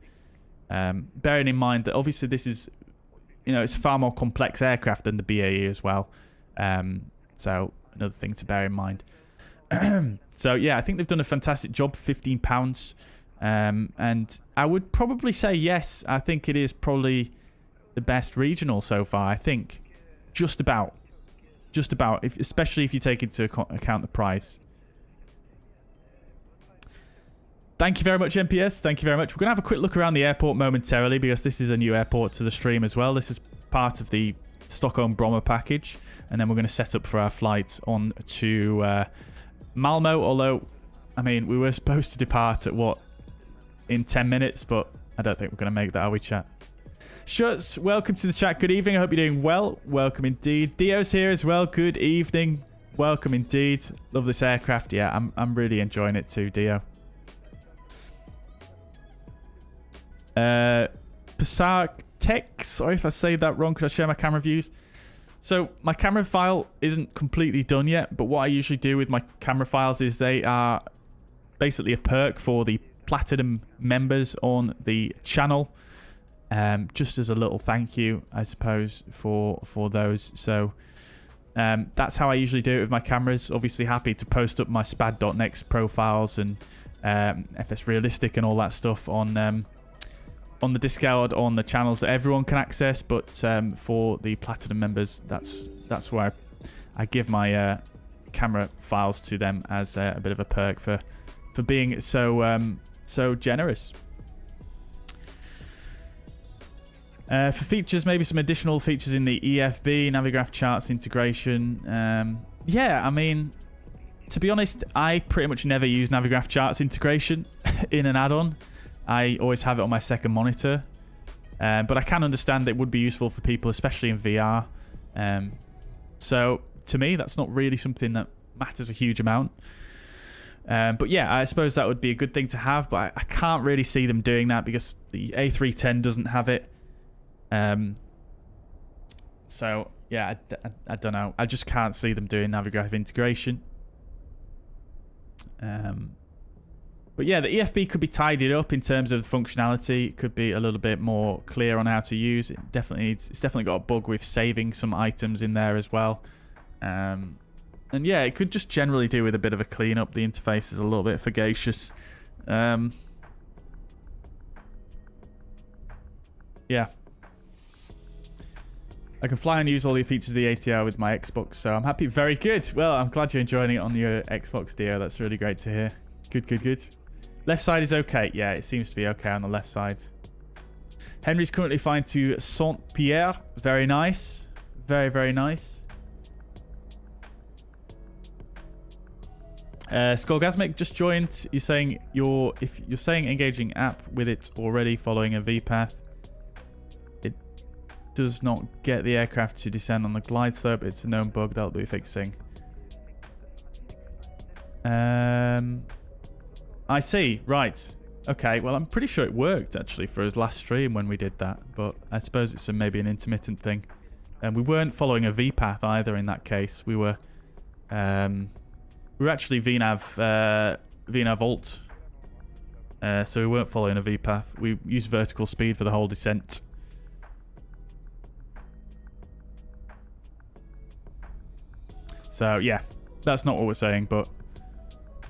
Bearing in mind that obviously this is, you know, it's a far more complex aircraft than the BAE as well. So another thing to bear in mind. So yeah, I think they've done a fantastic job for £15. And I would probably say yes. I think it is probably the best regional so far. I think just about, especially if you take into account the price. Thank you very much, MPS. Thank you very much. We're going to have a quick look around the airport momentarily because this is a new airport to the stream as well. This is part of the Stockholm Bromma package. And then we're going to set up for our flight on to Malmo. Although, I mean, we were supposed to depart at what? In 10 minutes, but I don't think we're going to make that, are we, chat? Schutz, welcome to the chat. Good evening. I hope you're doing well. Welcome indeed. Dio's here as well. Good evening. Welcome indeed. Love this aircraft. Yeah, I'm really enjoying it too, Dio. Zinertek, sorry if I say that wrong. Could I share my camera views? So my camera file isn't completely done yet, but what I usually do with my camera files is they are basically a perk for the Platinum members on the channel, just as a little thank you, I suppose, for those. So that's how I usually do it with my cameras. Obviously happy to post up my SPAD.neXt profiles and FS Realistic and all that stuff on the Discord, on the channels that everyone can access, but for the Platinum members, that's where I give my camera files to them as a bit of a perk for being so generous. For features, maybe some additional features in the ESSB, Navigraph charts integration. Yeah, I mean, to be honest, I pretty much never use Navigraph charts integration in an add-on. I always have it on my second monitor. But I can understand it would be useful for people, especially in VR. So to me, that's not really something that matters a huge amount. But yeah, I suppose that would be a good thing to have, but I can't really see them doing that because the A310 doesn't have it. So yeah, I don't know. I just can't see them doing Navigraph integration. But yeah, the EFB could be tidied up in terms of functionality. It could be a little bit more clear on how to use it. It's definitely got a bug with saving some items in there as well. And yeah, it could just generally do with a bit of a cleanup. The interface is a little bit fagacious. Yeah. I can fly and use all the features of the ATR with my Xbox, so I'm happy. Very good. Well, I'm glad you're enjoying it on your Xbox, Dio. That's really great to hear. Good. Left side is okay. Yeah, it seems to be okay on the left side. Henry's currently flying to Saint-Pierre. Very nice. Very nice. Skolgasmic just joined. You're saying if you're saying engaging app with it already following a VPath, it does not get the aircraft to descend on the glide slope. It's a known bug that'll be fixing. I see. Right. Okay. Well, I'm pretty sure it worked actually for his last stream when we did that, but I suppose it's maybe an intermittent thing. And we weren't following a VPath either in that case. We were actually VNAV alt. So we weren't following a VPath. We used vertical speed for the whole descent. So yeah, that's not what we're saying, but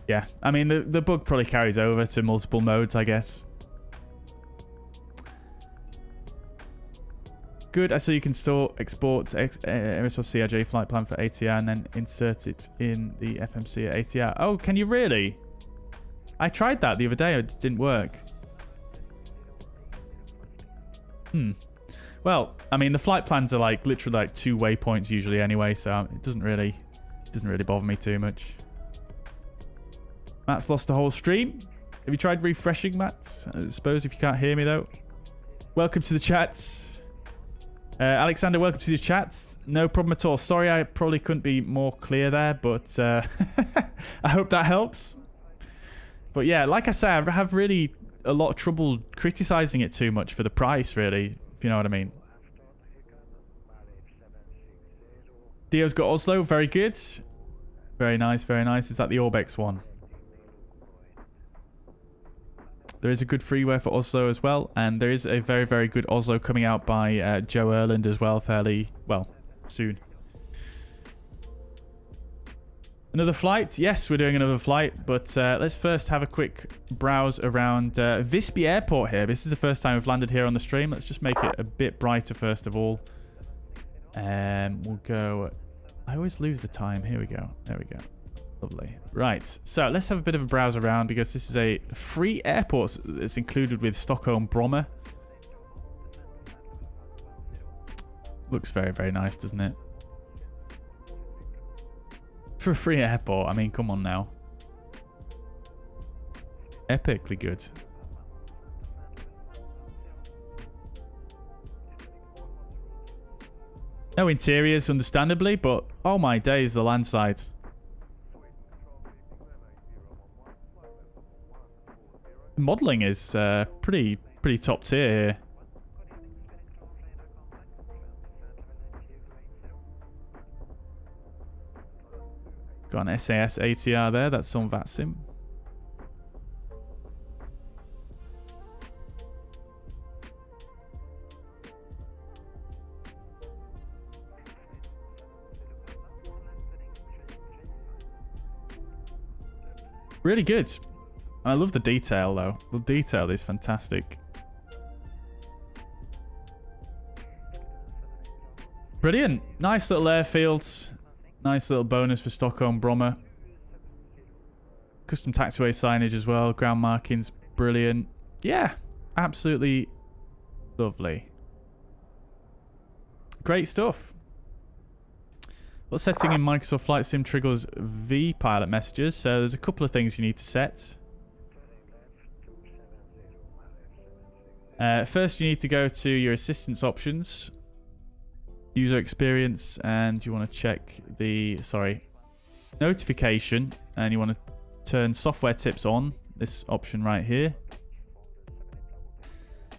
yeah, I mean the bug probably carries over to multiple modes, I guess. Good. I saw you can export MSFS CRJ flight plan for ATR and then insert it in the FMC at ATR. Oh, can you really? I tried that the other day. It didn't work. Well, I mean the flight plans are like literally like 2 waypoints usually anyway, so it doesn't really bother me too much. Matt's lost the whole stream. Have you tried refreshing, Matt? I suppose if you can't hear me though. Welcome to the chats. Alexander, welcome to the chat. No problem at all. Sorry, I probably couldn't be more clear there, but I hope that helps. But yeah, like I say, I have really a lot of trouble criticizing it too much for the price, really, if you know what I mean. Dio's got Oslo. Very good. Very nice, very nice. Is that the Orbx one? There is a good freeware for Oslo as well, and there is a very, very good Oslo coming out by Joe Erland as well, fairly, well, soon. Another flight? Yes, we're doing another flight, but let's first have a quick browse around Visby Airport here. This is the first time we've landed here on the stream. Let's just make it a bit brighter first of all. We'll go... I always lose the time. Here we go. There we go. Lovely. Right, so let's have a bit of a browse around because this is a free airport that's included with Stockholm Bromma. Looks very, very nice, doesn't it? For a free airport, I mean, come on now. Epically good. No interiors, understandably, but oh my days, the landside. Modelling is pretty top tier here. Got an SAS ATR there. That's on VATSIM. Really good. I love the detail, though. The detail is fantastic. Brilliant. Nice little airfields. Nice little bonus for Stockholm Bromma. Custom taxiway signage as well. Ground markings. Brilliant. Yeah. Absolutely lovely. Great stuff. Well, setting in Microsoft Flight Sim triggers vPilot messages. So there's a couple of things you need to set. First, you need to go to your assistance options, user experience, and you want to check the, notification, and you want to turn software tips on, this option right here.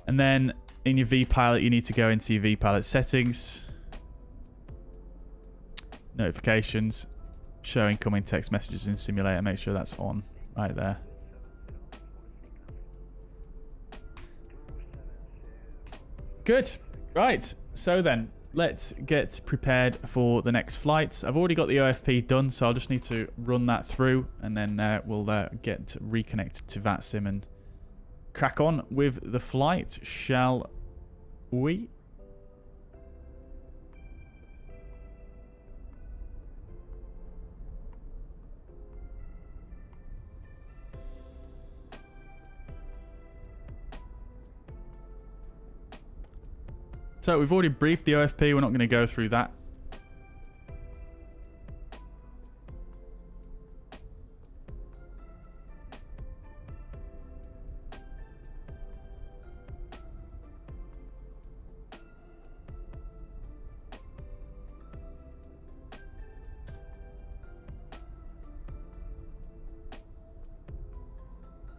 And then in your vPilot, you need to go into your vPilot settings, notifications, show incoming text messages in simulator, make sure that's on right there. Good. Right. So then, let's get prepared for the next flight. I've already got the OFP done, so I'll just need to run that through, and then we'll get reconnected to VATSIM and crack on with the flight, shall we? So we've already briefed the OFP, we're not going to go through that.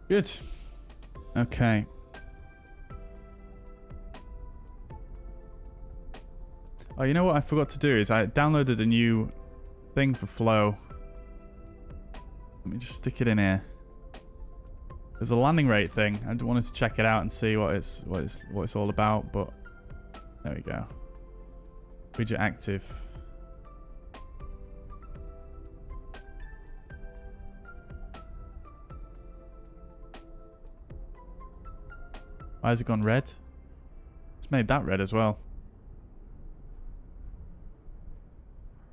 Good. Okay. Oh, you know what I forgot to do is I downloaded a new thing for Flow. Let me just stick it in here. There's a landing rate thing. I wanted to check it out and see what it's all about, but there we go. Widget active. Why has it gone red? It's made that red as well.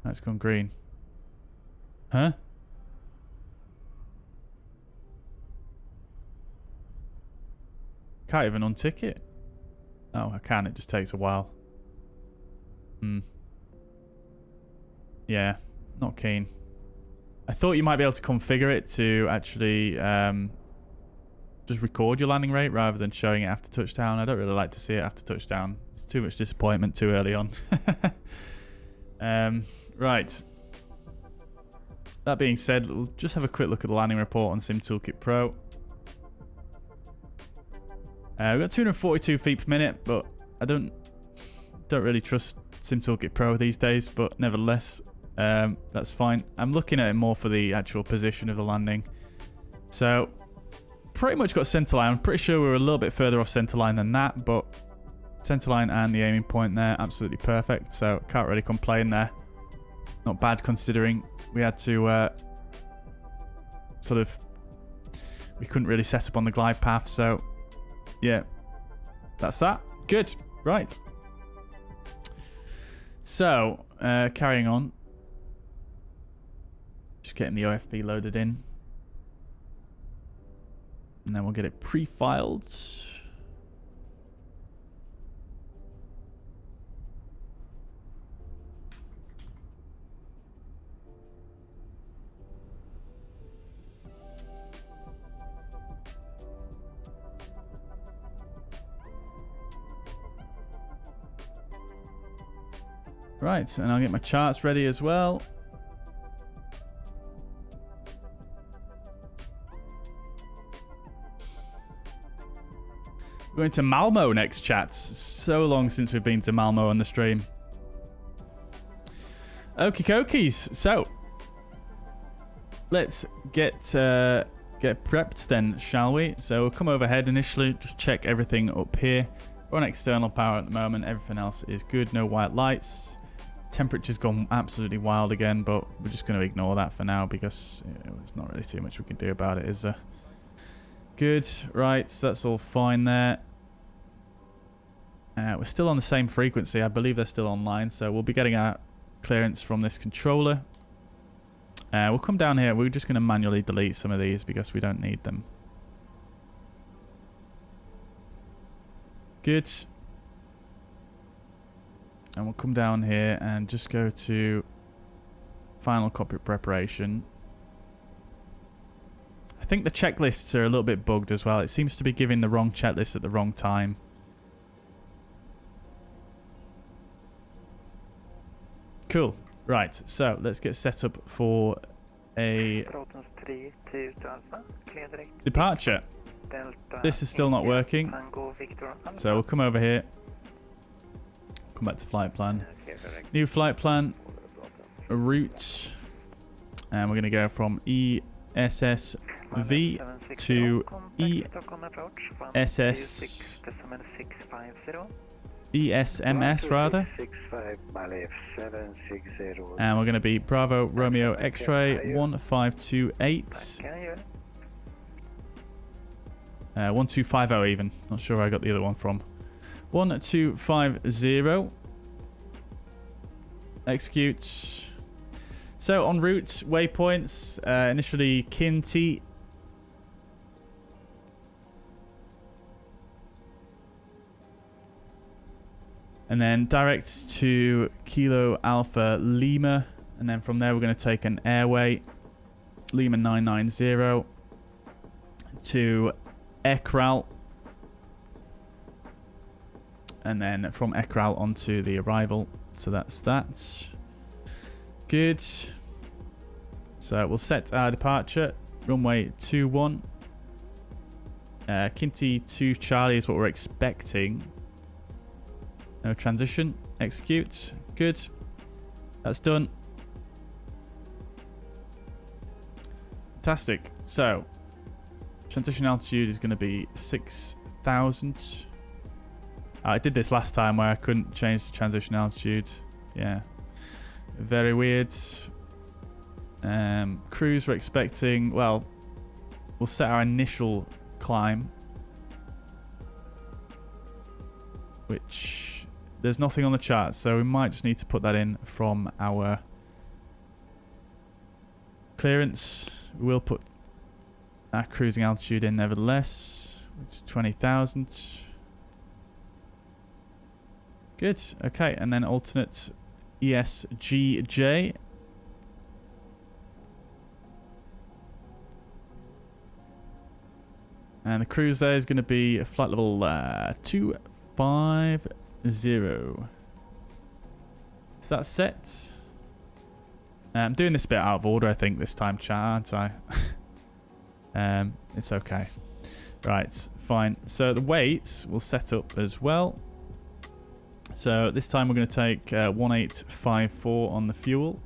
That's gone green. Huh? Can't even untick it. Oh, I can. It just takes a while. Yeah, not keen. I thought you might be able to configure it to actually just record your landing rate rather than showing it after touchdown. I don't really like to see it after touchdown. It's too much disappointment too early on. Right. That being said, we'll just have a quick look at the landing report on Sim Toolkit Pro. We've got 242 feet per minute, but I don't really trust Sim Toolkit Pro these days, but nevertheless, that's fine. I'm looking at it more for the actual position of the landing. So, pretty much got centerline. I'm pretty sure we were a little bit further off centerline than that, but centerline and the aiming point there, absolutely perfect. So, can't really complain there. Not bad considering we had to we couldn't really set up on the glide path. So, yeah, that's that. Good. Right. So, carrying on. Just getting the OFP loaded in. And then we'll get it pre-filed. Right, and I'll get my charts ready as well. We're going to Malmo next, chats. It's so long since we've been to Malmo on the stream. Okie dokies. So, let's get prepped then, shall we? So we'll come overhead initially, just check everything up here. We're on external power at the moment. Everything else is good. No white lights. Temperature's gone absolutely wild again, but we're just going to ignore that for now because there's not really too much we can do about it, is there? Good. Right, so that's all fine there. We're still on the same frequency. I believe they're still online, so we'll be getting our clearance from this controller. We'll come down here. We're just going to manually delete some of these because we don't need them. Good. And we'll come down here and just go to final cockpit preparation. I think the checklists are a little bit bugged as well. It seems to be giving the wrong checklist at the wrong time. Cool. Right, so let's get set up for a departure. This is still not working. So we'll come over here. Come back to flight plan. New flight plan. Route. And we're going to go from ESSV to ESMS rather. And we're going to be Bravo Romeo X-ray 1528. 1250 even. Not sure where I got the other one from. 1250. Execute. So en route, waypoints, initially KINTI. And then direct to Kilo Alpha Lima. And then from there we're going to take an airway, Lima 990 to EKRAL. And then from EKRAL onto the arrival. So that's that. Good. So we'll set our departure. Runway 21. KINTI 2 Charlie is what we're expecting. No transition. Execute. Good. That's done. Fantastic. So, transition altitude is going to be 6,000. I did this last time where I couldn't change the transition altitude. Yeah. Very weird. Cruise we're expecting. Well, we'll set our initial climb. Which... there's nothing on the chart, so we might just need to put that in from our clearance. We'll put our cruising altitude in nevertheless, which is 20,000. Good. Okay, and then alternate ESGJ. And the cruise there is going to be flight level 250. Is that set? I'm doing this bit out of order, I think, this time, chat, aren't I? It's okay. Right, fine. So the weights will set up as well. So this time we're going to take 1854 on the fuel.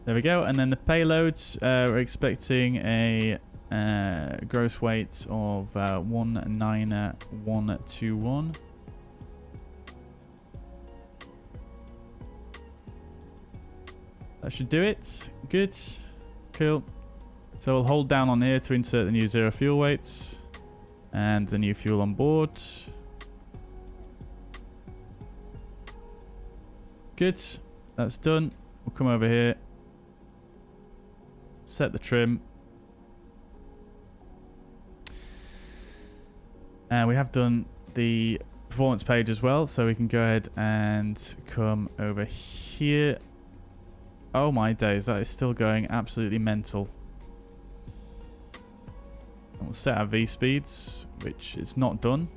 There we go. And then the payloads, we're expecting a gross weight of 19121. That should do it. Good. Cool. So we'll hold down on here to insert the new 0 fuel weights and the new fuel on board. Good. That's done. We'll come over here. Set the trim. And we have done the performance page as well, so we can go ahead and come over here. Oh my days, that is still going absolutely mental. And we'll set our V speeds, which is not done.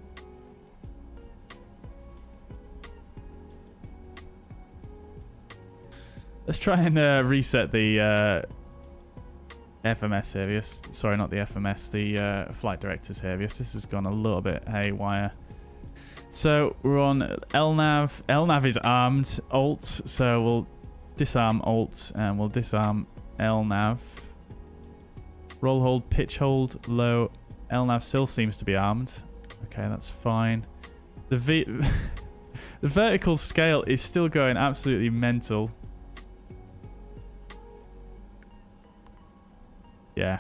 Let's try and reset the FMS here. Sorry, not the FMS, the flight directors here. This has gone a little bit haywire. So we're on LNAV. LNAV is armed. Alt. So we'll disarm Alt and we'll disarm LNAV. Roll hold, pitch hold, low. LNAV still seems to be armed. Okay, that's fine. The vertical scale is still going absolutely mental. Yeah.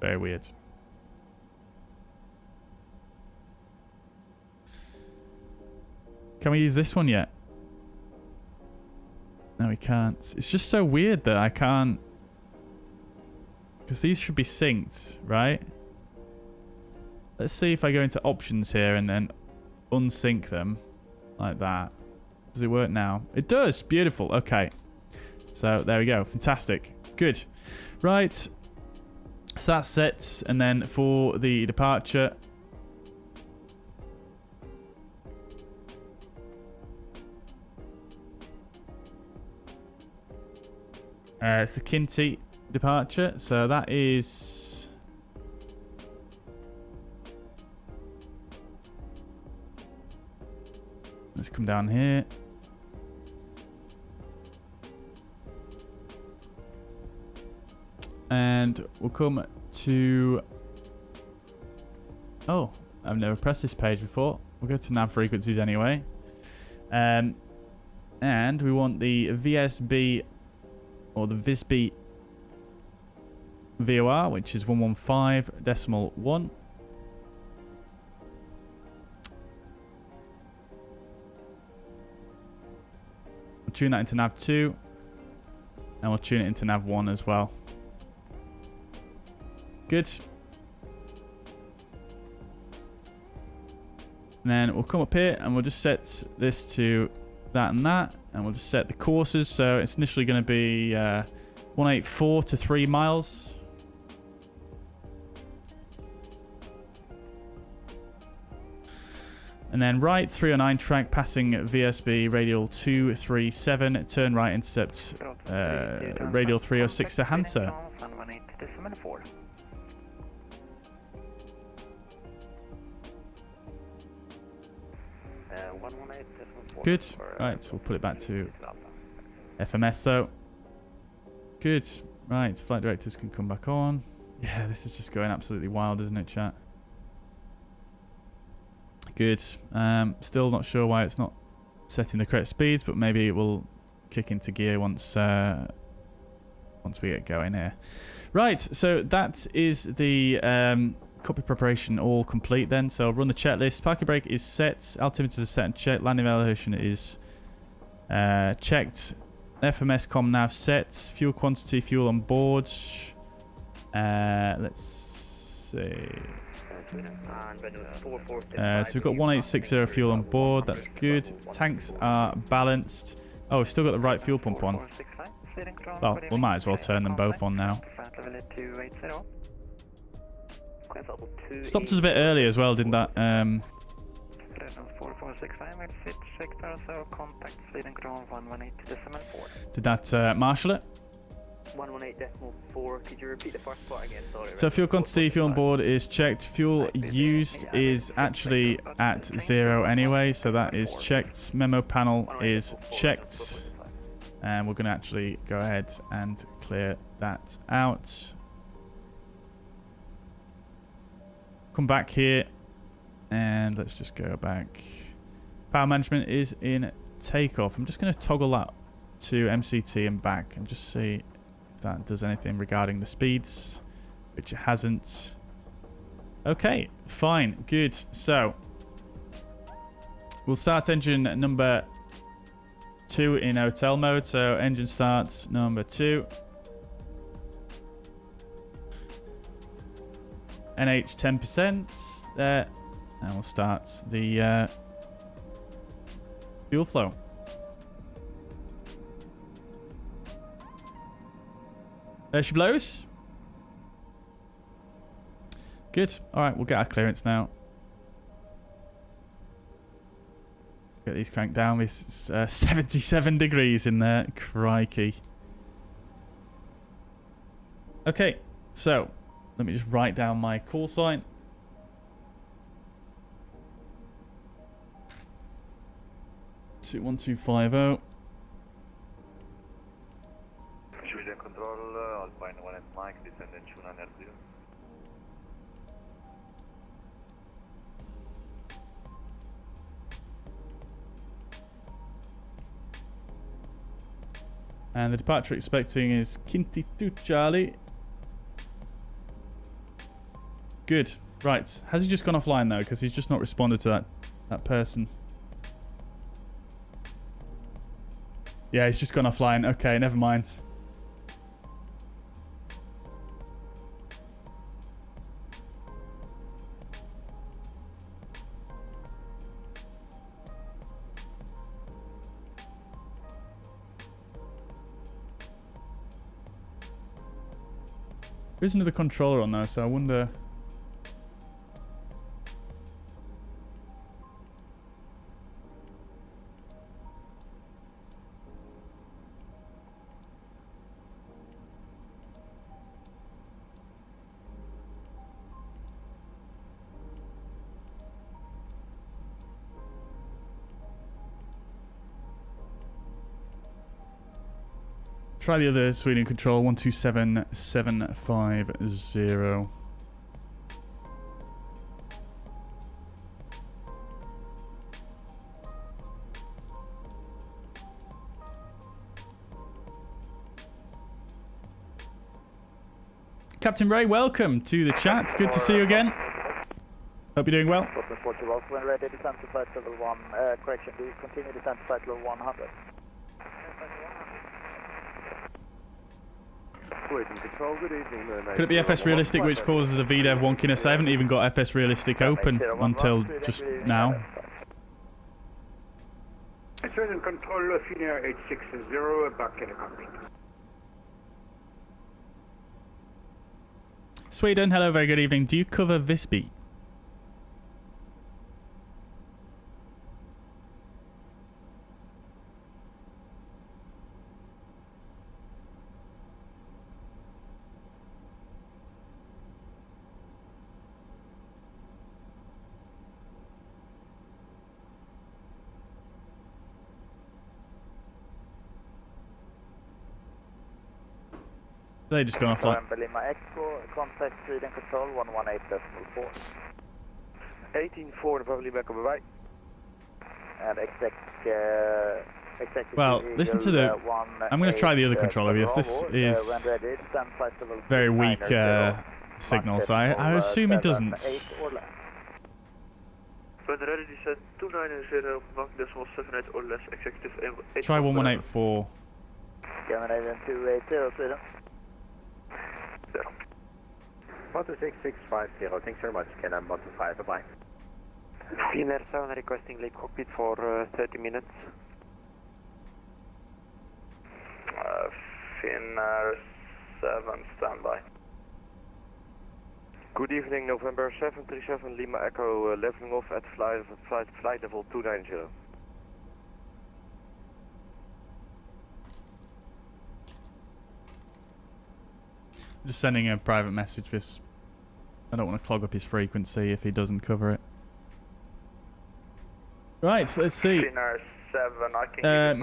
Very weird. Can we use this one yet? No, we can't. It's just so weird that I can't... Because these should be synced, right? Let's see if I go into options here and then unsync them like that. Does it work now? It does. Beautiful. Okay. So there we go. Fantastic. Good. Right. So that's set. And then for the departure. It's the KINTI departure. So that is... Let's come down here. And we'll come to... Oh, I've never pressed this page before. We'll go to nav frequencies anyway. And we want the VSB or the Visby VOR, which is 115.1. We'll tune that into nav 2. And we'll tune it into nav 1 as well. Good. And then we'll come up here and we'll just set this to that and that. And we'll just set the courses. So it's initially going to be 184 to 3 miles. And then right, 309 track, passing VSB radial 237. Turn right, intercept radial 306 to Hansa. Good. Right, so we'll put it back to FMS though. Good. Right, flight directors can come back on. Yeah, this is just going absolutely wild, isn't it, chat? Good. Still not sure why it's not setting the correct speeds, but maybe it will kick into gear once we get going here. Right, so that is the copy preparation all complete then. So run the checklist. Parking brake is set. Altimeter is set and checked. Landing elevation is checked. FMS com nav set. Fuel quantity, fuel on board. Let's see. So we've got 1860 fuel on board. That's good. Tanks are balanced. Oh, we've still got the right fuel pump on. Well, we might as well turn them both on now. Stopped us a bit early as well, didn't that? Did that marshal it? 118.4. Could you repeat the first part again? Sorry. So fuel quantity, fuel on board is checked. Fuel used is actually at 0 anyway, so that is checked. Memo panel is checked. And we're going to actually go ahead and clear that out. Come back here and let's just go back. Power management is in takeoff. I'm just going to toggle that to MCT and back and just see if that does anything regarding the speeds, which it hasn't. Okay, fine, good. So we'll start engine number 2 in hotel mode. So engine starts number 2. NH 10% there, and we'll start the fuel flow. There she blows. Good. All right, we'll get our clearance now. Get these cranked down. It's 77 degrees in there. Crikey. Okay, so let me just write down my call sign. (21250). Sweden Control, Alpine 1 and Mike, descendant Shunan Air. And the departure expecting is KINTI to Charlie. Good. Right. Has he just gone offline though? Because he's just not responded to that person. Yeah, he's just gone offline. Okay, never mind. There's another controller on there, so I wonder. Try the other Sweden control, 127750. Captain Ray, welcome to the chat. Good to see you again. Hope you're doing well. When ready, descent to flight level 1. Correction, do you continue descent to flight level 100? Could it be FS Realistic which causes a VDEV wonkiness? I haven't even got FS Realistic open until just now. Sweden Control, Finnair 860, back in the cockpit. Sweden, hello, very good evening. Do you cover Visby? They just gone offline. Lima Echo, contact Sweden Control 118.4. 18.4, probably back on the right. And well, listen to the. I'm going to try the other controller because this is very weak signal, so I assume it doesn't. Try 1184. Scandinavian 280, Sweden. 126,650. Thanks very much. KLM 125. Bye-bye. Finnair 7 requesting late cockpit for 30 minutes. Finnair 7, standby. Good evening, November 737 Lima Echo, leveling off at flight level 290. Just sending a private message. This, I don't want to clog up his frequency if he doesn't cover it. Right, so let's see. Finnair 7, I can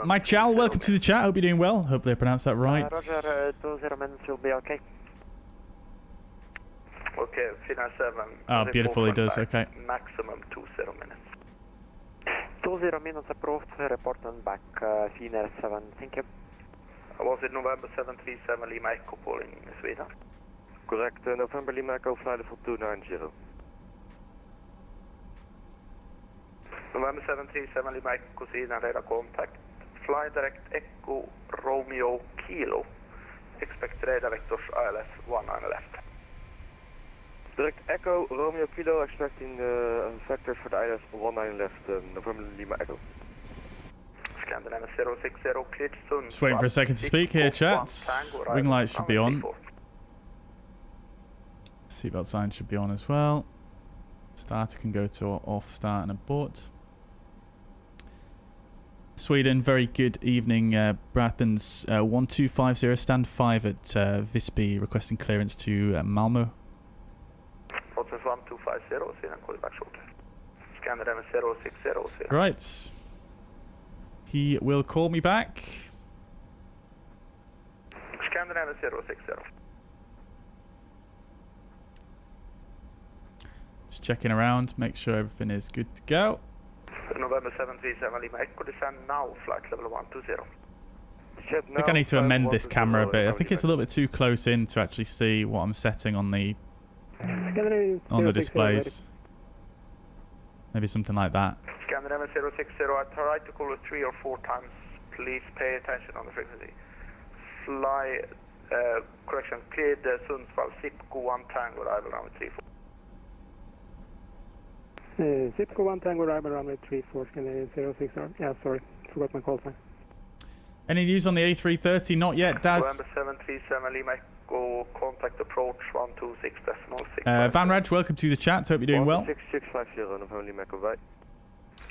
Mike Chow, welcome to the chat. Hope you're doing well. Hopefully I pronounced that right. Roger, 20 minutes will be okay. Okay, Finnair 7. Oh, beautiful, he does. Okay. Maximum 20 minutes. 20 minutes approved. Report on back. Finnair 7. Thank you. Was it November 737 Lima Echo calling Sweden? Correct, November Lima Echo, flight level 290. November 737 Lima Echo Sweden, radar contact. Fly direct Echo Romeo Kilo. Expect radar vectors ILS 19 left. Direct Echo Romeo Kilo, expecting vectors for the ILS 19 left, November Lima Echo. Scandinavian 060, cleared soon. Just waiting for a second to speak here, chats. Wing lights should be on. Seatbelt sign should be on as well. Starter can go to off, start and abort. Sweden, very good evening. Braathens 1250, stand 5 at Visby, requesting clearance to Malmo. Braathens 1250, Sweden, call back shortly. Scandinavian 060. Right. He will call me back. Scandinavian 060. Just checking around, make sure everything is good to go. November 737 Lima Echo, descend now, flight level 120. I think I need to amend this camera a bit. I think it's a little bit too close in to actually see what I'm setting on the displays. Maybe something like that. Scandinavian 060, I tried to call it 3 or 4 times. Please pay attention on the frequency. Fly, correction, cleared Sundsvall, Zipco 1 Tango, arrival runway 34. Zipco 1 Tango, arrival runway 34, Scandinavian 060. Yeah, sorry, forgot my call sign. Any news on the A330? Not yet, Daz. November 737 Lima Echo, contact approach 126.6. Van Raj, welcome to the chat. Hope you're doing well. 16650, November Lima Echo, bye.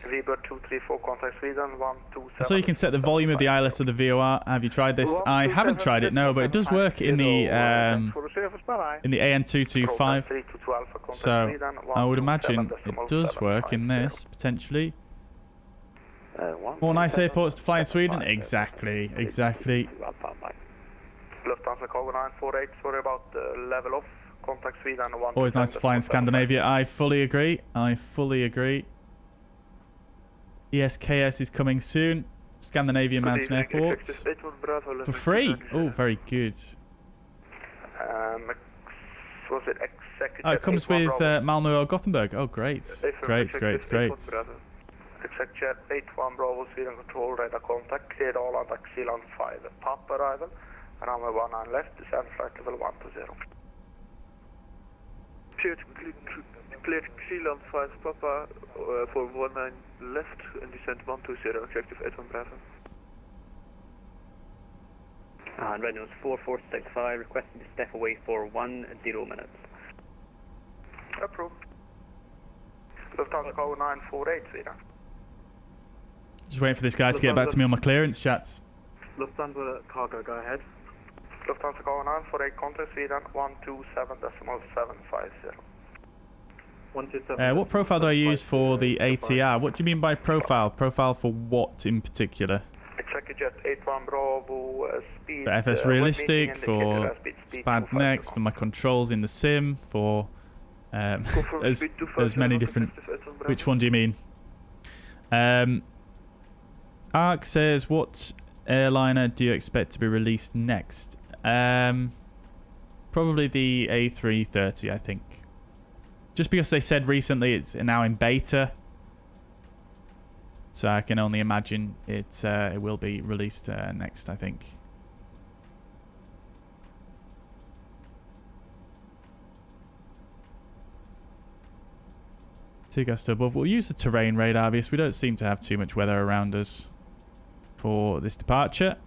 Rebird 234, contact Sweden 127. So you can set the volume of the ILS of the VOR. Have you tried this? I haven't tried it, no, but it does work in the AN225. So I would imagine it does work in this potentially. More nice airports to fly in Sweden. Exactly. Lufthansa Cargo 948. Sorry about the level off. Contact Sweden 1. Always nice to fly in Scandinavia. I fully agree. ESKS is coming soon. Scandinavian Mountain Airport. For free. Oh, very good. Was it executive? Oh, it comes with Malmo or Gothenburg. Oh, great. Great. Executive 81 Bravo, Sweden Control, radar contact. Cleared all on Taxiland 5. Papa arrival. Runway 19 left. Descend flight level 120. Cleared Zealand 5 Papa for 19 left and descent 120, objective 81 Bravo. Red Nose 4465, requesting to step away for 10 minutes. Approved. Lufthansa Cargo 948, Sweden. Just waiting for this guy to get back to me on my clearance chats. Lufthansa Cargo, go ahead. Lufthansa Cargo 948, contact Sweden 127.750. What profile do I use for the ATR? What do you mean by profile? Profile for what in particular? Executive 81 Bravo, speed. For FS Realistic, for SPAD.neXt, for my controls in the sim, for there's many different. Which one do you mean? Ark says, what airliner do you expect to be released next? Probably the A330, I think. Just because they said recently it's now in beta, so I can only imagine it will be released next, I think. 2 gusts to above. We'll use the terrain radar because we don't seem to have too much weather around us for this departure.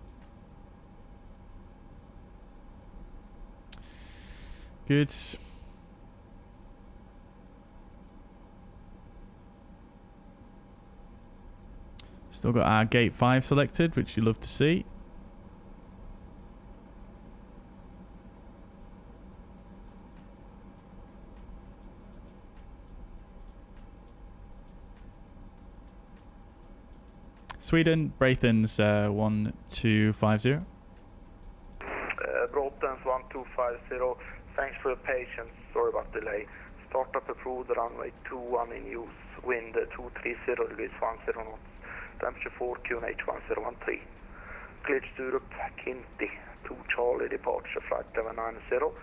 Good. Still got our gate 5 selected, which you love to see. Sweden, Braathens 1250. Braathens 1250. Thanks for your patience. Sorry about delay. Startup approved, runway 21 in use. Wind 230 degrees 10 knots. Temperature 4, QNH 1013. Cleared Sturup, KINTI, 2 Charlie departure, flight 790,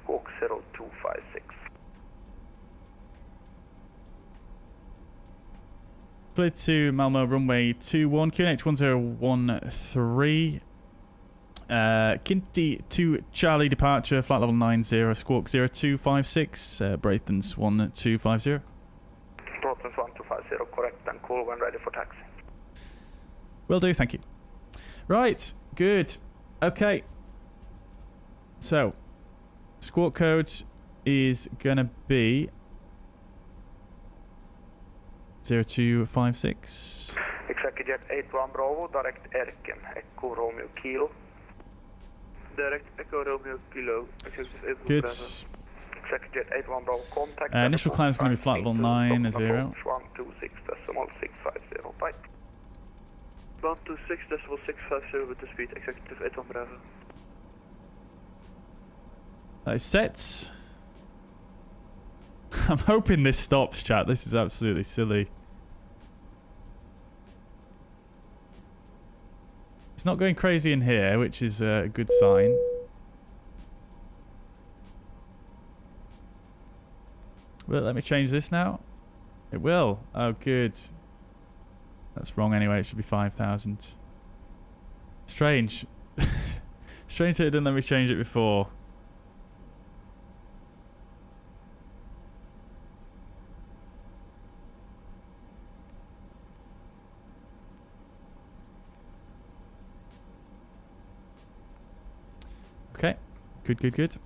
squawk 0256. Cleared to Malmo, runway 21, QNH 1013. KINTI 2 Charlie departure, flight level 90, squawk 0256, Braathens 1250. Braathens 1250, correct, and call when ready for taxi. Will do, thank you. Right, good. Okay. So, squawk code is gonna be 0256. Executive 81 Bravo, direct Erken, Echo Romeo Kilo. Direct Echo Romeo Kilo, Executive 81 Good. Bravo. Executive 81 Bravo, contact. Initial climb is going to be flight level 90. 126.650, bye. 126.650 with the speed, Executive 81 Bravo. That is set. I'm hoping this stops, chat. This is absolutely silly. It's not going crazy in here, which is a good sign. Will it let me change this now? It will. Oh, good. That's wrong anyway. It should be 5,000. Strange. Strange that it didn't let me change it before. Okay. Good, good, good.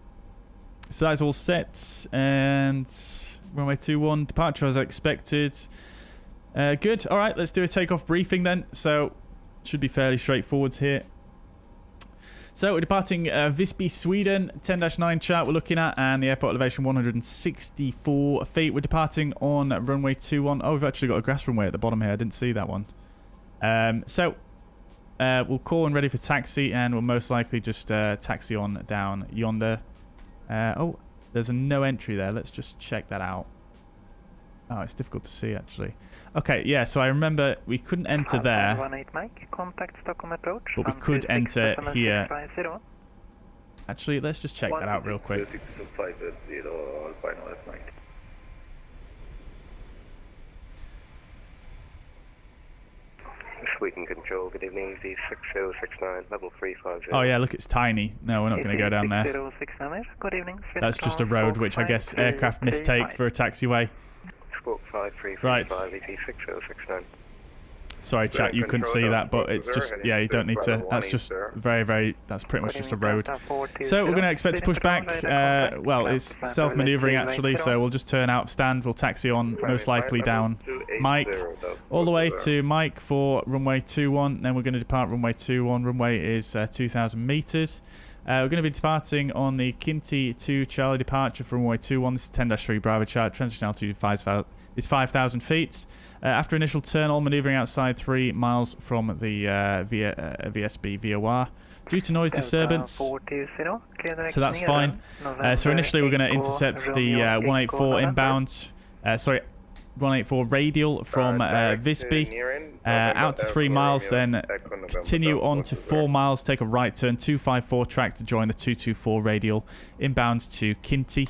So that's all set. And runway 21 departure as expected. Good. All right, let's do a takeoff briefing then. So, should be fairly straightforward here. So, we're departing Visby, Sweden, 10-9 chart we're looking at, and the airport elevation 164 feet. We're departing on runway 21. Oh, we've actually got a grass runway at the bottom here. I didn't see that one. We'll call and ready for taxi, and we'll most likely just taxi on down yonder. Oh, there's a no entry there. Let's just check that out. Oh, it's difficult to see, actually. Okay, yeah, so I remember we couldn't enter there. 18 Mike, contact Stockholm approach. But we could enter here. Actually, let's just check that out real quick. Sweden Control, good evening, Z6069, level 350. Oh yeah, look, it's tiny. No, we're not going to go down there. Good evening. That's just a road, which I guess aircraft mistake for a taxiway. Squawk 5335, right. Z6069. Sorry, chat, you couldn't see that, but it's just, yeah, you don't need to. That's just that's pretty much just a road. So we're going to expect to push back. Well, it's self-maneuvering actually, so we'll just turn out, stand, we'll taxi on, most likely down Mike, all the way to Mike for runway 21. Then we're going to depart runway 21. Runway is 2,000 meters. We're going to be departing on the KINTI 2 Charlie departure for runway 21. This is 10-3 Bravo chart. Transition altitude is 5,000 feet. After initial turn, all maneuvering outside 3 miles from the VSB VOR. Due to noise disturbance, so that's fine. So initially we're going to intercept the 184 inbound, 184 radial from Visby, out to 3 miles, then continue on to 4 miles, take a right turn, 254 track to join the 224 radial, inbound to KINTI.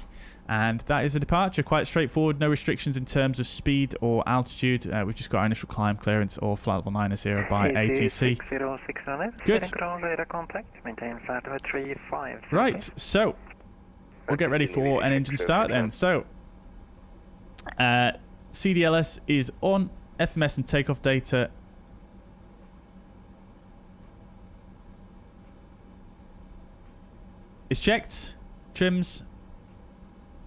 And that is a departure. Quite straightforward, no restrictions in terms of speed or altitude. We've just got our initial climb clearance or flight level 90 by ATC. Good. Right, so we'll get ready for an engine start then. So CDLS is on. FMS and takeoff data is checked. Trims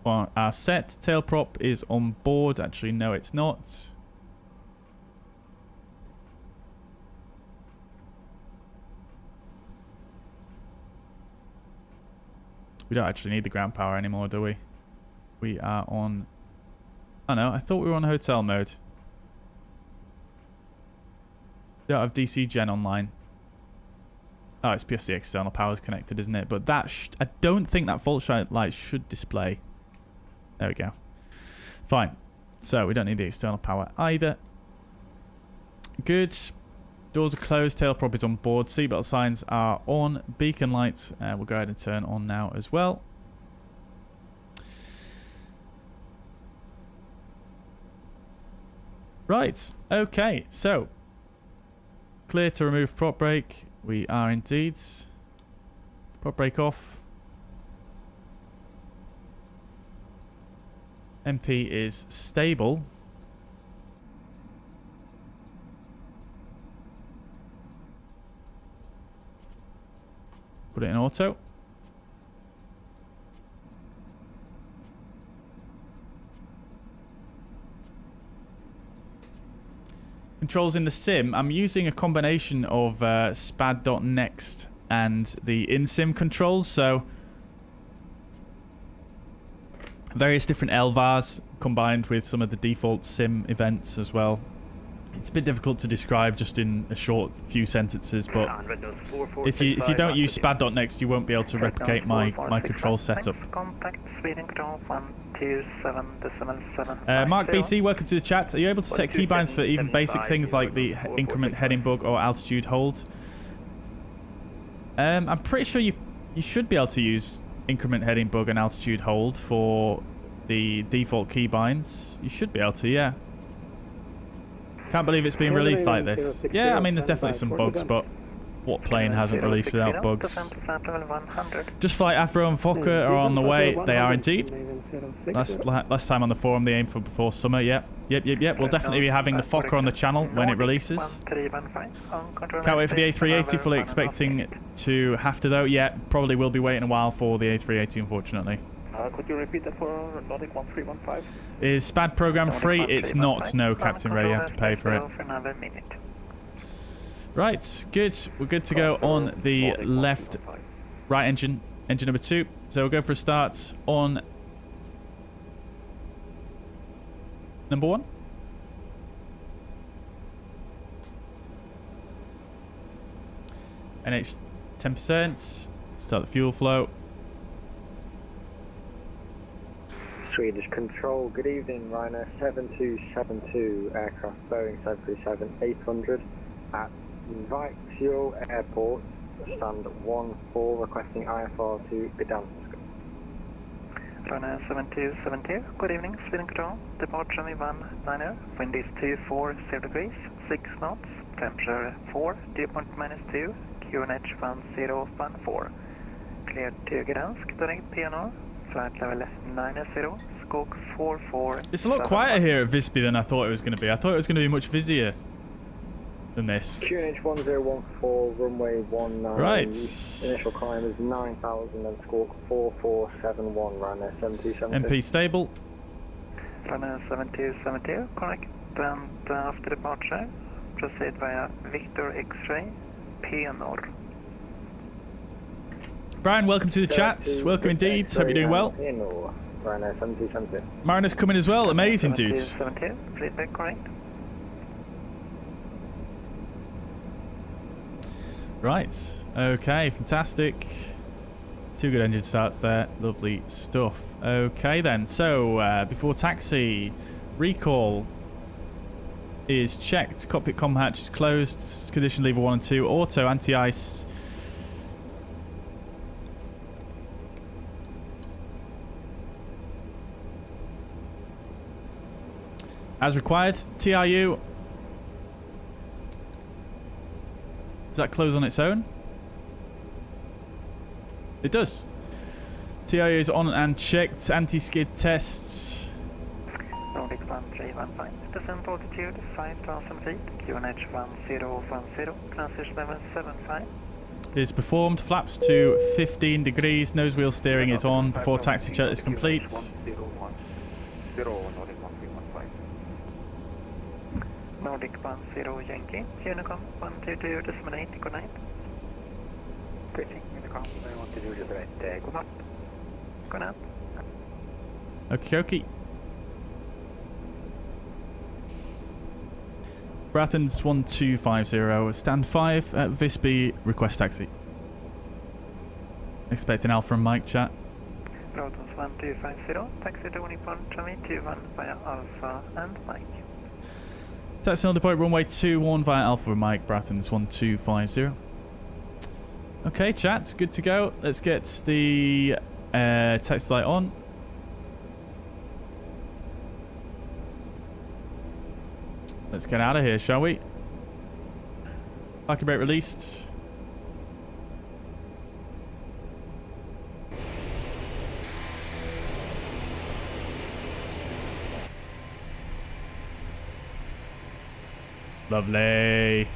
are set. Tail prop is on board. Actually, no, it's not. We don't actually need the ground power anymore, do we? We are on... Oh no, I thought we were on hotel mode. We don't have DC gen online. Oh, it's because the external power is connected, isn't it? But that... I don't think that fault light should display. There we go. Fine. So, we don't need the external power either. Good. Doors are closed. Tail prop is on board. Seatbelt signs are on. Beacon lights we'll go ahead and turn on now as well. Right. Okay. So, clear to remove prop brake. We are indeed. Prop brake off. MP is stable. Put it in auto. Controls in the sim. I'm using a combination of SPAD.next and the in-sim controls. So various different LVARs combined with some of the default sim events as well. It's a bit difficult to describe just in a short few sentences, but if you don't use SPAD.next, you won't be able to replicate my control setup. Mark BC, welcome to the chat. Are you able to set keybinds for even basic things like the increment heading bug or altitude hold? I'm pretty sure you should be able to use increment heading bug and altitude hold for the default keybinds. You should be able to, yeah. Can't believe it's been released like this. Yeah, I mean, there's definitely some bugs, but what plane hasn't released without bugs? Just Flight Afro and Fokker are on the way. They are indeed. Last time on the forum, they aimed for before summer. Yep. We'll definitely be having the Fokker on the channel when it releases. Can't wait for the A380. Fully expecting to have to, though. Yeah, probably will be waiting a while for the A380, unfortunately. Could you repeat that for Nordic 1315? Is SPAD program free? It's not. No, Captain Ray. You have to pay for it. Right, good. We're good to go on the left, right engine number 2. So we'll go for a start on number 1. NH 10%. Start the fuel flow. Swedish Control, good evening, Ryanair 7272 aircraft Boeing 737-800 at Viksjö Airport, stand 14, requesting IFR to Gdansk. Ryanair 7272, good evening, Sweden Control, departure on 190, wind is 240 degrees, 6 knots, temperature 4, dew point -2, QNH 1014, cleared to Gdansk, direct PNR. Flight level 90, squawk 44. It's a lot quieter here at Visby than I thought it was going to be. I thought it was going to be much busier than this. QNH 1014, runway 19. Right. Initial climb is 9,000 and squawk 4471, Ryanair 7272. MP stable. Ryanair 7272, correct. And after departure, proceed via Victor X-ray, PNR. Brian, welcome to the chat. Welcome indeed. Hope you're doing well. Mariner's coming as well. Amazing, dude. Right. Okay, fantastic. 2 good engine starts there. Lovely stuff. Okay, then. So, before taxi, recall is checked. Cockpit comm hatch is closed. Condition lever 1 and 2. Auto anti-ice. As required. TRU. Does that close on its own? It does. TRU is on and checked. Anti-skid tests. Nordic Nordic 1315, descent altitude 5,000 feet, QNH 1010, transition level 75. Is performed. Flaps to 15 degrees. Nose wheel steering is on before taxi check is complete. Nordic 10 Yankee, Unicom 122.8, good night. Greeting, Unicom 122.8, good night. Good night. Okie dokie. Braathens 1250, stand 5 at Visby, request taxi. Expecting Alpha and Mike chat. Braathens 1250, taxi to Nippon, Chami 21 via Alpha and Mike. Taxi on deploy runway 21 via Alpha and Mike, Braathens 1250. Okay, chat, good to go. Let's get the taxi light on. Let's get out of here, shall we? Parking brake released. Lovely.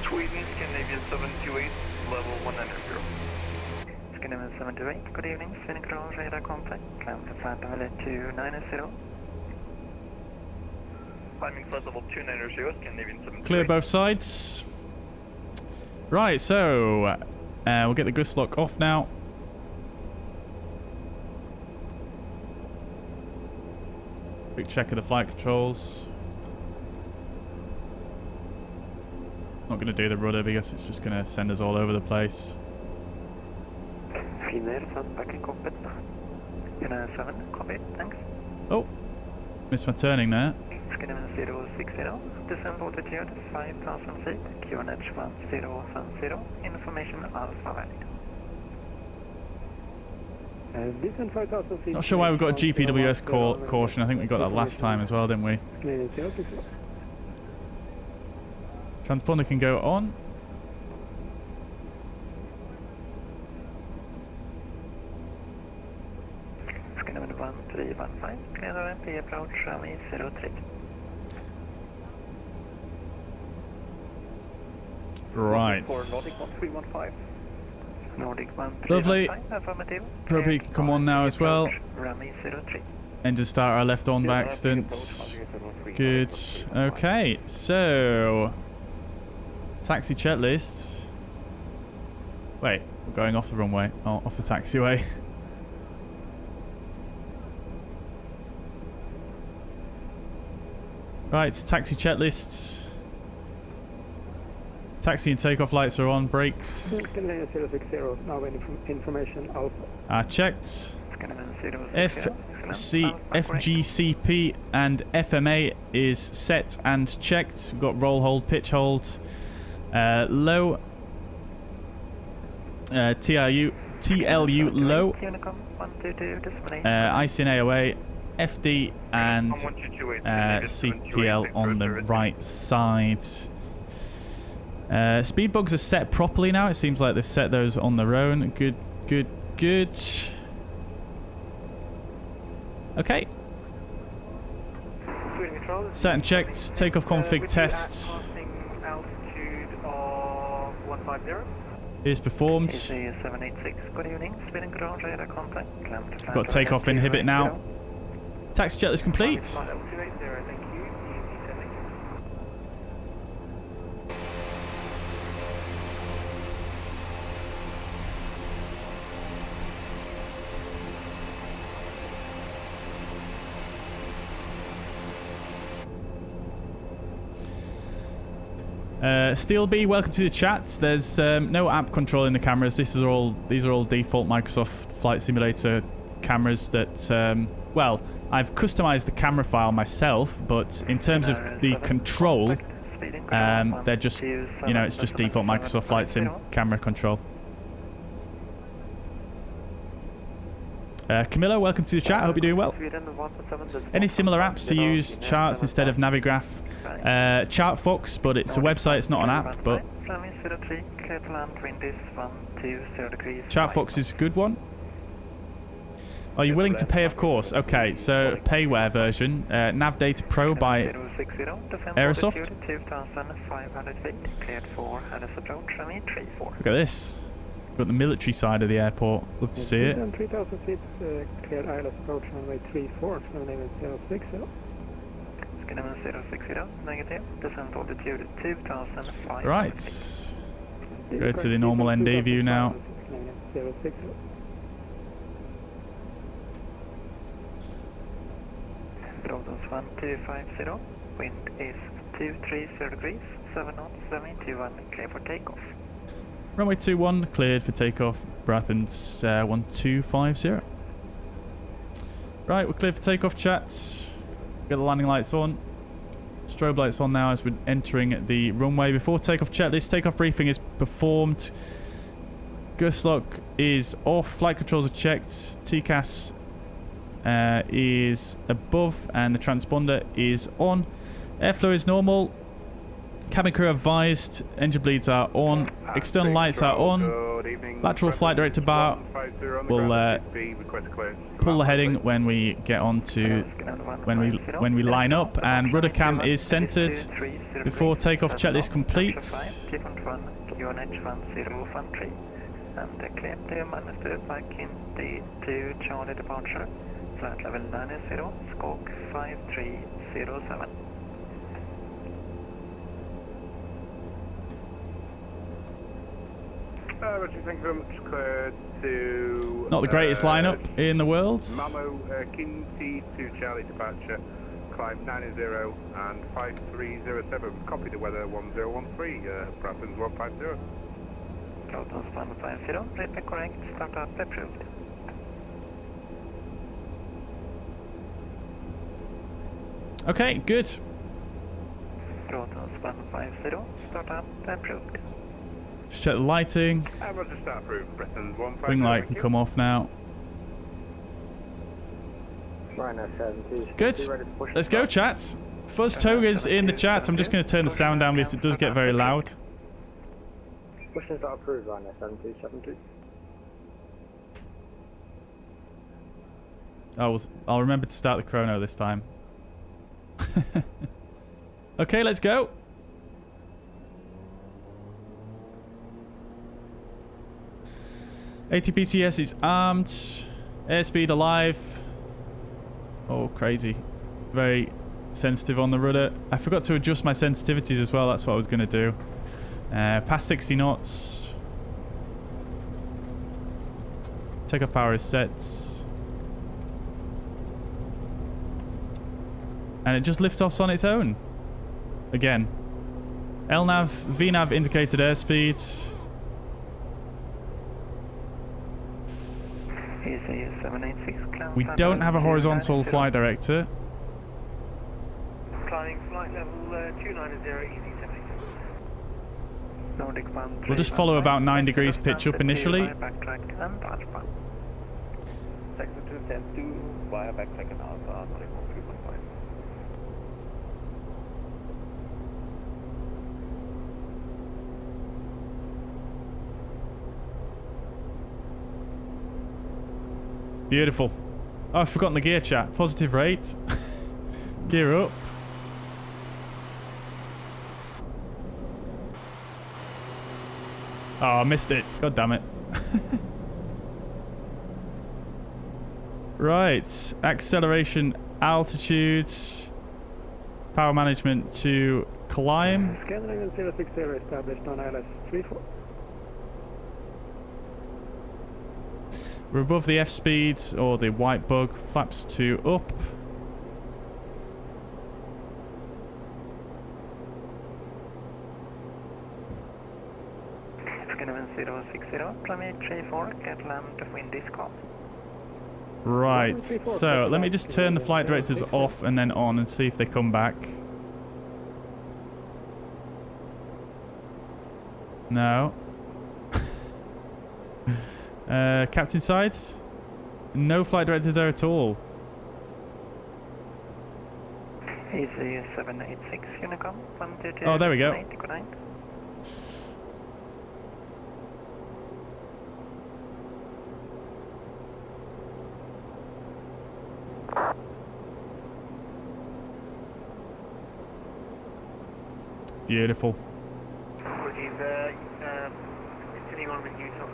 Sweden, Scandinavian 728, level 190. Scandinavian 728, good evening, EKRAL radar contact, climb to flight level 290. Climbing flight level 290, Scandinavian 728. Clear both sides. Right, so we'll get the gust lock off now. Quick check of the flight controls. Not going to do the rudder because it's just going to send us all over the place. Finnair, back in cockpit. Finnair 7, copy, thanks. Oh, missed my turning there. Scandinavian 060, descent altitude 5,000 feet, QNH 1010, information Alpha valid. Descent 5,000 feet. Not sure why we've got a GPWS caution. I think we got that last time as well, didn't we? Transponder can go on. Scandinavian 1315, clear RMP approach, runway 03. Right. For Nordic 1315. Nordic 1315, Lovely. affirmative. Probably come on now as well. Runway 03. Engine start our left on by accident. Good. Okay, so taxi checklist. Wait, we're going off the runway, oh, off the taxiway. Right, taxi checklist. Taxi and takeoff lights are on. Brakes. Scandinavian 060, now information Alpha. Checked. FGCP and FMA is set and checked. We've got roll hold, pitch hold, low, TLU low, IC and AOA, FD and CPL on the right side. Speed bugs are set properly now. It seems like they've set those on their own. Good, good, good. Okay. Set and checked. Takeoff config test is performed. Good evening. Speed and control radar contact. Got takeoff inhibit now. Taxi jet is complete. Steel B, welcome to the chats. There's no app controlling the cameras. These are all default Microsoft Flight Simulator cameras that, well, I've customized the camera file myself, but in terms of the control, they're just, you know, it's just default Microsoft Flight Sim camera control. Camilla, welcome to the chat. I hope you're doing well. Any similar apps to use charts instead of Navigraph? ChartFox, but it's a website, it's not an app, but ChartFox is a good one. Are you willing to pay? Of course. Okay, so payware version. Nav Data Pro by 060, descend Aerosoft. altitude 2,500 feet, cleared for Addis approach, runway 34. Look at this. Got the military side of the airport. Love to see it. 3,000 feet, cleared ILS approach runway 34, runway 060. Skinnerman 060, negative, descend altitude 2,500 Right. feet. Go to the normal ND view now. 060. Braathens 1250, wind is 230 degrees, 7 knots, 721, clear for takeoff. Runway 21 cleared for takeoff. Braathens 1250. Right, we're cleared for takeoff, chat. Get the landing lights on. Strobe lights on now as we're entering the runway. Before takeoff checklist, takeoff briefing is performed. Gust lock is off. Flight controls are checked. TCAS is above and the transponder is on. Airflow is normal. Cabin crew advised. Engine bleeds are on. External lights are on. Lateral flight director bar will pull the heading when we get on to when we line up, and rudder cam is centered. Before takeoff checklist complete. And clear to manage by KINTI to Charlie departure. Flight level 90, squawk 5307. Roger, thank you very much. Clear to... Not the greatest lineup in the world. Malmo, KINTI to Charlie departure. Climb 90 and 5307. Copy the weather 1013. Braathens 150. Braathens 150, repeat correct, start up approved. Okay, good. Braathens 150, start up approved. Just check the lighting. Roger, start approved. Braathens 150. Wing light can come off now. Good. Let's go, chat. Fuzz Toga's in the chat. I'm just going to turn the sound down because it does get very loud. Pushing start approved, Ryanair 7272. I'll remember to start the chrono this time. Okay, let's go. ATPCS is armed. Airspeed alive. Oh, crazy. Very sensitive on the rudder. I forgot to adjust my sensitivities as well. That's what I was going to do. Past 60 knots. Takeoff power is set. And it just lifts off on its own. Again. LNAV, VNAV indicated airspeed. We don't have a horizontal flight director. Climbing flight level 290, easy 76. We'll just follow about 9 degrees pitch up initially. Backtrack and touchback. Sector 210 via backtrack and alpha 3.5. Beautiful. Oh, I've forgotten the gear chat. Positive rate. Gear up. Oh, I missed it. God damn it. Right. Acceleration, altitude, power management to climb. Scanning 060 established on ILS 34. We're above the F speed or the white bug. Flaps to up. Scanning 060, runway 34, get land wind is calm. Right, so let me just turn the flight directors off and then on and see if they come back. No. Captain side? No flight directors there at all. Easy 786 Unicom, 122. Oh, there we go. Beautiful. Apologies, continuing on with Unicom.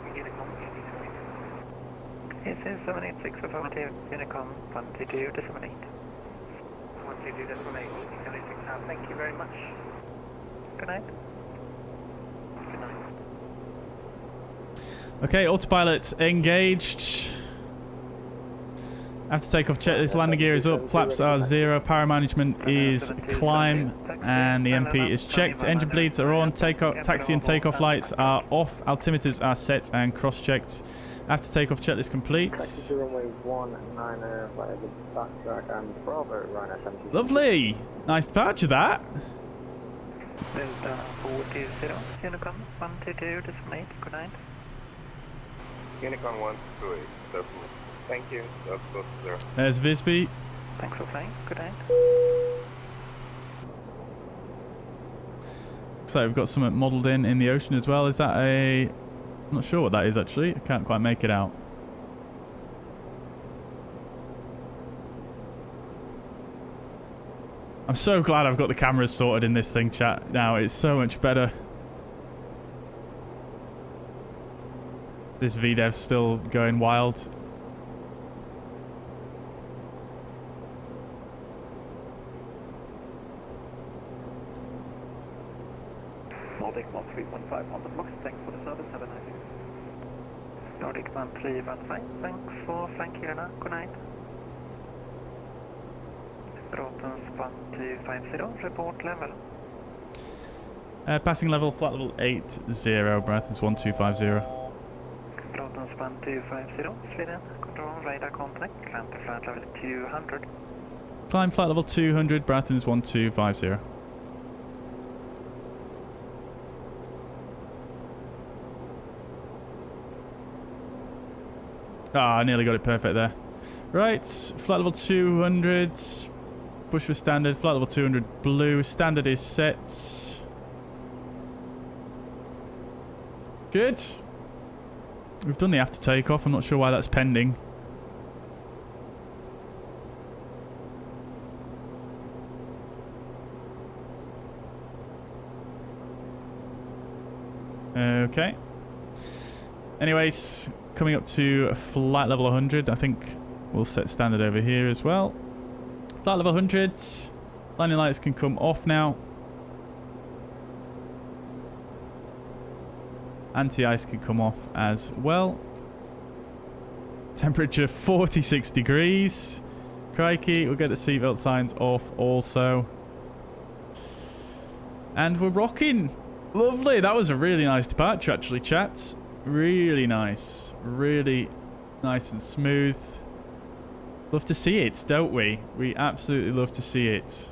This is 786 affirmative, Unicom 122.8. 122.8, 786. Thank you very much. Good night. Good night. Okay, autopilot engaged. After takeoff, check this landing gear is up, flaps are 0, power management is climb, and the MP is checked. Engine bleeds are on, taxi and takeoff lights are off, altimeters are set and cross-checked. After takeoff, checklist complete. Taxi to runway 19 via the backtrack and Bravo, Ryanair 70. Lovely! Nice departure, that. Delta 420, Unicom 122.8, good night. Unicom 128, definitely. Thank you. That's close to 0. There's Visby. Thanks for flying. Good night. Looks like we've got something modelled in the ocean as well. Is that a... I'm not sure what that is actually. I can't quite make it out. I'm so glad I've got the cameras sorted in this thing, chat. Now it's so much better. This VDEV's still going wild. Nordic 1315 on the box, thanks for the service, have a nice evening. Nordic 1315, thanks for flying Kiruna, good night. Braathens 1250, report level. Passing level, flat level 80, Braathens 1250. Braathens 1250, Sweden, control radar contact, climb to flight level 200. Climb flight level 200, Braathens 1250. Ah, I nearly got it perfect there. Right, flight level 200. Push for standard. Flight level 200 blue. Standard is set. Good. We've done the after takeoff. I'm not sure why that's pending. Okay. Anyways, coming up to flight level 100. I think we'll set standard over here as well. Flight level 100. Landing lights can come off now. Anti-ice can come off as well. Temperature 46 degrees. Crikey, we'll get the seatbelt signs off also. And we're rocking. Lovely. That was a really nice departure actually, chat. Really nice. Really nice and smooth. Love to see it, don't we? We absolutely love to see it.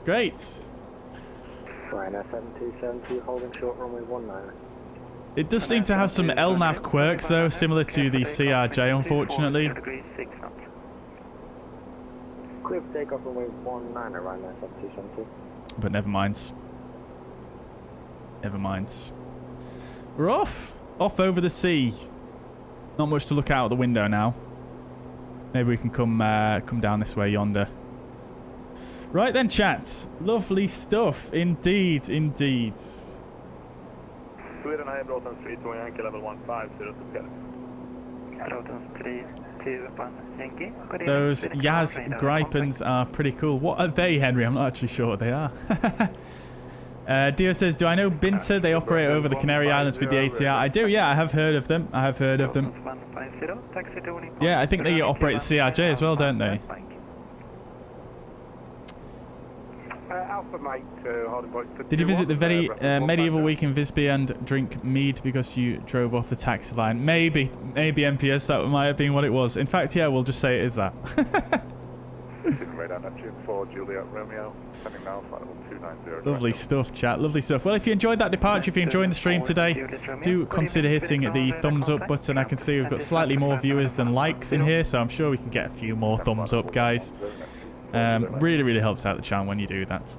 Great. Ryanair 7272 holding short runway 19. It does seem to have some LNAV quirks though, similar to the CRJ unfortunately. Clear for takeoff runway 19 Ryanair 7272. But never mind. Never mind. We're off. Off over the sea. Not much to look out the window now. Maybe we can come down this way yonder. Right then, chat. Lovely stuff. Indeed, indeed. Sweden, I have Braathens 32 Yankee level 150 to Skelly. Braathens 321 Yankee. Those Yaz Gripens are pretty cool. What are they, Henry? I'm not actually sure what they are. Dio says, do I know Binter? They operate over the Canary Islands with the ATR. I do, yeah. I have heard of them. I have heard of them. Yeah, I think they operate the CRJ as well, don't they? Alpha Mike, Did you visit the very medieval week in Visby and drink mead because you drove off the taxi line? Maybe MPS, that might have been what it was. In fact, yeah, we'll just say it is that. Lovely stuff, chat. Lovely stuff. Well, if you enjoyed that departure, if you're enjoying the stream today, do consider hitting the thumbs up button. I can see we've got slightly more viewers than likes in here, so I'm sure we can get a few more thumbs up, guys. Really, really helps out the channel when you do that.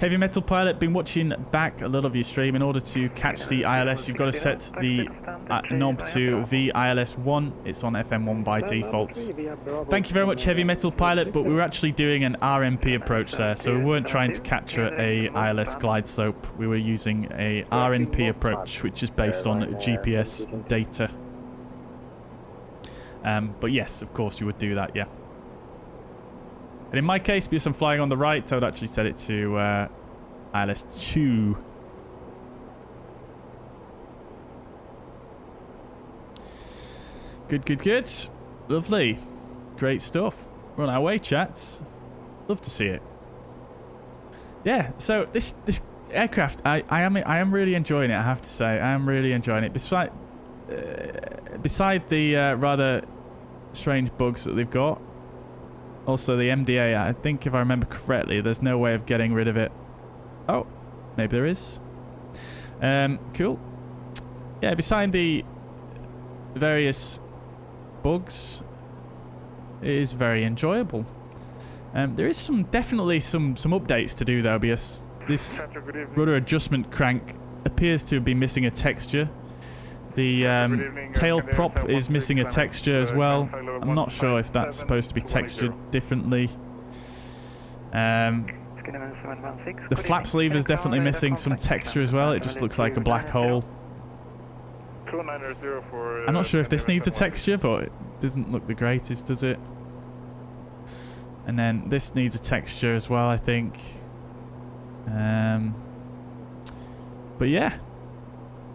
Heavy Metal Pilot, been watching back a lot of your stream. In order to catch the ILS, you've got to set the knob to VILS1. It's on FM1 by default. Thank you very much, Heavy Metal Pilot, but we were actually doing an RMP approach there, so we weren't trying to capture a ILS glide slope. We were using a RNP approach, which is based on GPS data. But yes, of course, you would do that, yeah. And in my case, because I'm flying on the right, I would actually set it to ILS2. Good, good, good. Lovely. Great stuff. We're on our way, chats. Love to see it. Yeah, so this aircraft, I am really enjoying it, I have to say. I am really enjoying it. Beside the rather strange bugs that they've got, also the MDA, I think if I remember correctly, there's no way of getting rid of it. Oh, maybe there is. Cool. Yeah, beside the various bugs, it is very enjoyable. There is definitely some updates to do though, because this rudder adjustment crank appears to be missing a texture. The tail prop is missing a texture as well. I'm not sure if that's supposed to be textured differently. The flap sleeve is definitely missing some texture as well. It just looks like a black hole. I'm not sure if this needs a texture, but it doesn't look the greatest, does it? And then this needs a texture as well, I think. But yeah.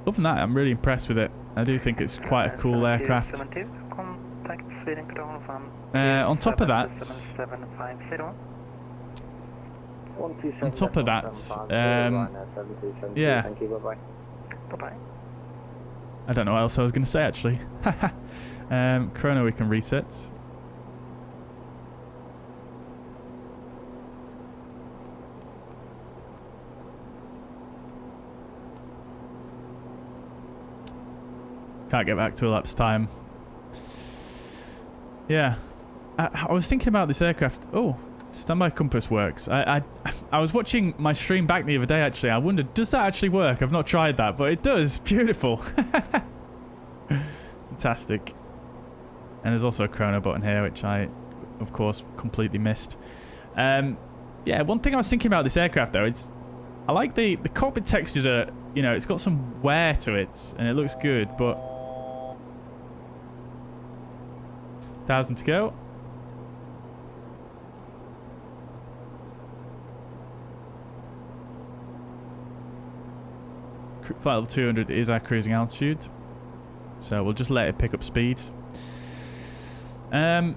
Other than that, I'm really impressed with it. I do think it's quite a cool aircraft. On top of that, yeah. I don't know what else I was going to say actually. Chrono we can reset. Can't get back to elapsed time. Yeah. I was thinking about this aircraft. Oh, standby compass works. I was watching my stream back the other day actually. I wondered, does that actually work? I've not tried that, but it does. Beautiful. Fantastic. And there's also a chrono button here, which I, of course, completely missed. Yeah, one thing I was thinking about this aircraft though, I like the cockpit textures are, you know, it's got some wear to it and it looks good, but 1,000 to go. Flight level 200 is our cruising altitude, so we'll just let it pick up speed.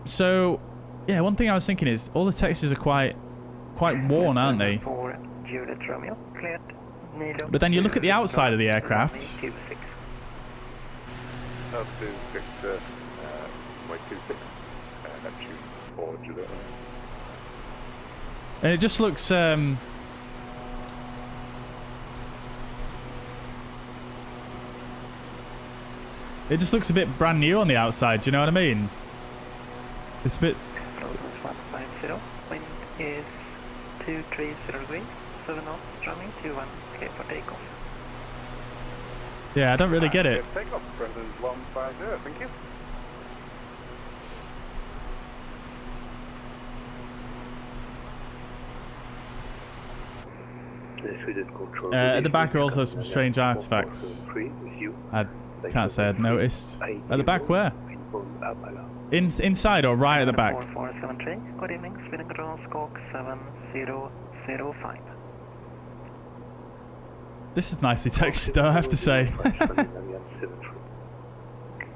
So yeah, one thing I was thinking is all the textures are quite worn, aren't they? But then you look at the outside of the aircraft. And it just looks it just looks a bit brand new on the outside, do you know what I mean? It's a bit... Wind is 230 degrees, 7 knots, running 21, clear for takeoff. Yeah, I don't really get it. Takeoff, Braathens 150, thank you. At the back are also some strange artifacts. I can't say I'd noticed. At the back where? Inside or right at the back? 4473, good evening, speeding control, squawk 7005. This is nicely textured though, I have to say.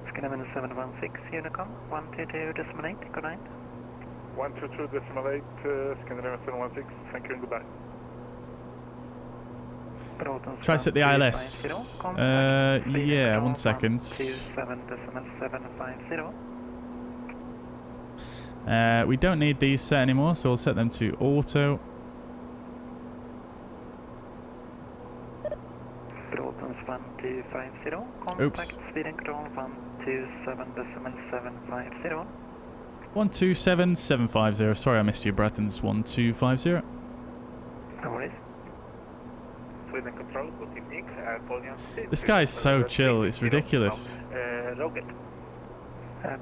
Scandinavian 716, Unicom, 122.8, good night. 122.8, Scandinavian 716, thank you and goodbye. Try to set the ILS. Yeah, 1 second. 27.750. We don't need these set anymore, so we'll set them to auto. Braathens 1250, contact speed and control 127.750. 127.750. Sorry I missed you, Braathens 1250. No worries. Sweden Control, good evening. This guy's so chill, it's ridiculous. Roger.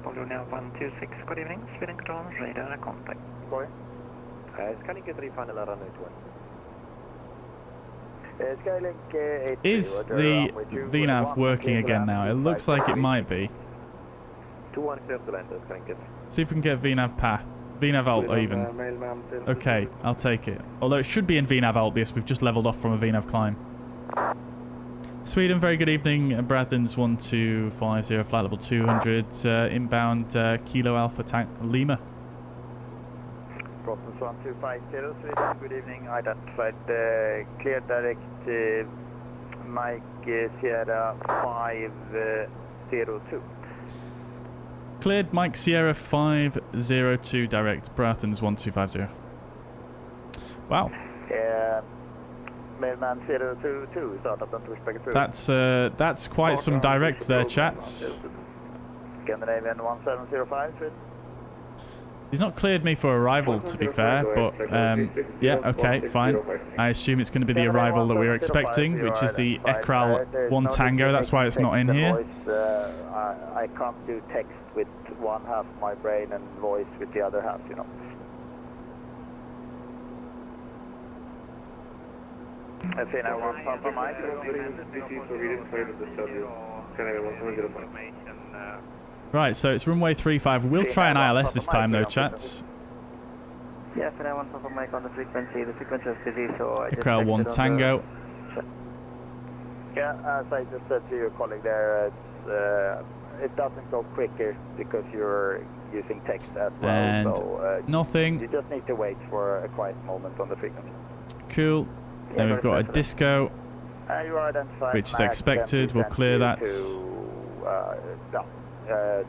Polonia 126, good evening. Sweden Control, radar contact. Sorry. Scanning K3 final runway 21. Skylink Is the VNAV working again now? It looks like it might be. 21 clear to land, Skylink. See if we can get VNAV path. VNAV alt even. Okay, I'll take it. Although it should be in VNAV alt because we've just leveled off from a VNAV climb. Sweden, very good evening. Braathens 1250, flight level 200, inbound Kilo Alpha Tank Lima. Braathens 1250, Sweden, good evening. Identified clear direct Mike Sierra 502. Cleared Mike Sierra 502 direct, Braathens 1250. Wow. Mailman 022, startup and pushback through. That's quite some direct there, chats. Scandinavian 1705, Sweden. He's not cleared me for arrival, to be fair, but yeah, okay, fine. I assume it's going to be the arrival that we were expecting, which is the EKRAL 1 Tango. That's why it's not in here. I can't do text with one half of my brain and voice with the other half, you know. I think I want Papa Mike. Right, so it's runway 35. We'll try an ILS this time, though, chats. Yeah, and I want Papa Mike on the frequency. The frequency is busy, so I just... EKRAL 1 Tango. Yeah, as I just said to your colleague there, it doesn't go quicker because you're using text as well. And so, nothing. You just need to wait for a quiet moment on the frequency. Cool. Then we've got a disco, you are identified, which is expected. We'll clear that.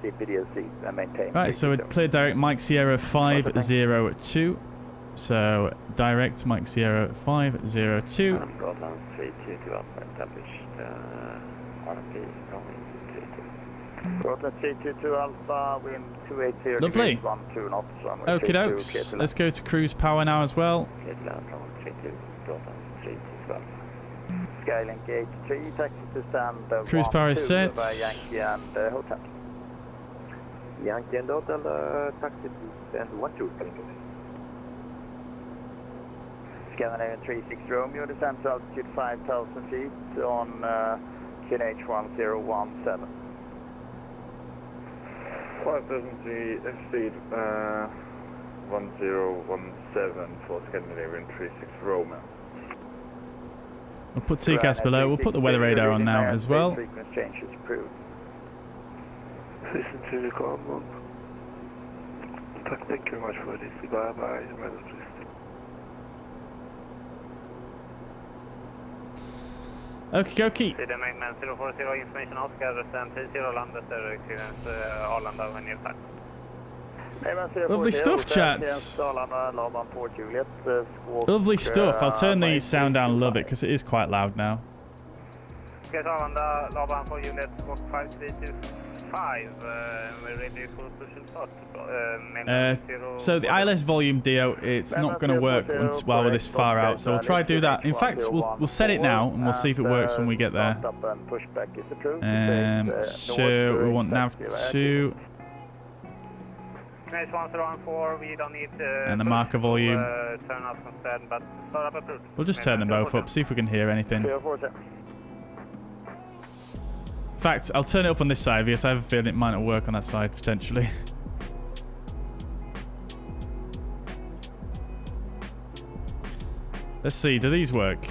CPDLC and maintain. Right, so we clear direct Mike Sierra 502. So direct Mike Sierra 502. Braathens 322 Alpha, wind 280 Lovely. 12 knots. Okie dokes. Let's go to cruise power now as well. Skylink 83, taxi to stand. Cruise power is set. Yankee and hotel. Yankee and hotel, taxi to stand 12. Scandinavian 36 Romeo, descent to altitude 5,000 feet on QNH 1017. 5,000 feet, speed 1017 for Scandinavian 36 Romeo. We'll put TCAS below. We'll put the weather radar on now as well. Frequency change is approved. Listen to the command. Thank you very much for this. Bye-bye. Okie dokie. Sweden Magnman 040, information Oscar, descent T0, land after clearance Arlanda when you're back. Lovely stuff, chats. Lovely stuff. I'll turn the sound down a little bit because it is quite loud now. Arlanda, Laban for unit 5325, we're ready for push and start. So the ILS volume, Dio, it's not going to work while we're this far out, so we'll try to do that. In fact, we'll set it now and we'll see if it works when we get there. So we want nav 2. We don't need and the marker volume. Turn off instead, but start up approved. We'll just turn them both up, see if we can hear anything. In fact, I'll turn it up on this side because I have a feeling it might not work on that side potentially. Let's see, do these work?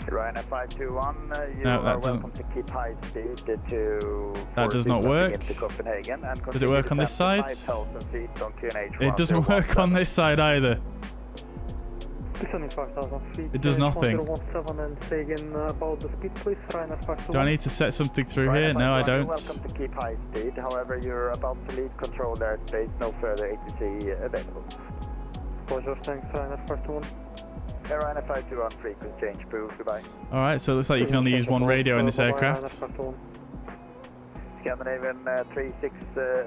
Ryanair 521, you no, are welcome to keep high speed to... That does not work. Does it work on this side? It doesn't work on this side either. It does nothing. Do I need to set something through here? No, I don't. Welcome to keep high speed. However, you're about to leave control airspace. No further ATC available. Roger, thanks. Ryanair 521. Ryanair 521, frequency change approved. Goodbye. Alright, so it looks like you can only use one radio in this aircraft. Scandinavian 36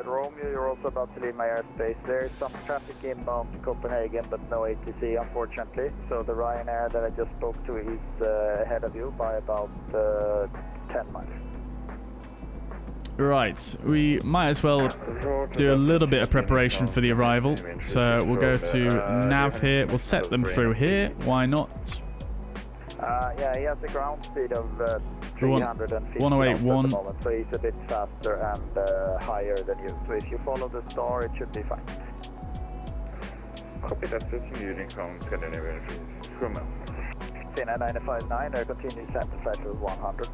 Romeo, you're also about to leave my airspace. There is some traffic inbound to Copenhagen, but no ATC unfortunately. So the Ryanair that I just spoke to is ahead of you by about 10 miles. Right, we might as well do a little bit of preparation for the arrival. So we'll go to nav here. We'll set them through here. Why not? Yeah, he has a ground speed of 350 108.1. at the moment, so he's a bit faster and higher than you. So if you follow the star, it should be fine. Copy that, switching unit from Scandinavian 3. Sina 959, continue center flight level 100.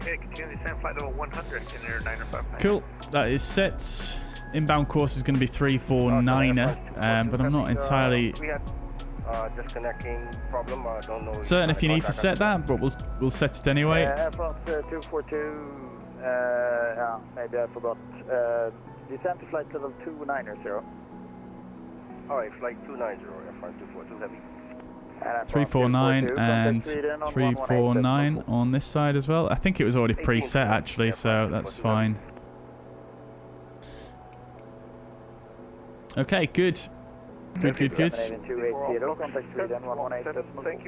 Okay, continue descent flight level 100, Sina 959. Cool, that is set. Inbound course is going to be 349er, but I'm not entirely disconnecting problem. I don't know. certain if you need to set that, but we'll set it anyway. Air France 242, yeah, maybe I forgot. Descent to flight level 290. Alright, flight 290, Air France 242 heavy. 349 and 349 on this side as well. I think it was already preset actually, so that's fine. Okay, good. Good. Thank you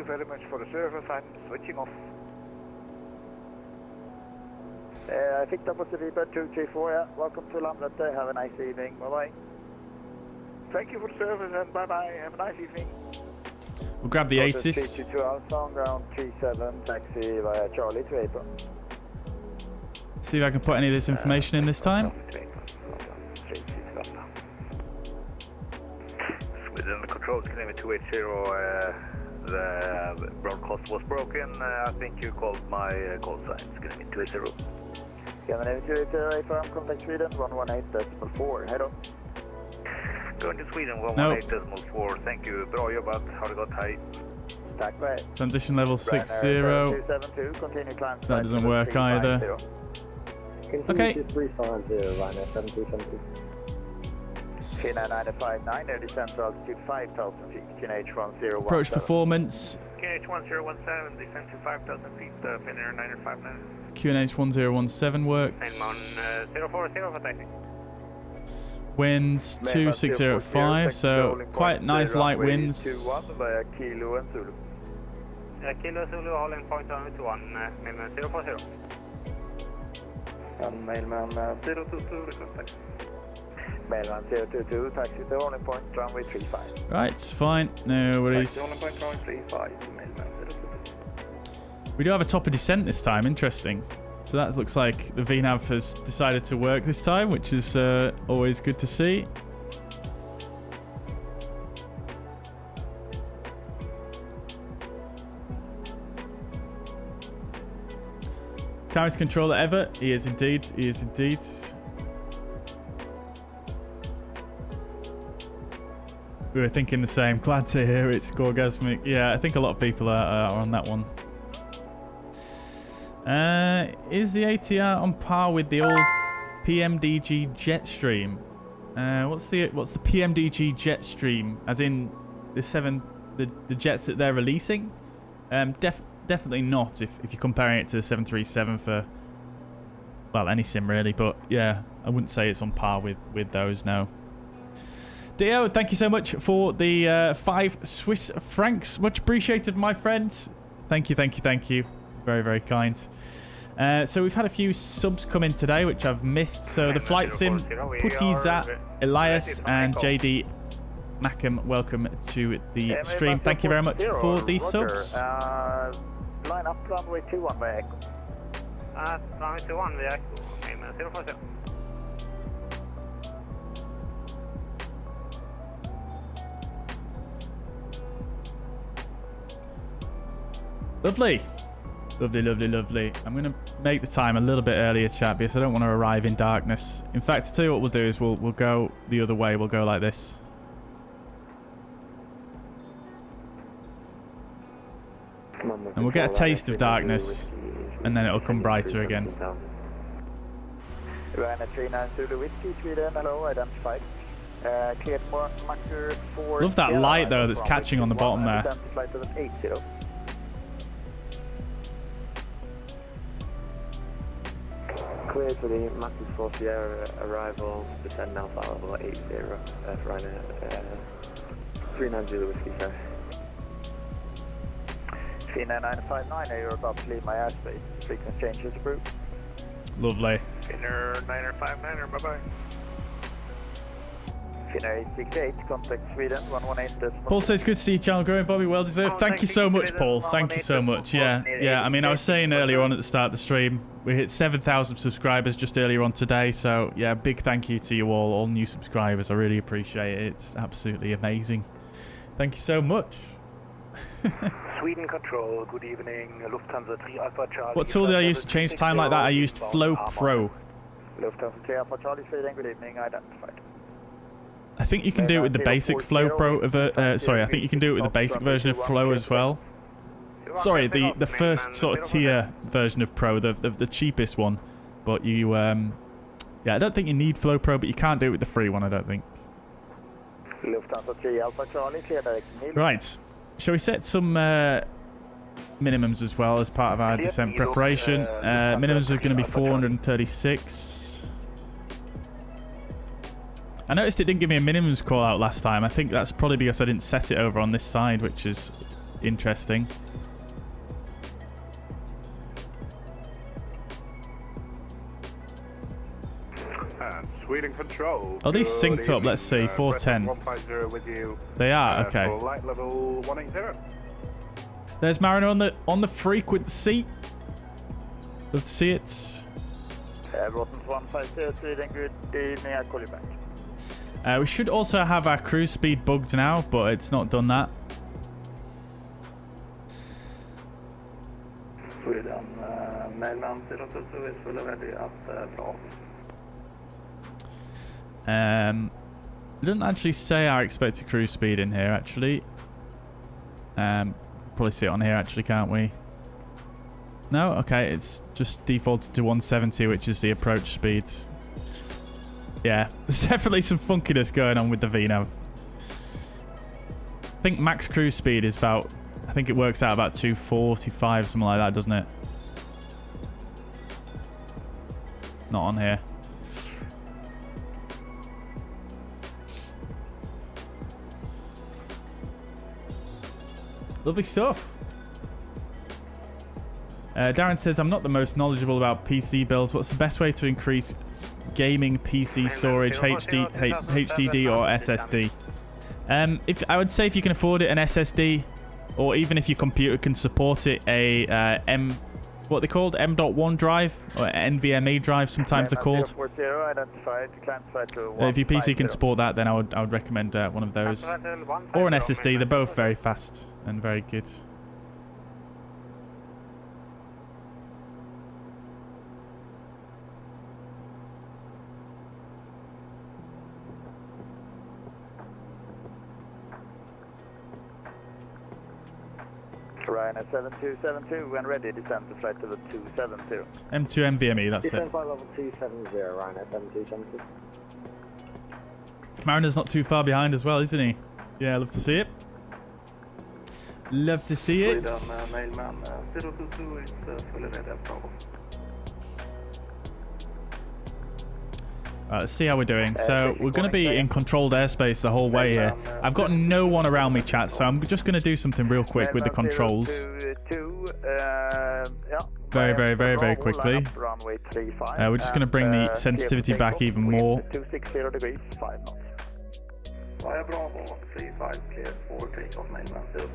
very much for the service. I'm switching off. I think that was the Rebirth 234. Yeah. Welcome to Landvetter. Have a nice evening. Bye bye. Thank you for the service and bye bye. Have a nice evening. We'll grab the 80s. 322 Alpha on ground 37 taxi via Charlie to April. See if I can put any of this information in this time. Within the control, Canadian 280, the broadcast was broken. I think you called my call sign. It's going to be 280. Scandinavian 280, firm, contact Sweden, 118.4, head on. Going to Sweden, 118.4. Thank you. Bra jobbat. Har det gått, hej. Tack, bye. Transition level 60. That doesn't work either. Okay. Kina 959, descent to altitude 5,000 feet, QNH1017. Approach performance. QNH1017, descent to 5,000 feet, Finnair 959. QNH1017 works. And on 040 for taxi. Winds 2605, so quite nice light winds. Kilo and Zulu. Kilo Zulu, holding point on 21, Mailman 040. And Mailman 022, contact. Mailman 022, taxi to holding point, runway 35. Right, it's fine, no worries. Taxi holding point, runway 35, Mailman 022. We do have a top of descent this time, interesting. So that looks like the VNAV has decided to work this time, which is always good to see. Carriage controller ever? He is indeed. He is indeed. We were thinking the same. Glad to hear it's orgasmic. Yeah, I think a lot of people are on that one. Is the ATR on par with the old PMDG Jetstream? What's the PMDG Jetstream? As in the jets that they're releasing? Definitely not. If you're comparing it to the 737 for, well, any sim really. But yeah, I wouldn't say it's on par with those. No. Dio, thank you so much for the 5 Swiss francs. Much appreciated, my friend. Thank you. Very, very kind. So we've had a few subs come in today, which I've missed. So the flight sim, Putizat, Elias, and JD Mackham, welcome to the stream. Thank you very much for these subs. Line up runway 21 by Echo. Runway 21 via Echo. Amen. 040. Lovely. Lovely. I'm going to make the time a little bit earlier, chat, because I don't want to arrive in darkness. In fact, to tell you what we'll do is we'll go the other way. We'll go like this. And we'll get a taste of darkness, and then it'll come brighter again. Ryanair 39 Whiskey, Sweden, hello, identified. Cleared marker 4. Love that light, though, that's catching on the bottom there. Flight level 80. Clear for the Markus 4 Sierra arrival, descend now followable 80, Ryanair 390 Whiskey, sorry. Finnair 959, you're about to leave my airspace. Frequency change is approved. Lovely. Finnair 959, bye-bye. Finnair 868, contact Sweden 118. Paul says, good to see you, channel growing, Bobby. Well deserved. Thank you so much, Paul. Thank you so much. Yeah. I mean, I was saying earlier on at the start of the stream, we hit 7,000 subscribers just earlier on today. So, yeah, big thank you to you all new subscribers. I really appreciate it. It's absolutely amazing. Thank you so much. Sweden Control, good evening. Lufthansa 3 Alpha Charlie. What tool did I use to change time like that? I used Flow Pro. Lufthansa 3 Alpha Charlie, Sweden, good evening, identified. I think you can do it with the basic Flow Pro. Sorry, I think you can do it with the basic version of Flow as well. Sorry, the first sort of tier version of Pro, the cheapest one. But you, yeah, I don't think you need Flow Pro, but you can't do it with the free one, I don't think. Lufthansa 3 Alpha Charlie, clear direct. Right. Shall we set some minimums as well as part of our descent preparation? Minimums are going to be 436. I noticed it didn't give me a minimums call out last time. I think that's probably because I didn't set it over on this side, which is interesting. And Sweden Control. Oh, these synced up. Let's see, 410. 150 with you. They are, okay. Flight level 180. There's Mariner on the frequency. Love to see it. Braathens 150, Sweden, good evening, I'll call you back. We should also have our cruise speed bugged now, but it's not done that. Sweden, Mailman 022 is fully ready at Braathens. It doesn't actually say our expected cruise speed in here, actually. Probably see it on here, actually, can't we? No? Okay, it's just defaulted to 170, which is the approach speed. Yeah, there's definitely some funkiness going on with the VNav. I think max cruise speed is about... I think it works out about 245, something like that, doesn't it? Not on here. Lovely stuff. Darren says, I'm not the most knowledgeable about PC builds. What's the best way to increase gaming PC storage, HDD or SSD? I would say if you can afford it, an SSD, or even if your computer can support it, a what they called, M.1 drive or NVMe drive, sometimes they're called. If your PC can support that, then I would recommend one of those, or an SSD. They're both very fast and very good. Ryanair 7272, when ready, descend to flight level 272. M2 NVMe, that's descend it. flight level 270, Ryanair 7272. Mariner's not too far behind as well, isn't he? Yeah, love to see it. Love to see it. Mailman 022 is fully ready at Braathens. Let's see how we're doing. So we're going to be in controlled airspace the whole way here. I've got no one around me, chat, so I'm just going to do something real quick with the controls. Very, very, very, very quickly. We're just going to bring the sensitivity back even more. 260 degrees, 5 knots. Via Bravo 35 clear for takeoff, Mailman 02.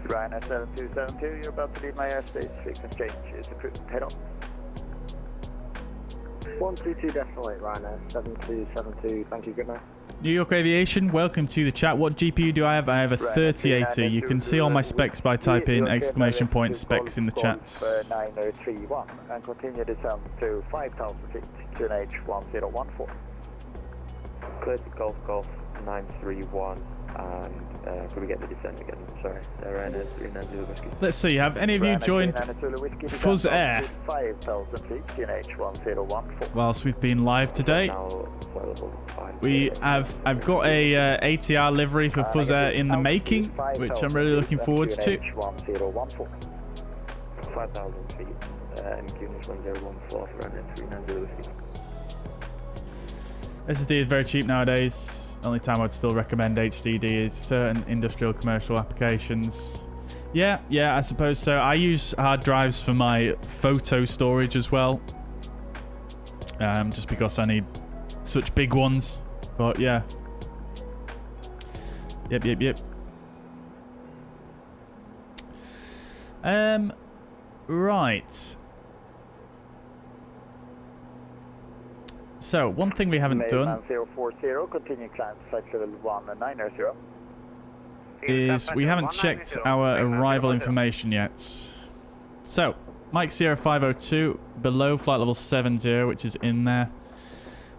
Ryanair 7272, you're about to leave my airspace. Frequency change is approved. Head on. 122 definitely, Ryanair 7272. Thank you, good night. New York Aviation, welcome to the chat. What GPU do I have? I have a 3080. You can see all my specs by typing exclamation point specs in the chats. 9031 and continue descent to 5,000 feet, QNH 1014. Clear to Golf 931. And could we get the descent again? Sorry, Ryanair 390 Whiskey. Let's see, have any of you joined Fuzz Air whilst we've been live today? I've got a ATR livery for Fuzz Air in the making, which I'm really looking forward to. 5,000 feet. MQ 1014, runway 390 feet. SSD is very cheap nowadays. Only time I'd still recommend HDD is certain industrial commercial applications. Yeah, I suppose so. I use hard drives for my photo storage as well. Just because I need such big ones. But yeah. Yep. Right. So, one thing we haven't done 040, continue climb flight level 190. is we haven't checked our arrival information yet. So, Mike Sierra 502, below flight level 70, which is in there.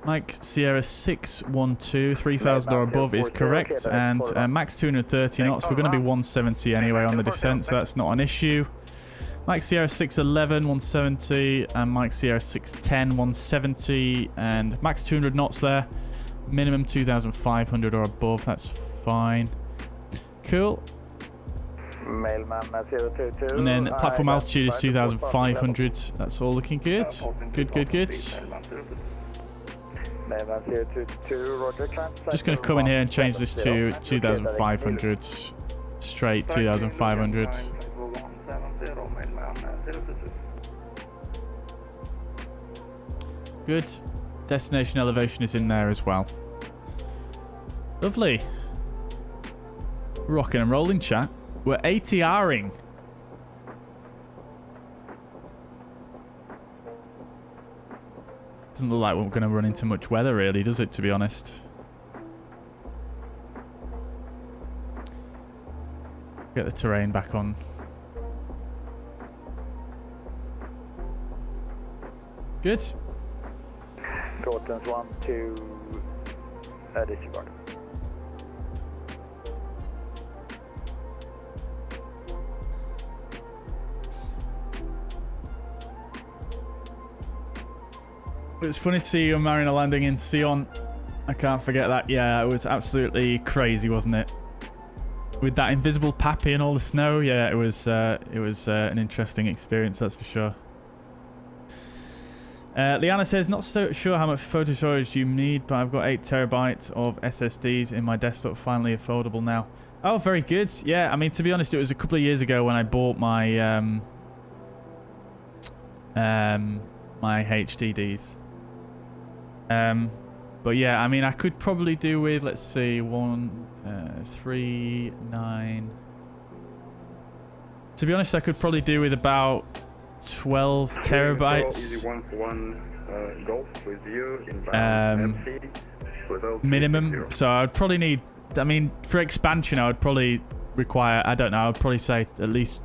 Mike Sierra 612, 3,000 or above is correct, and max 230 knots. We're going to be 170 anyway on the descent, so that's not an issue. Mike Sierra 611, 170, and Mike Sierra 610, 170, and max 200 knots there. Minimum 2,500 or above, that's fine. Cool. Mailman 022. And then platform altitude is 2,500. That's all looking good. Good. Mailman 022, roger, climb. Just going to come in here and change this to 2,500. Straight 2,500. Good. Destination elevation is in there as well. Lovely. Rocking and rolling, chat. We're ATRing. Doesn't look like we're going to run into much weather, really, does it, to be honest? Get the terrain back on. Good. Shortens 1 to disregard. It's funny to see you Mariner landing in Sion. I can't forget that. Yeah, it was absolutely crazy, wasn't it? With that invisible pappy and all the snow. Yeah, it was an interesting experience, that's for sure. Liana says, not so sure how much photo storage you need, but I've got 8 terabytes of SSDs in my desktop, finally affordable now. Oh, very good. Yeah, I mean, to be honest, it was a couple of years ago when I bought my my HDDs. But yeah, I mean, I could probably do with, let's see, 3, 9. To be honest, I could probably do with about 12 terabytes. Minimum. So I would probably need, I mean, for expansion, I would probably require, I don't know, I would probably say at least,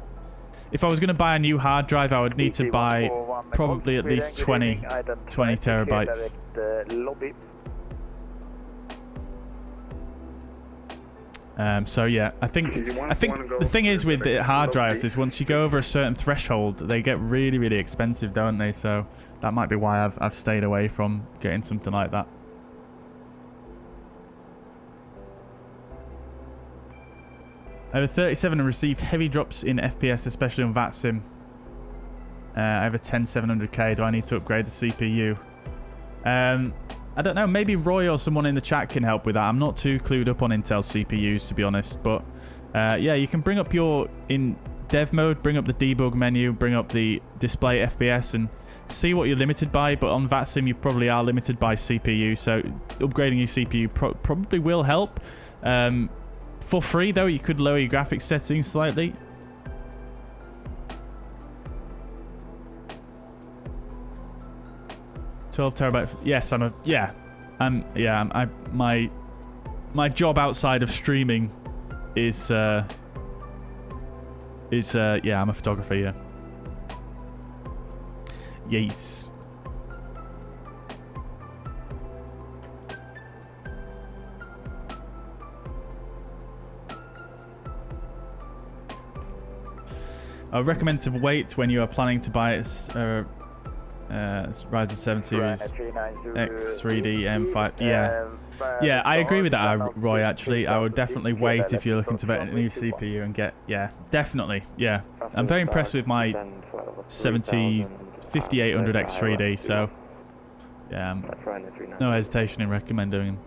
if I was going to buy a new hard drive, I would need to buy probably at least 20 terabytes. So yeah, I think the thing is with the hard drives is once you go over a certain threshold, they get really, really expensive, don't they? So that might be why I've stayed away from getting something like that. I have a 37 and receive heavy drops in FPS, especially on VATSIM. I have a 10700K. Do I need to upgrade the CPU? I don't know. Maybe Roy or someone in the chat can help with that. I'm not too clued up on Intel CPUs, to be honest. But yeah, you can bring up your, in dev mode, bring up the debug menu, bring up the display FPS and see what you're limited by. But on VATSIM, you probably are limited by CPU. So upgrading your CPU probably will help. For free, though, you could lower your graphics settings slightly. $12 terabyte. Yes, my job outside of streaming is yeah, I'm a photographer, yeah. Yes. I recommend to wait when you are planning to buy Ryzen 7 Series X 3D M5. Yeah, I agree with that, Roy. Actually, I would definitely wait if you're looking to get a new CPU and get. Yeah, definitely. Yeah, I'm very impressed with my 5800 X 3D. So, yeah, no hesitation in recommending him.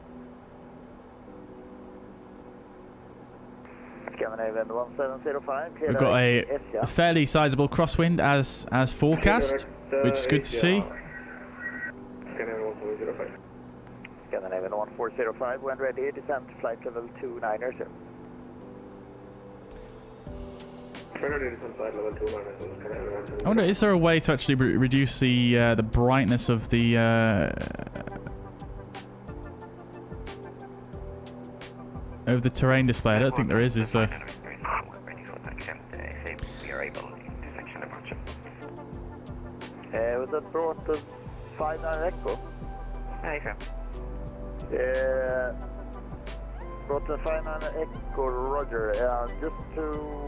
We've got a fairly sizable crosswind as forecast, which is good to see. Scandinavian 1405, when ready, descend to flight level 290. I wonder, is there a way to actually reduce the brightness of the terrain display? I don't think there is there? Was that brought to 59 Echo? Brought to 59 Echo, Roger. Just to...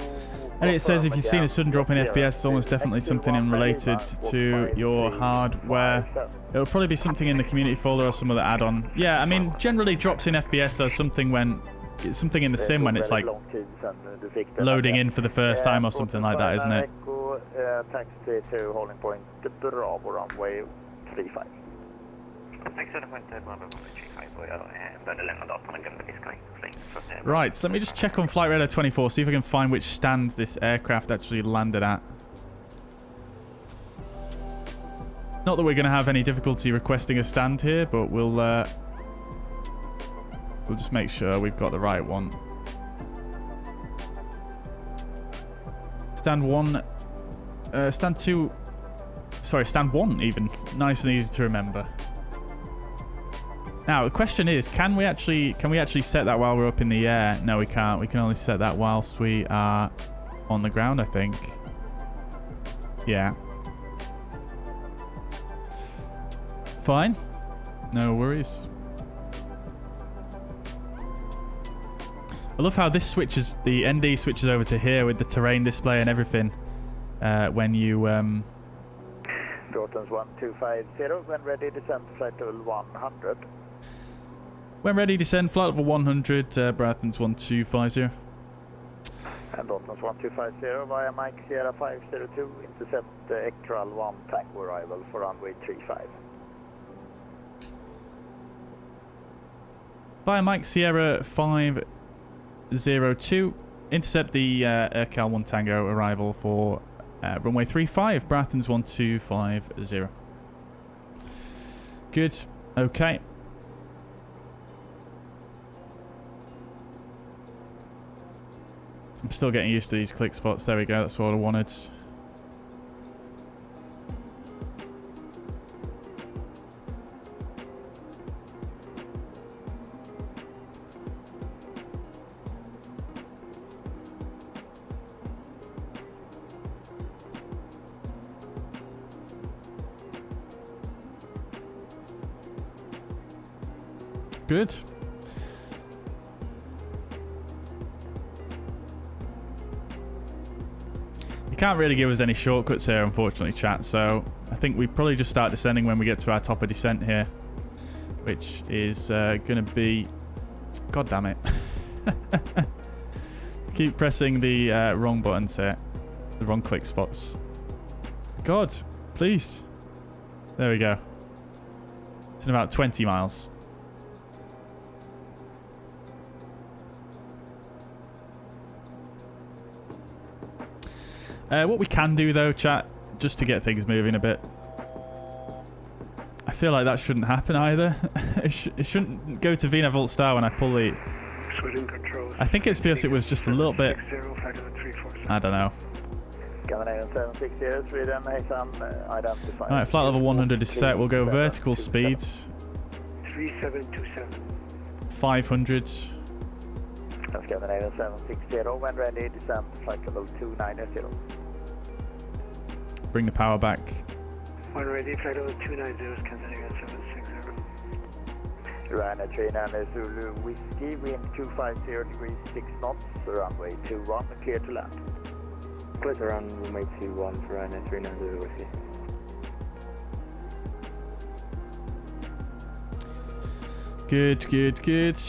And it says if you've seen a sudden drop in FPS, it's almost definitely something related to your hardware. It'll probably be something in the community folder or some other add-on. Yeah, I mean, generally drops in FPS are something when... It's something in the sim when it's like loading in for the first time or something like that, isn't it? Taxi to holding point Bravo runway 35. Right, so let me just check on Flight Radar 24, see if I can find which stand this aircraft actually landed at. Not that we're going to have any difficulty requesting a stand here, but we'll just make sure we've got the right one. Stand 1, stand 2, sorry, stand 1 even. Nice and easy to remember. Now the question is, can we actually set that while we're up in the air? No, we can't. We can only set that whilst we are on the ground, I think. Yeah. Fine. No worries. I love how this switches, the ND switches over to here with the terrain display and everything when you... Braathens 1250, when ready, descend to flight level 100. When ready, descend flight level 100, Braathens 1250. And Braathens 1250 via Mike Sierra 502, intercept the EKRAL 1 Tango arrival for runway 35. Via Mike Sierra 502, intercept the EKRAL 1 Tango arrival for runway 35, Braathens 1250. Good, okay. I'm still getting used to these click spots. There we go, that's what I wanted. Good. You can't really give us any shortcuts here, unfortunately, chat, so I think we probably just start descending when we get to our top of descent here, which is going to be... God damn it. Keep pressing the wrong buttons here. The wrong click spots. God, please. There we go. It's in about 20 miles. What we can do though, chat, just to get things moving a bit. I feel like that shouldn't happen either. It shouldn't go to VNAV Alt Star when I pull the... I think it's because it was just a little bit... I don't know. Alright, flight level 100 is set. We'll go vertical speeds. 500. Scandinavian 760, when ready, descend flight level 290. Bring the power back. When ready, flight level 290, Scandinavian 760. Ryanair 39 Zulu Whiskey, wind 250 degrees 6 knots, runway 21, clear to land. Clear to run, runway 21 for Ryanair 39 Zulu Whiskey. Good, good, good.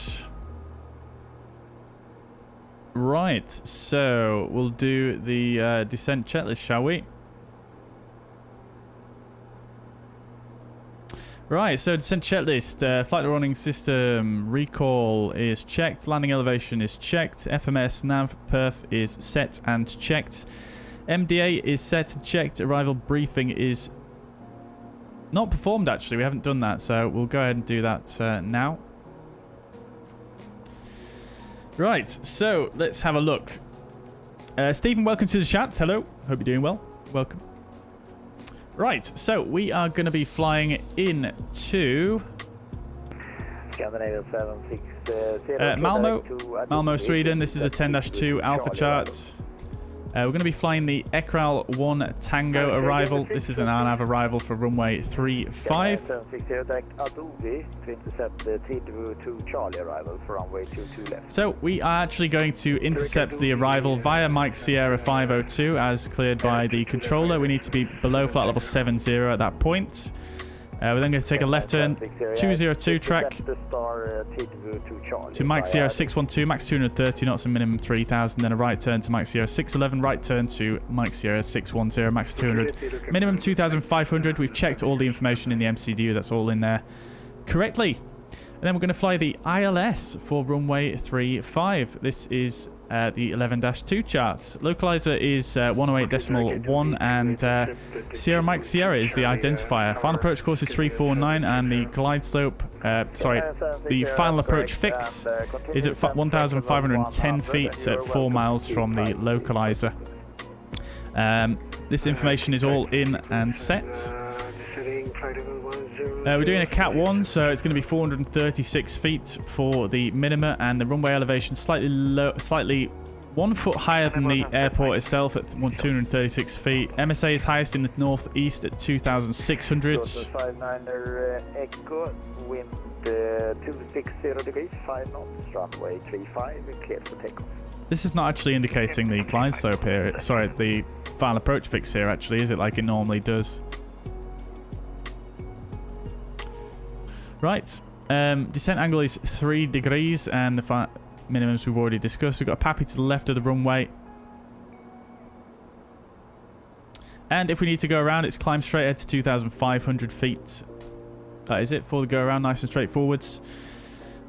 Right, so we'll do the descent checklist, shall we? Right, so descent checklist. Flight running system recall is checked. Landing elevation is checked. FMS nav perf is set and checked. MDA is set and checked. Arrival briefing is not performed, actually. We haven't done that, so we'll go ahead and do that now. Right, so let's have a look. Stephen, welcome to the chat. Hello. Hope you're doing well. Welcome. Right, so we are going to be flying in to Malmo, Sweden. This is a 10-2 Alpha chart. We're going to be flying the EKRAL 1 Tango arrival. This is an RNAV arrival for runway 35. To intercept the T2 Charlie arrival for runway 22 left. So we are actually going to intercept the arrival via Mike Sierra 502 as cleared by the controller. We need to be below flight level 70 at that point. We're then going to take a left turn 202 track to Mike Sierra 612, max 230 knots and minimum 3000. Then a right turn to Mike Sierra 611, right turn to Mike Sierra 610, max 200, minimum 2500. We've checked all the information in the MCDU, that's all in there correctly. And then we're going to fly the ILS for runway 35. This is the 11-2 chart. Localizer is 108.1 and Sierra Mike Sierra is the identifier. Final approach course is 349 and the glide slope, the final approach fix is at 1,510 feet at 4 miles from the localizer. This information is all in and set. We're doing a Cat 1, so it's going to be 436 feet for the minima, and the runway elevation slightly 1 foot higher than the airport itself at 236 feet. MSA is highest in the northeast at 2,600. 59er Echo, wind 260 degrees, 5 knots, runway 35, clear for takeoff. This is not actually indicating the glide slope here. Sorry, the final approach fix here actually, is it, like it normally does? Right, descent angle is 3 degrees and the minimums we've already discussed. We've got a PAPI to the left of the runway. And if we need to go around, it's climb straight ahead to 2,500 feet. That is it for the go around, nice and straightforwards.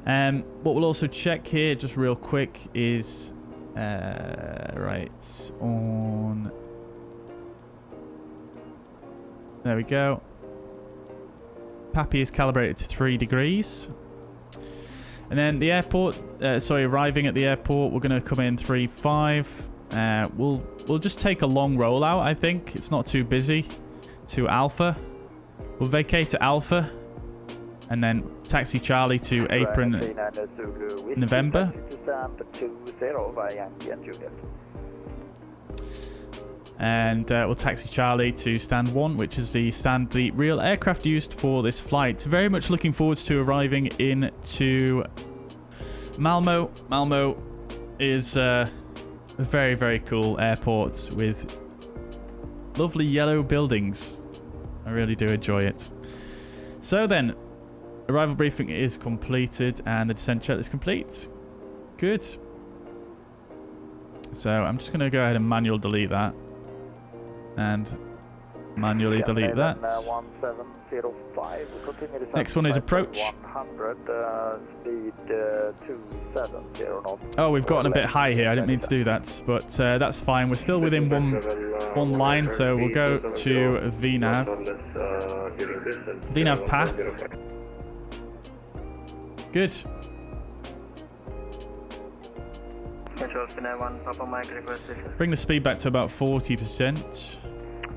What we'll also check here, just real quick, is right on. There we go. PAPI is calibrated to 3 degrees. And then the airport, arriving at the airport, we're going to come in 3-5. We'll just take a long rollout, I think. It's not too busy. To Alpha. We'll vacate to Alpha. And then taxi Charlie to apron November. And we'll taxi Charlie to stand 1, which is the real aircraft used for this flight. Very much looking forward to arriving into Malmo. Malmo is a very, very cool airport with lovely yellow buildings. I really do enjoy it. So then, arrival briefing is completed and the descent checklist is complete. Good. So I'm just going to go ahead and manual delete that. And manually delete that. 1705. Next one is approach. 100, speed 270 knots. Oh, we've gotten a bit high here. I didn't mean to do that, but that's fine. We're still within one line, so we'll go to VNAV. VNAV path. Good. Bring the speed back to about 40%.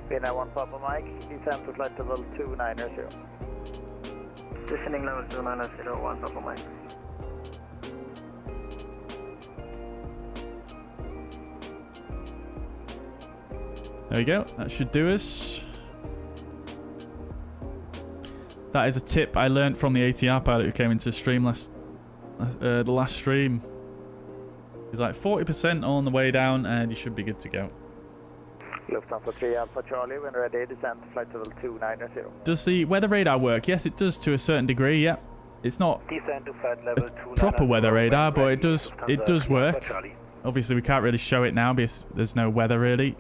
Pina 1 Papa Mike, descent to flight level 290. Descending level 290, 1 Papa Mike. There we go. That should do us. That is a tip I learned from the ATR pilot who came into the stream the last stream. He's like 40% on the way down and you should be good to go. Lufthansa 3 Alpha Charlie, when ready, descent to flight level 290. Does the weather radar work? Yes, it does to a certain degree, yeah. It's not Descend to flight level proper weather radar, but it does work. Obviously, we can't really show it now because there's no weather really.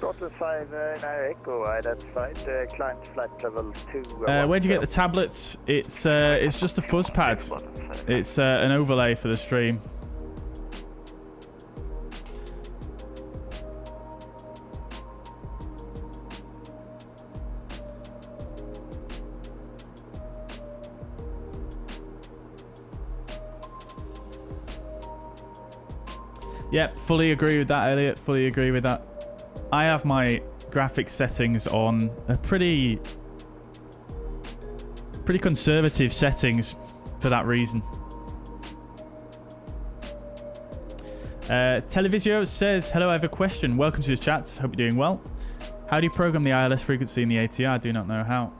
Braathens 5 Echo identified, climb to flight level 2. Where'd you get the tablets? It's just a fuzz pad. It's an overlay for the stream. Yep, fully agree with that, Elliot. Fully agree with that. I have my graphics settings on a pretty conservative settings for that reason. Televisio says, hello, I have a question. Welcome to the chat. Hope you're doing well. How do you program the ILS frequency in the ATR? I do not know how.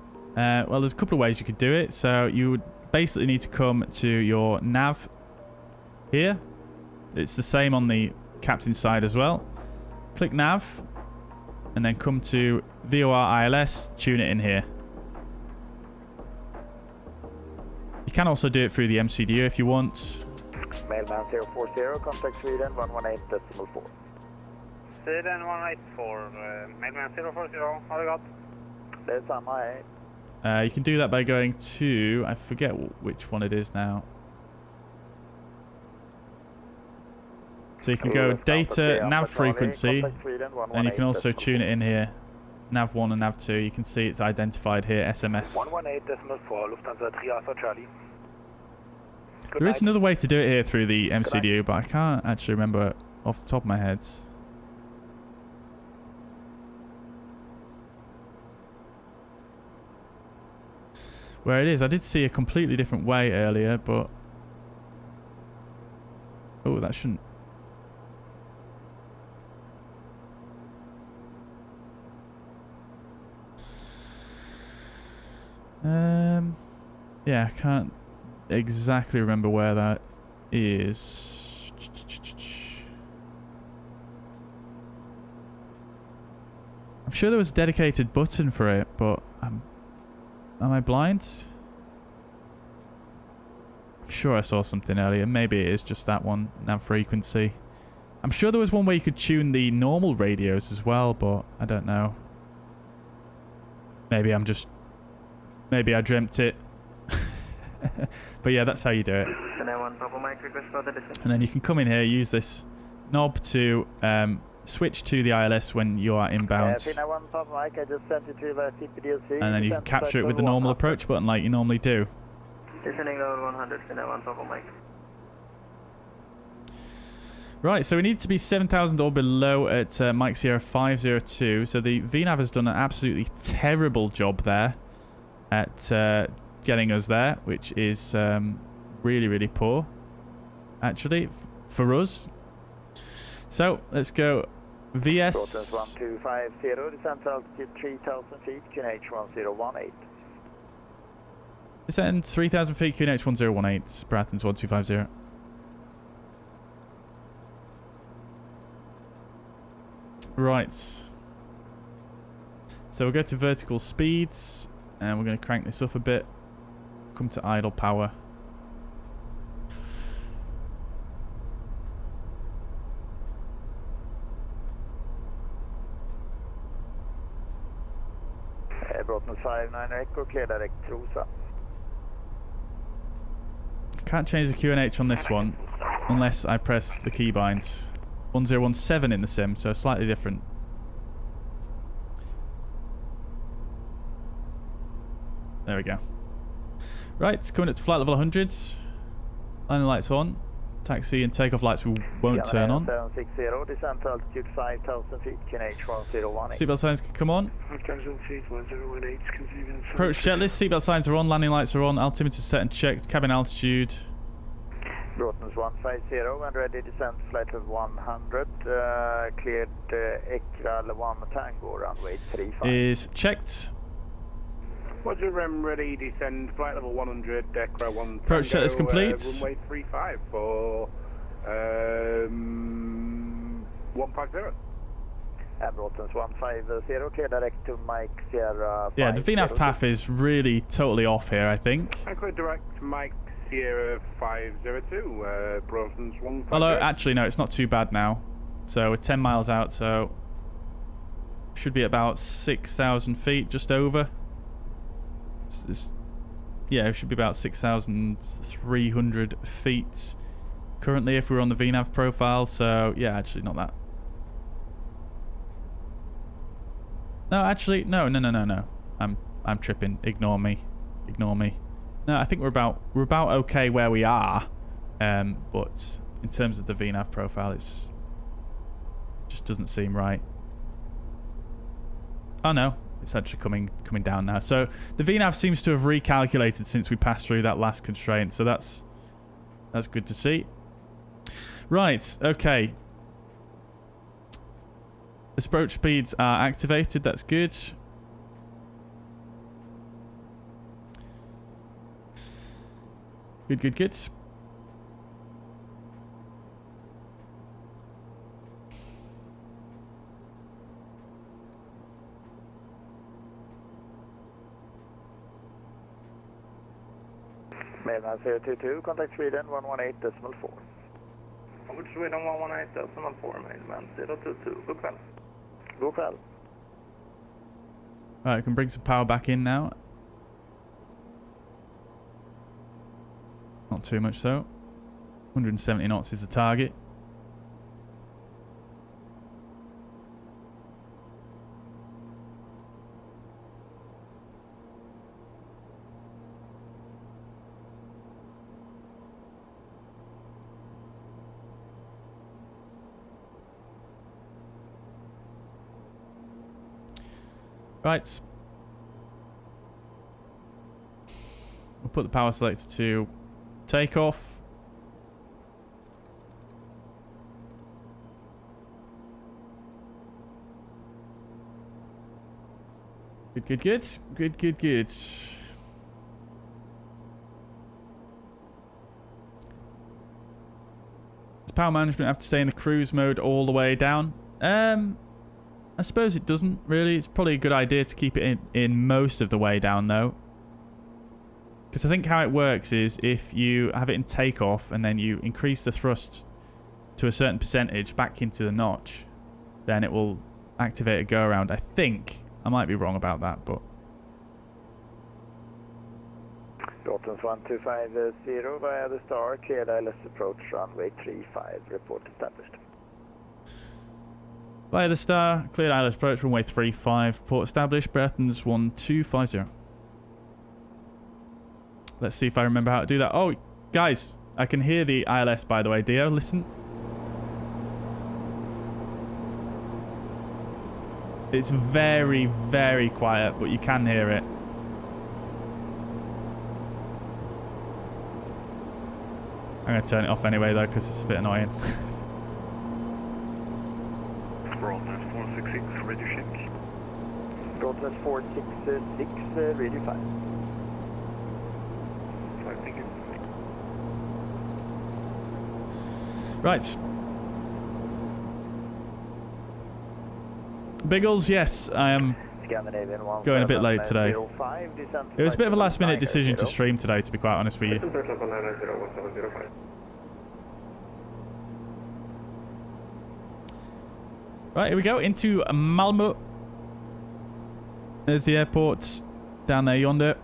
Well, there's a couple of ways you could do it. So you would basically need to come to your nav here. It's the same on the captain side as well. Click nav and then come to VOR ILS, tune it in here. You can also do it through the MCDU if you want. Mailman 040, contact Sweden 118.4. Sweden 184, Mailman 040, har det gått? Det är samma, you can do that by going to, I forget which one it is now. So you can go data, nav frequency, and you can also tune it in here. Nav 1 and nav 2, you can see it's identified here, SMS. 118.4, Lufthansa 3 Alpha Charlie. There is another way to do it here through the MCDU, but I can't actually remember off the top of my head. Where it is, I did see a completely different way earlier, but... Oh, that shouldn't... Yeah, I can't exactly remember where that is. I'm sure there was a dedicated button for it, but am I blind? I'm sure I saw something earlier. Maybe it is just that one, nav frequency. I'm sure there was one where you could tune the normal radios as well, but I don't know. Maybe I dreamt it. But yeah, that's how you do it. And then you can come in here, use this knob to switch to the ILS when you are inbound. And then you can capture it with the normal approach button like you normally do. Right, so we need to be 7,000 or below at Mike Sierra 502. So the VNAV has done an absolutely terrible job there at getting us there, which is really, really poor, actually, for us. So let's go VS. 1250, descent altitude 3,000 feet, QNH 1018. Descend 3,000 feet, QNH 1018, Braathens 1250. Right. So we'll go to vertical speeds, and we're going to crank this up a bit. Come to idle power. Braathens 59 Echo, clear direct Trosa. Can't change the QNH on this one unless I press the keybind. 1017 in the sim, so slightly different. There we go. Right, coming up to flight level 100. Landing lights on. Taxi and takeoff lights won't turn on. 760, descent altitude 5,000 feet, QNH 1018. Seatbelt signs can come on. 5,000 feet, 1018, Approach checklist, seatbelt signs are on, landing lights are on, altimeter set and checked, cabin altitude. Braathens 150 and ready descent flight level 100, cleared EKRAL 1 Tango, runway 35. Is checked. Roger, rem ready, descend flight level 100, EKRAL 1 Approach checklist complete. Runway 35 for 150. And Braathens 150, clear direct to Mike Sierra. Yeah, the VNAV path is really totally off here, I think. I clear direct Mike Sierra 502, Braathens 150. Although, actually, no, it's not too bad now. So we're 10 miles out, so should be about 6,000 feet, just over. Yeah, it should be about 6,300 feet currently if we're on the VNAV profile. So, yeah, actually not that. No, actually, no. I'm tripping. Ignore me. No, I think we're about okay where we are. But in terms of the VNAV profile, it's just doesn't seem right. Oh no, it's actually coming down now. So the VNAV seems to have recalculated since we passed through that last constraint. So that's good to see. Right, okay. Approach speeds are activated. That's good. Good. Mainland 022, contact Sweden 118.4. Over to Sweden 118.4, mainland 022. God kväll. God kväll. Right, I can bring some power back in now. Not too much though. 170 knots is the target. Right. We'll put the power selector to takeoff. Good. Does power management have to stay in the cruise mode all the way down? I suppose it doesn't really. It's probably a good idea to keep it in most of the way down though. Because I think how it works is if you have it in takeoff and then you increase the thrust to a certain percentage back into the notch, then it will activate a go around. I think. I might be wrong about that, but. Braathens 1250 via the star, cleared ILS approach runway 35, report established. Via the star, cleared ILS approach runway 35, report established, Braathens 1250. Let's see if I remember how to do that. Oh, guys, I can hear the ILS by the way. Dio, listen. It's very, very quiet, but you can hear it. I'm going to turn it off anyway, though, because it's a bit annoying. Braathens 466, ready to check. Braathens 466, ready 5. Thank you. Right. Biggles, yes, I am going a bit late today. It was a bit of a last minute decision to stream today, to be quite honest with you. Right, here we go into Malmo. There's the airport down there yonder.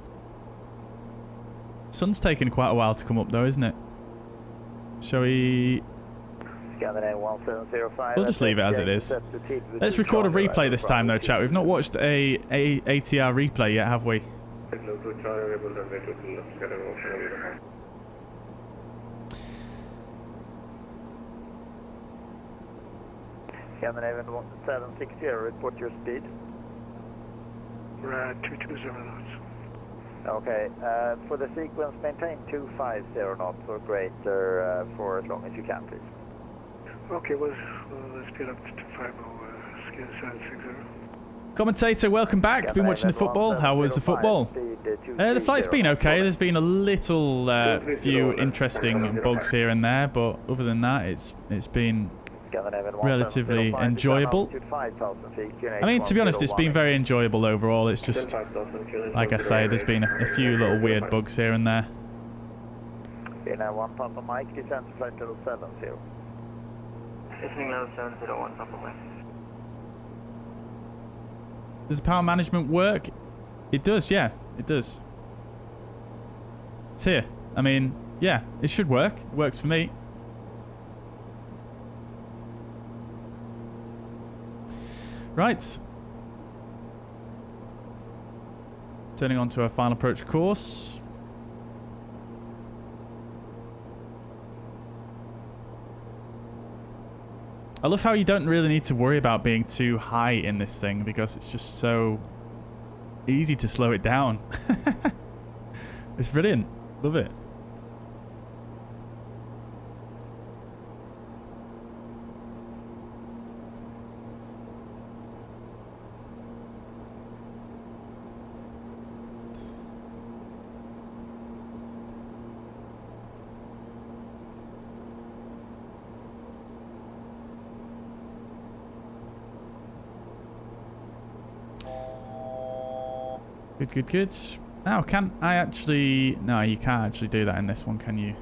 Sun's taking quite a while to come up though, isn't it? Shall we... We'll just leave it as it is. Let's record a replay this time though, chat. We've not watched a ATR replay yet, have we? Scandinavian 760, report your speed. We're at 220 knots. Okay, for the sequence, maintain 250 knots or greater for as long as you can, please. Okay, well, let's speed up to 250, scale 760. Commentator, welcome back. Been watching the football. How was the football? The flight's been okay. There's been a little few interesting bugs here and there, but other than that, it's been relatively enjoyable. I mean, to be honest, it's been very enjoyable overall. It's just, like I say, there's been a few little weird bugs here and there. One Papa Mike, descent to flight level 70. Listening level 701, Papa Mike. Does power management work? It does, yeah, it does. It's here. I mean, yeah, it should work. It works for me. Right. Turning on to our final approach course. I love how you don't really need to worry about being too high in this thing because it's just so easy to slow it down. It's brilliant. Love it. Good, good, good. Now, can I actually... No, you can't actually do that in this one, can you?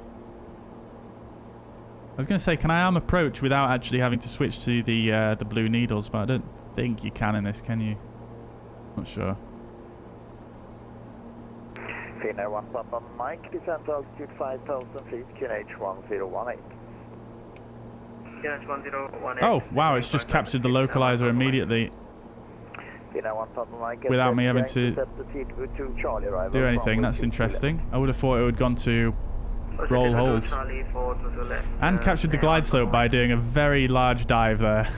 I was going to say, can I arm approach without actually having to switch to the blue needles, but I don't think you can in this, can you? Not sure. Finnair 1 Papa Mike, descent altitude 5,000 feet, QNH 1018. QNH 1018. Oh, wow, it's just captured the localizer immediately. Without me having to do anything. That's interesting. I would have thought it would have gone to roll hold. And captured the glide slope by doing a very large dive there.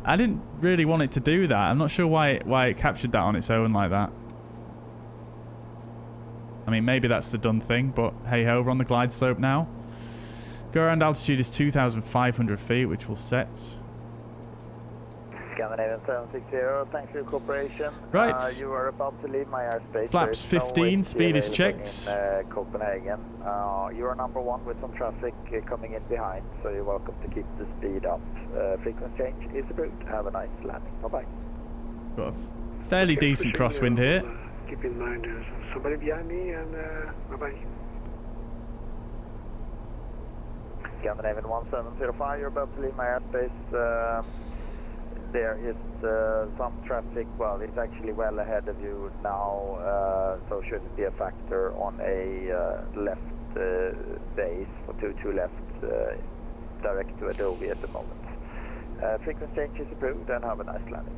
I didn't really want it to do that. I'm not sure why it captured that on its own like that. I mean, maybe that's the done thing, but hey ho, we're on the glide slope now. Go around altitude is 2,500 feet, which will set. Scandinavian 760, thanks for your cooperation. Right. You are about to leave my airspace. Flaps 15, speed is checked. In Copenhagen. You are number one with some traffic coming in behind, so you're welcome to keep the speed up. Frequency change is approved. Have a nice landing. Bye-bye. Got a fairly decent crosswind here. Keep in mind there's somebody behind me, and bye-bye. Scandinavian 1705, you're about to leave my airspace. There is some traffic, well, it's actually well ahead of you now, so shouldn't be a factor on a left base for 22 left, direct to Adobe at the moment. Frequency change is approved, and have a nice landing.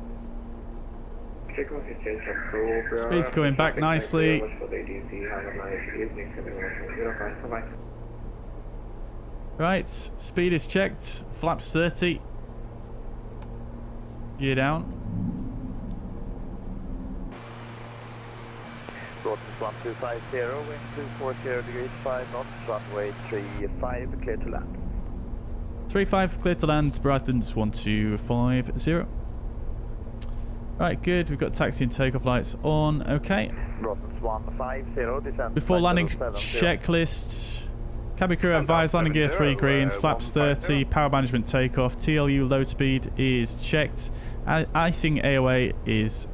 Speed's going back nicely. Right, speed is checked, flaps 30. Gear down. Braathens 1250, wind 240 degrees 5 knots, runway 35, clear to land. 35, clear to land, Braathens 1250. Right, good. We've got taxi and takeoff lights on. Okay. Braathens 150, descent. Before landing checklist. Cabin crew advised landing gear 3 greens, flaps 30, power management takeoff, TLU low speed is checked, icing AOA is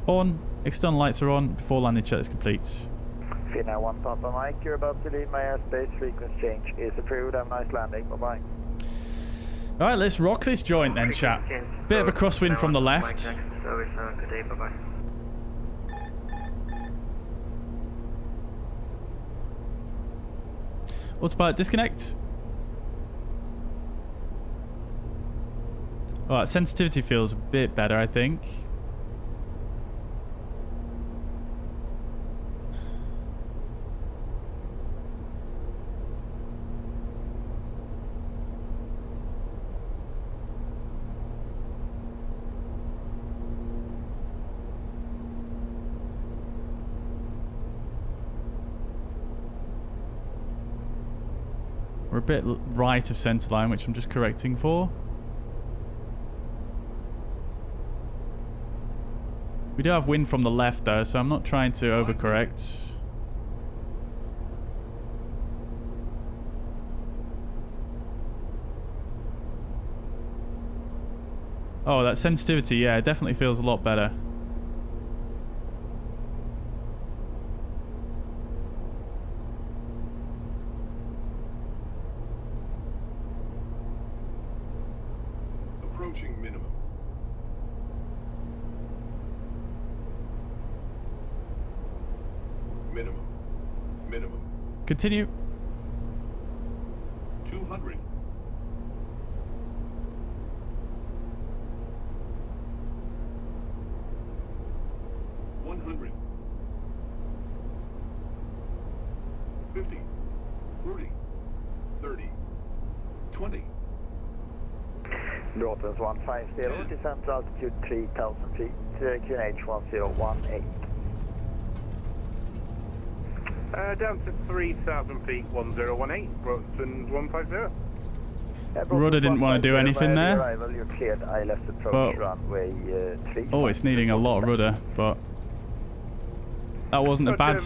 on, external lights are on, before landing checklist complete. Finnair 1 Papa Mike, you're about to leave my airspace, frequency change is approved, have a nice landing, bye bye. Alright, let's rock this joint then, chap. Bit of a crosswind from the left. Autopilot disconnect. Alright, sensitivity feels a bit better, I think. We're a bit right of centre line, which I'm just correcting for. We do have wind from the left though, so I'm not trying to overcorrect. Oh, that sensitivity, yeah, it definitely feels a lot better. Approaching minimum. Minimum. Minimum. Continue. 200. 100. 50. 40. 30. 20. Braathens 150, descent altitude 3000 feet, QNH 1018. Down to 3,000 feet, 1018, Braathens 150. Rudder didn't want to do anything there. Arrival, you're cleared. I left approach But, runway 3. oh, it's needing a lot of rudder, but that wasn't a bad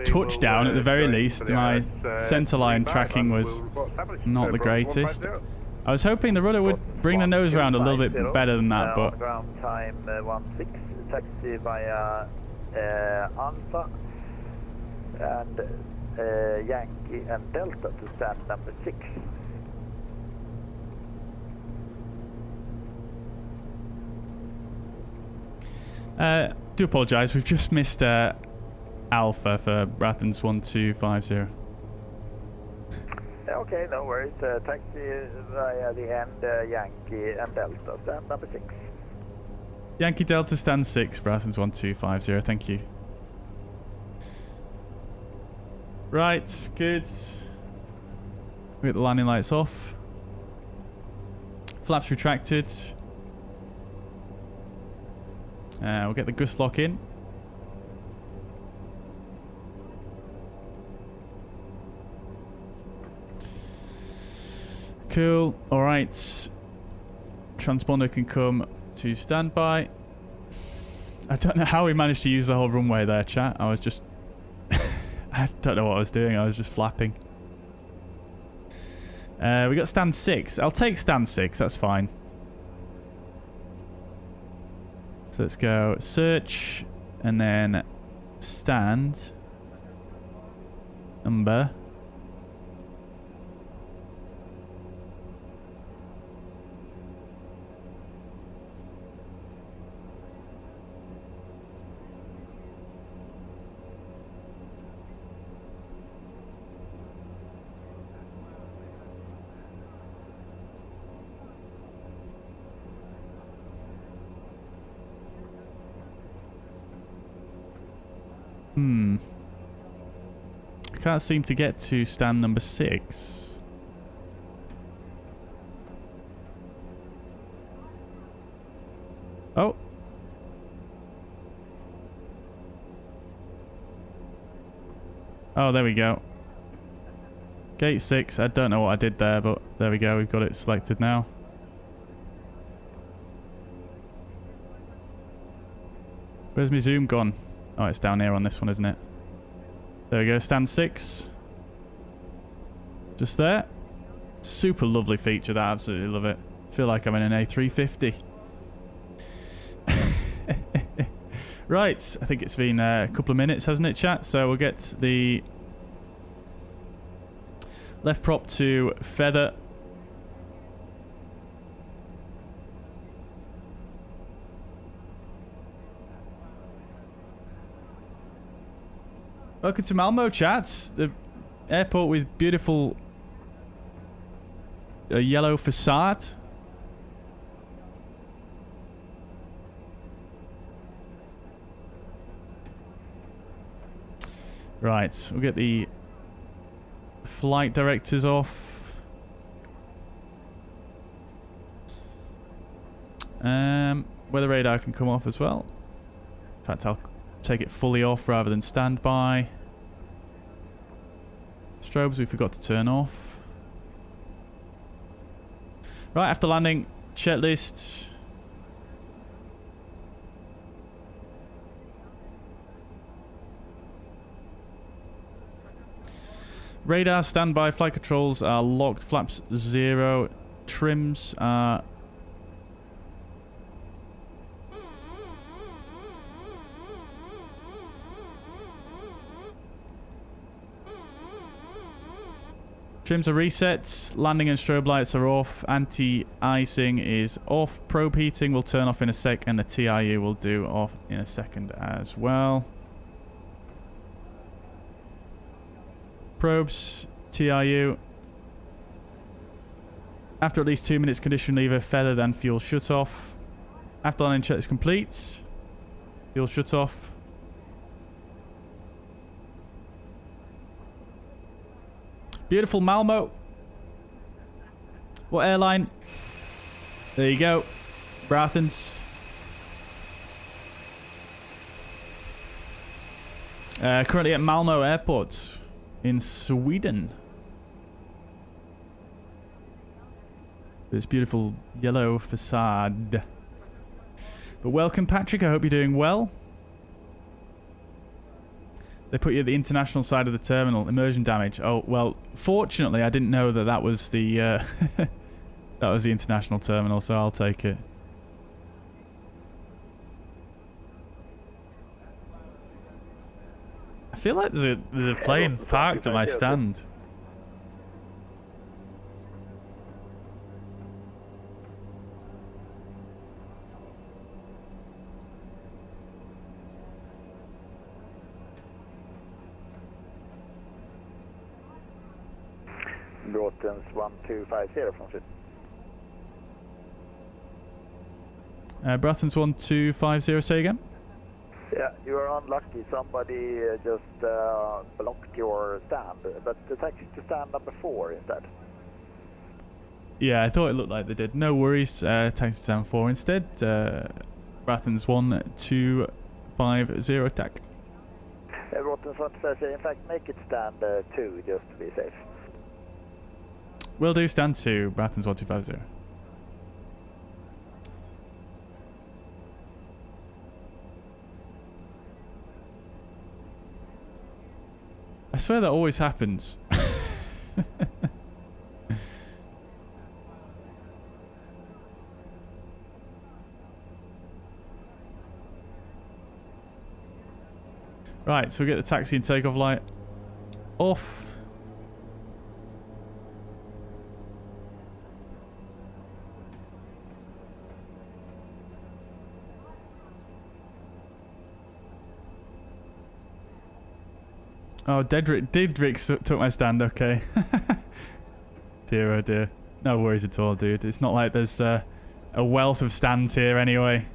touchdown at the very least. My centerline tracking was not the greatest. I was hoping the rudder would bring the nose round a little bit better than that, but... ground time 16, taxi via Alpha and Yankee and Delta to stand number 6. Do apologise, we've just missed Alpha for Braathens 1250. Okay, no worries. Taxi via the end, Yankee and Delta, stand number 6. Yankee Delta stand 6, Braathens 1250, thank you. Right, good. We get the landing lights off. Flaps retracted. We'll get the gust lock in. Cool. Alright. Transponder can come to standby. I don't know how we managed to use the whole runway there, chat. I was just... I don't know what I was doing. I was just flapping. We got stand 6. I'll take stand 6. That's fine. So let's go search and then stand number. I can't seem to get to stand number 6. Oh. Oh, there we go. Gate 6. I don't know what I did there, but there we go. We've got it selected now. Where's my zoom gone? Oh, it's down here on this one, isn't it? There we go, stand 6. Just there. Super lovely feature, that. Absolutely love it. Feel like I'm in an A350. Right, I think it's been a couple of minutes, hasn't it, chat? So we'll get the left prop to feather. Welcome to Malmo, chat. The airport with beautiful yellow facade. Right, we'll get the flight directors off. Weather radar can come off as well. In fact, I'll take it fully off rather than standby. Strobes we forgot to turn off. Right, after landing, checklist. Radar standby, flight controls are locked, flaps 0, trims are Trims are reset. Landing and strobe lights are off. Anti-icing is off. Probe heating will turn off in a sec, and the TRU will do off in a second as well. Probes, TRU. After at least 2 minutes, condition lever, feather, then fuel shut off. After landing check is complete. Fuel shut off. Beautiful Malmo. What airline? There you go. Braathens. Currently at Malmo Airport in Sweden. This beautiful yellow facade. But welcome, Patrick. I hope you're doing well. They put you at the international side of the terminal. Immersion damage. Oh, well, fortunately, I didn't know that that was the that was the international terminal, so I'll take it. I feel like there's a plane parked at my stand. Braathens 1250 from Sweden. Braathens 1250, say again? Yeah, you are unlucky. Somebody just blocked your stand, but it's actually to stand number 4 instead. Yeah, I thought it looked like they did. No worries. Taxi stand 4 instead. Braathens 1250 attack. Braathens 1250, in fact, make it stand 2 just to be safe. Will do, stand 2, Braathens 1250. I swear that always happens. Right, so we get the taxi and takeoff light off. Oh, Didrick took my stand, okay. Dear, oh dear. No worries at all, dude. It's not like there's a wealth of stands here anyway.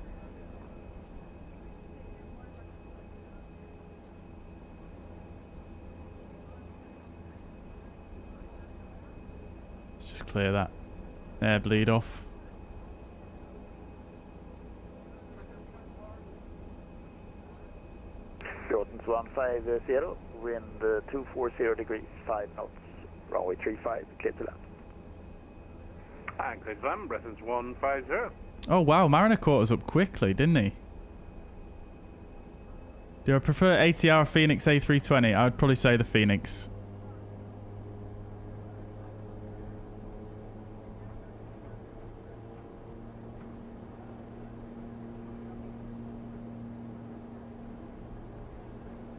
Let's just clear that air bleed off. Braathens 150, wind 240 degrees, 5 knots, runway 35, clear to land. And clear to land, Braathens 150. Oh wow, Mariner caught us up quickly, didn't he? Do I prefer ATR Phoenix A320? I would probably say the Phoenix.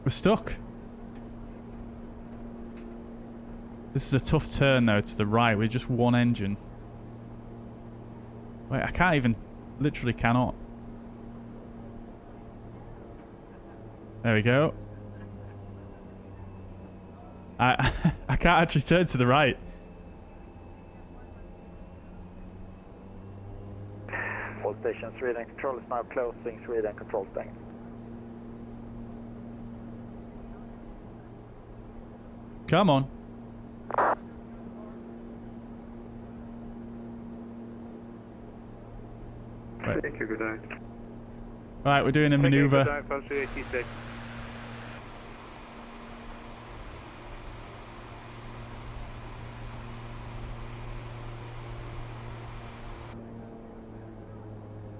We're stuck. This is a tough turn though to the right with just one engine. Wait, I can't even, literally cannot. There we go. I can't actually turn to the right. All stations, Sweden control is now closing, Sweden control staying. Come on. Right. Thank you, good night. Right, we're doing a maneuver. Good night, Foster 86.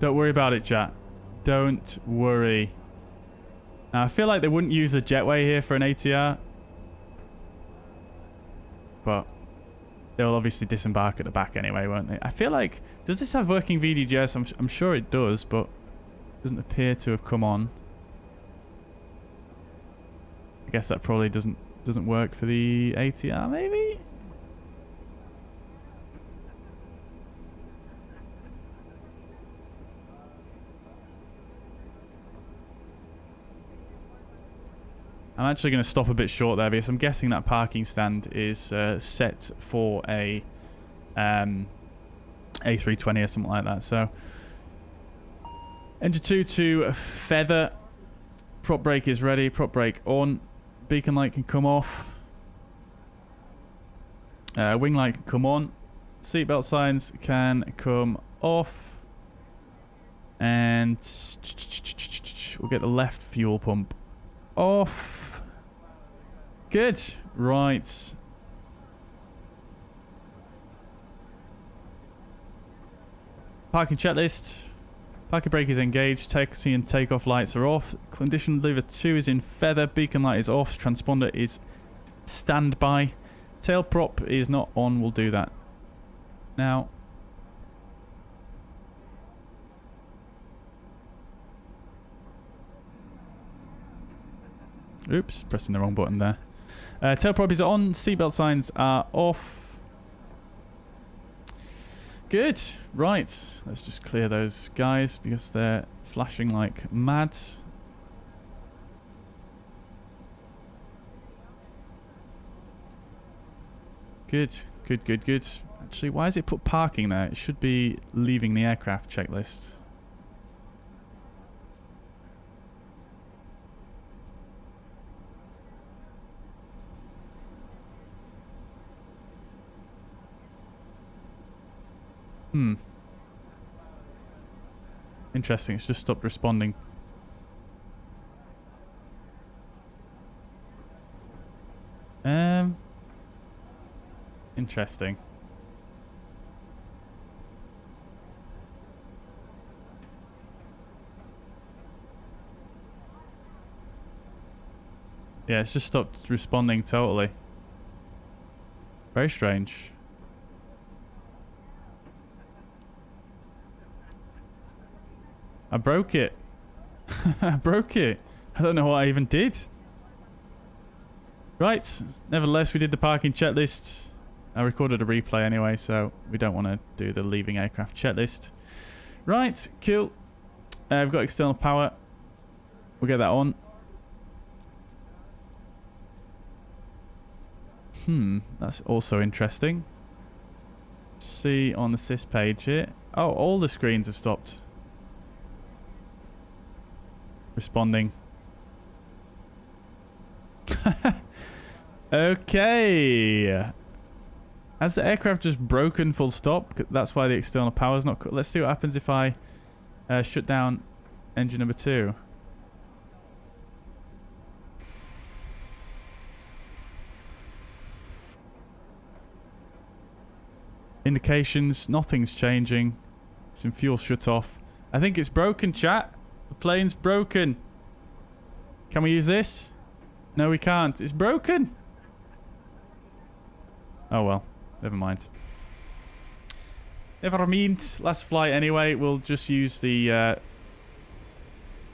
Don't worry about it, chat. Don't worry. Now, I feel like they wouldn't use a jetway here for an ATR. But they'll obviously disembark at the back anyway, won't they? I feel like... Does this have working VDGS? I'm sure it does, but it doesn't appear to have come on. I guess that probably doesn't work for the ATR, maybe? I'm actually going to stop a bit short there because I'm guessing that parking stand is set for a A320 or something like that. So, engine 2 to feather. Prop brake is ready. Prop brake on. Beacon light can come off. Wing light can come on. Seatbelt signs can come off. And we'll get the left fuel pump off. Good. Right. Parking checklist. Parking brake is engaged. Taxi and takeoff lights are off. Condition lever 2 is in feather. Beacon light is off. Transponder is standby. Tail prop is not on. We'll do that now. Oops, pressing the wrong button there. Tail prop is on. Seatbelt signs are off. Good. Right. Let's just clear those guys because they're flashing like mad. Good. Good, good, good. Actually, why has it put parking there? It should be leaving the aircraft checklist. Interesting, it's just stopped responding. Interesting. Yeah, it's just stopped responding totally. Very strange. I broke it. I broke it. I don't know what I even did. Right. Nevertheless, we did the parking checklist. I recorded a replay anyway, so we don't want to do the leaving aircraft checklist. Right. Cool. We've got external power. We'll get that on. That's also interesting. See on the sys page here. Oh, all the screens have stopped responding. Okay. Has the aircraft just broken full stop? That's why the external power is not... Let's see what happens if I shut down engine number 2. Indications, nothing's changing. Some fuel shut off. I think it's broken, chat. The plane's broken. Can we use this? No, we can't. It's broken. Oh, well. Never mind. Never mind. Last flight anyway. We'll just use the...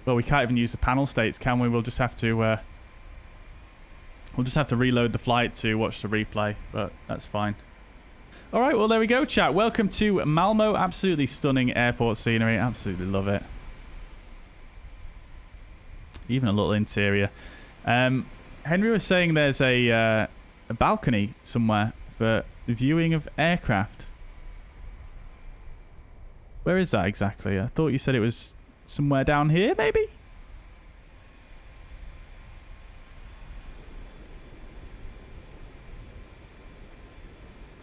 well, we can't even use the panel states, can we? We'll just have to... we'll just have to reload the flight to watch the replay. But that's fine. Alright, well, there we go, chat. Welcome to Malmo. Absolutely stunning airport scenery. Absolutely love it. Even a little interior. Henry was saying there's a balcony somewhere for viewing of aircraft. Where is that exactly? I thought you said it was somewhere down here, maybe?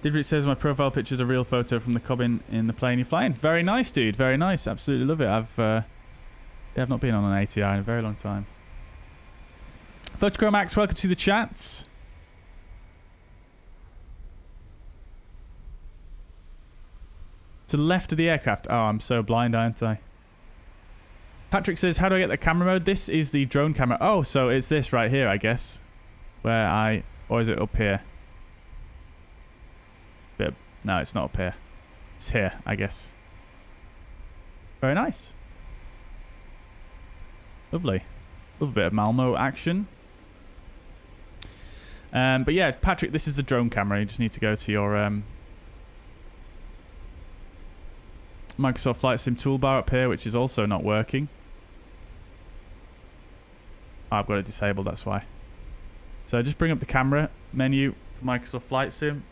Didrik says my profile picture is a real photo from the cabin in the plane you're flying. Very nice, dude. Very nice. Absolutely love it. I've not been on an ATR in a very long time. Photochromax, welcome to the chats. To the left of the aircraft. Oh, I'm so blind, aren't I? Patrick says, how do I get the camera mode? This is the drone camera. Oh, so it's this right here, I guess. Where I... Or is it up here? No, it's not up here. It's here, I guess. Very nice. Lovely. Love a bit of Malmo action. But yeah, Patrick, this is the drone camera. You just need to go to your Microsoft Flight Sim toolbar up here, which is also not working. Oh, I've got it disabled, that's why. So just bring up the camera menu for Microsoft Flight Sim,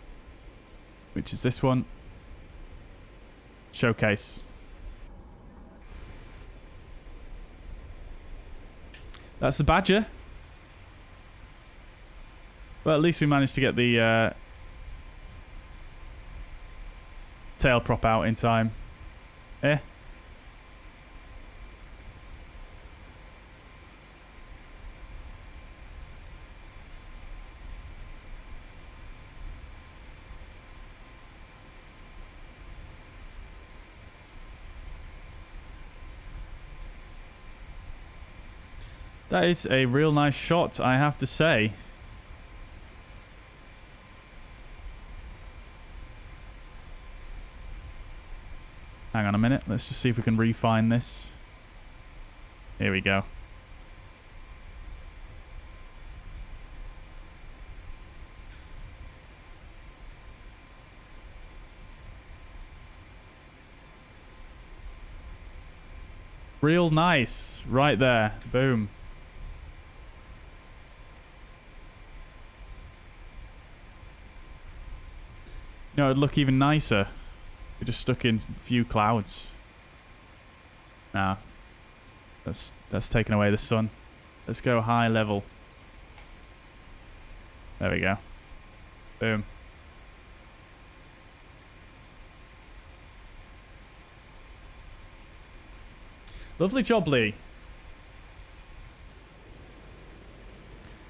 which is this one. Showcase. That's the Badger. Well, at least we managed to get the tail prop out in time. Eh? That is a real nice shot, I have to say. Hang on a minute. Let's just see if we can refine this. Here we go. Real nice. Right there. Boom. You know, it'd look even nicer. We're just stuck in a few clouds. Nah. That's taking away the sun. Let's go high level. There we go. Boom. Lovely job, Lee.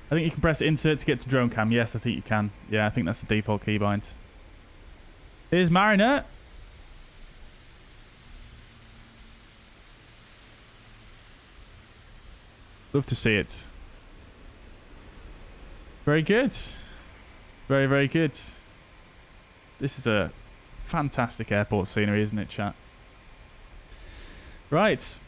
I think you can press insert to get to drone cam. Yes, I think you can. Yeah, I think that's the default keybind. Here's Mariner. Love to see it. Very good. Very, very good. This is a fantastic airport scenery, isn't it, chat? Right.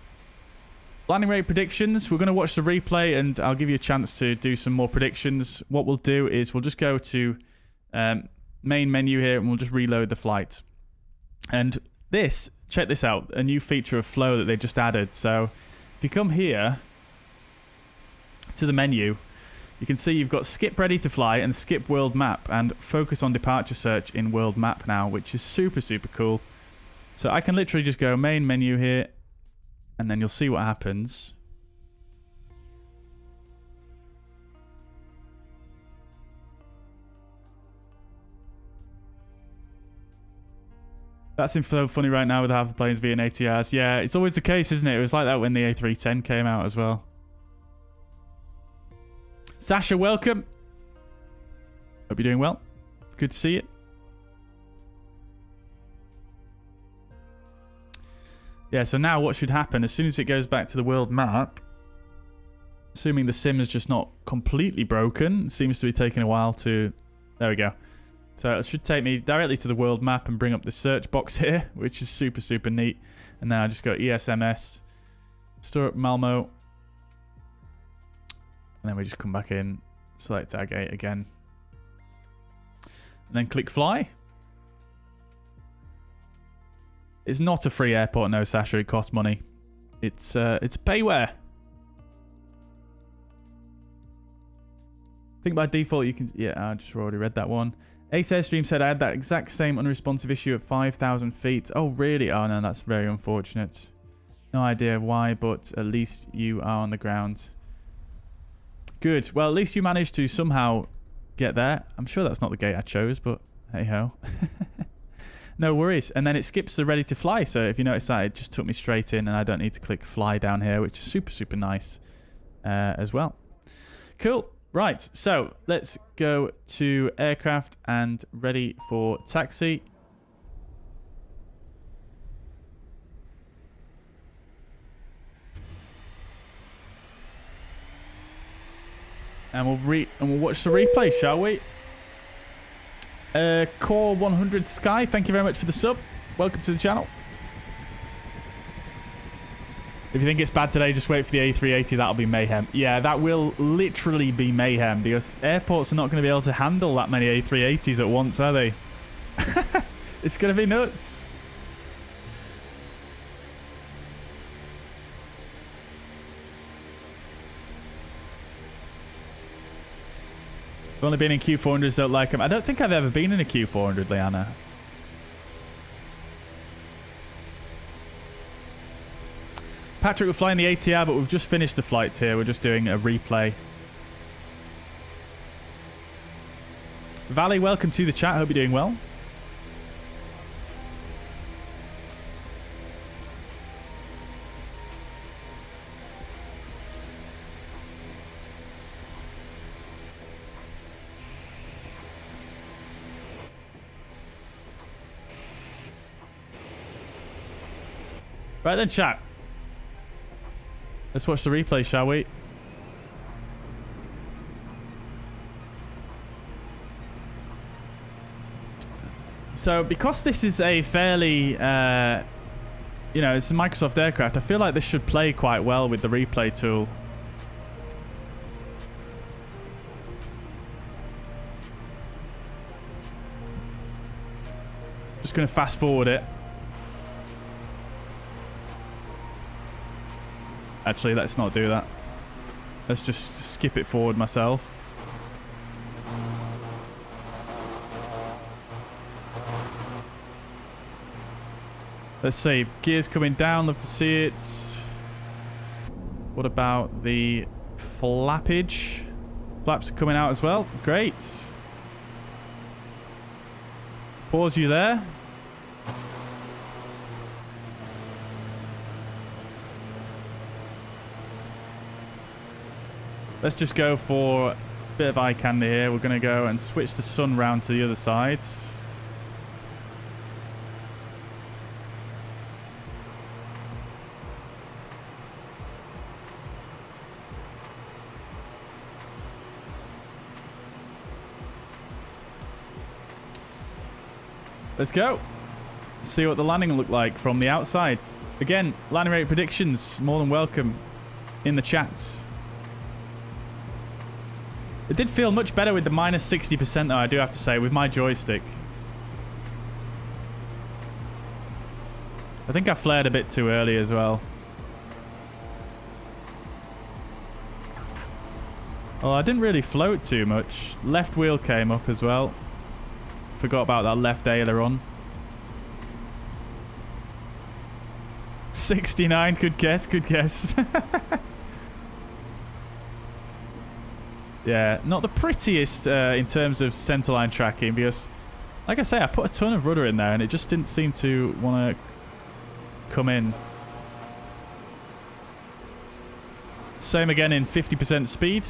Landing rate predictions. We're going to watch the replay and I'll give you a chance to do some more predictions. What we'll do is we'll just go to main menu here and we'll just reload the flight. And this, check this out, a new feature of Flow that they just added. So if you come here to the menu, you can see you've got skip ready to fly and skip world map and focus on departure search in world map now, which is super, super cool. So I can literally just go main menu here and then you'll see what happens. That seems so funny right now with half the planes being ATRs. Yeah, it's always the case, isn't it? It was like that when the A310 came out as well. Sasha, welcome. Hope you're doing well. Good to see you. Yeah, so now what should happen, as soon as it goes back to the world map, assuming the sim is just not completely broken, it seems to be taking a while to... There we go. So it should take me directly to the world map and bring up the search box here, which is super, super neat. And then I just go ESMS, store up Malmo, and then we just come back in, select tag 8 again, and then click fly. It's not a free airport, no, Sasha. It costs money. It's payware. I think by default you can... Yeah, I just already read that one. Ace Airstream said I had that exact same unresponsive issue at 5,000 feet. Oh, really? Oh, no, that's very unfortunate. No idea why, but at least you are on the ground. Good. Well, at least you managed to somehow get there. I'm sure that's not the gate I chose, but hey-ho. No worries. And then it skips the ready to fly. So if you notice that, it just took me straight in and I don't need to click fly down here, which is super, super nice as well. Cool. Right. So let's go to aircraft and ready for taxi. And we'll watch the replay, shall we? Core 100 Sky, thank you very much for the sub. Welcome to the channel. If you think it's bad today, just wait for the A380. That'll be mayhem. Yeah, that will literally be mayhem because airports are not going to be able to handle that many A380s at once, are they? It's going to be nuts. I've only been in Q400s, don't like them. I don't think I've ever been in a Q400, Liana. Patrick, we're flying the ATR, but we've just finished the flight here. We're just doing a replay. Valley, welcome to the chat. Hope you're doing well. Right then, chat. Let's watch the replay, shall we? So, because this is a fairly, you know, it's a Microsoft aircraft, I feel like this should play quite well with the replay tool. Just going to fast forward it. Actually, let's not do that. Let's just skip it forward myself. Let's see. Gears coming down. Love to see it. What about the flappage? Flaps are coming out as well. Great. Pause you there. Let's just go for a bit of eye candy here. We're going to go and switch the sun round to the other side. Let's go. See what the landing will look like from the outside. Again, landing rate predictions, more than welcome in the chat. It did feel much better with the minus 60% though, I do have to say, with my joystick. I think I flared a bit too early as well. Well, I didn't really float too much. Left wheel came up as well. Forgot about that left aileron. 69, good guess, good guess. Yeah, not the prettiest in terms of centerline tracking because, like I say, I put a ton of rudder in there and it just didn't seem to want to come in. Same again in 50% speed.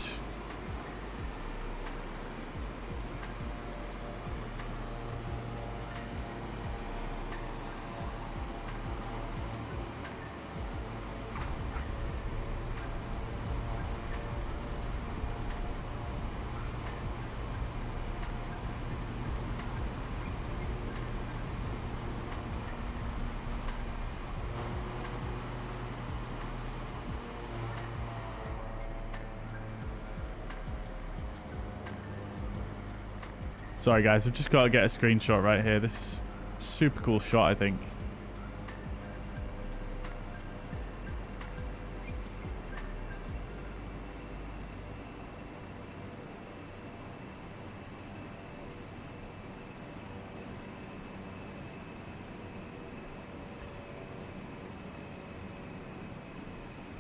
Sorry guys, I've just got to get a screenshot right here. This is a super cool shot, I think.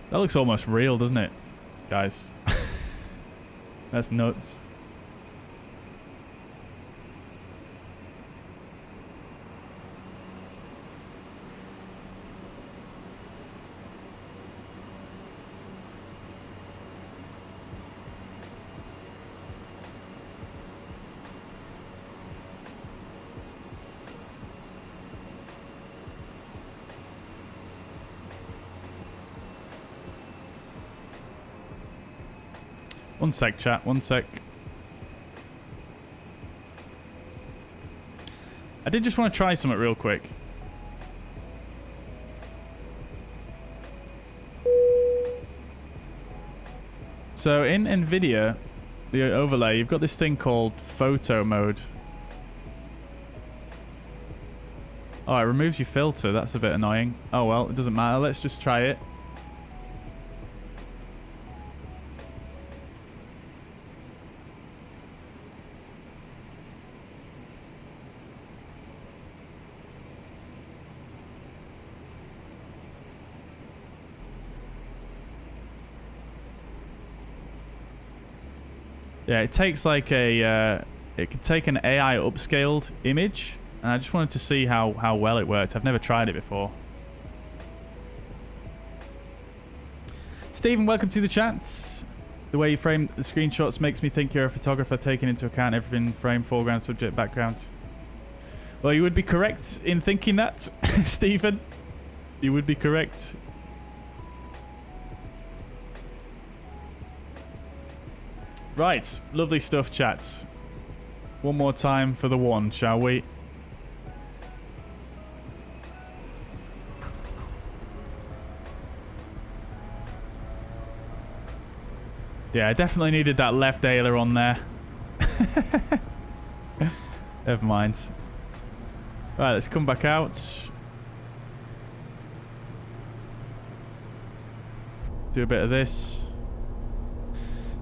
That looks almost real, doesn't it, guys? That's nuts. One sec, chat. One sec. I did just want to try something real quick. So in NVIDIA, the overlay, you've got this thing called photo mode. Oh, it removes your filter. That's a bit annoying. Oh well, it doesn't matter. Let's just try it. Yeah, it takes like a... it can take an AI upscaled image. And I just wanted to see how well it worked. I've never tried it before. Stephen, welcome to the chat. The way you frame the screenshots makes me think you're a photographer, taking into account everything: frame, foreground, subject, background. Well, you would be correct in thinking that, Stephen. You would be correct. Right, lovely stuff, chat. One more time for the one, shall we? Yeah, I definitely needed that left aileron there. Never mind. Right, let's come back out. Do a bit of this.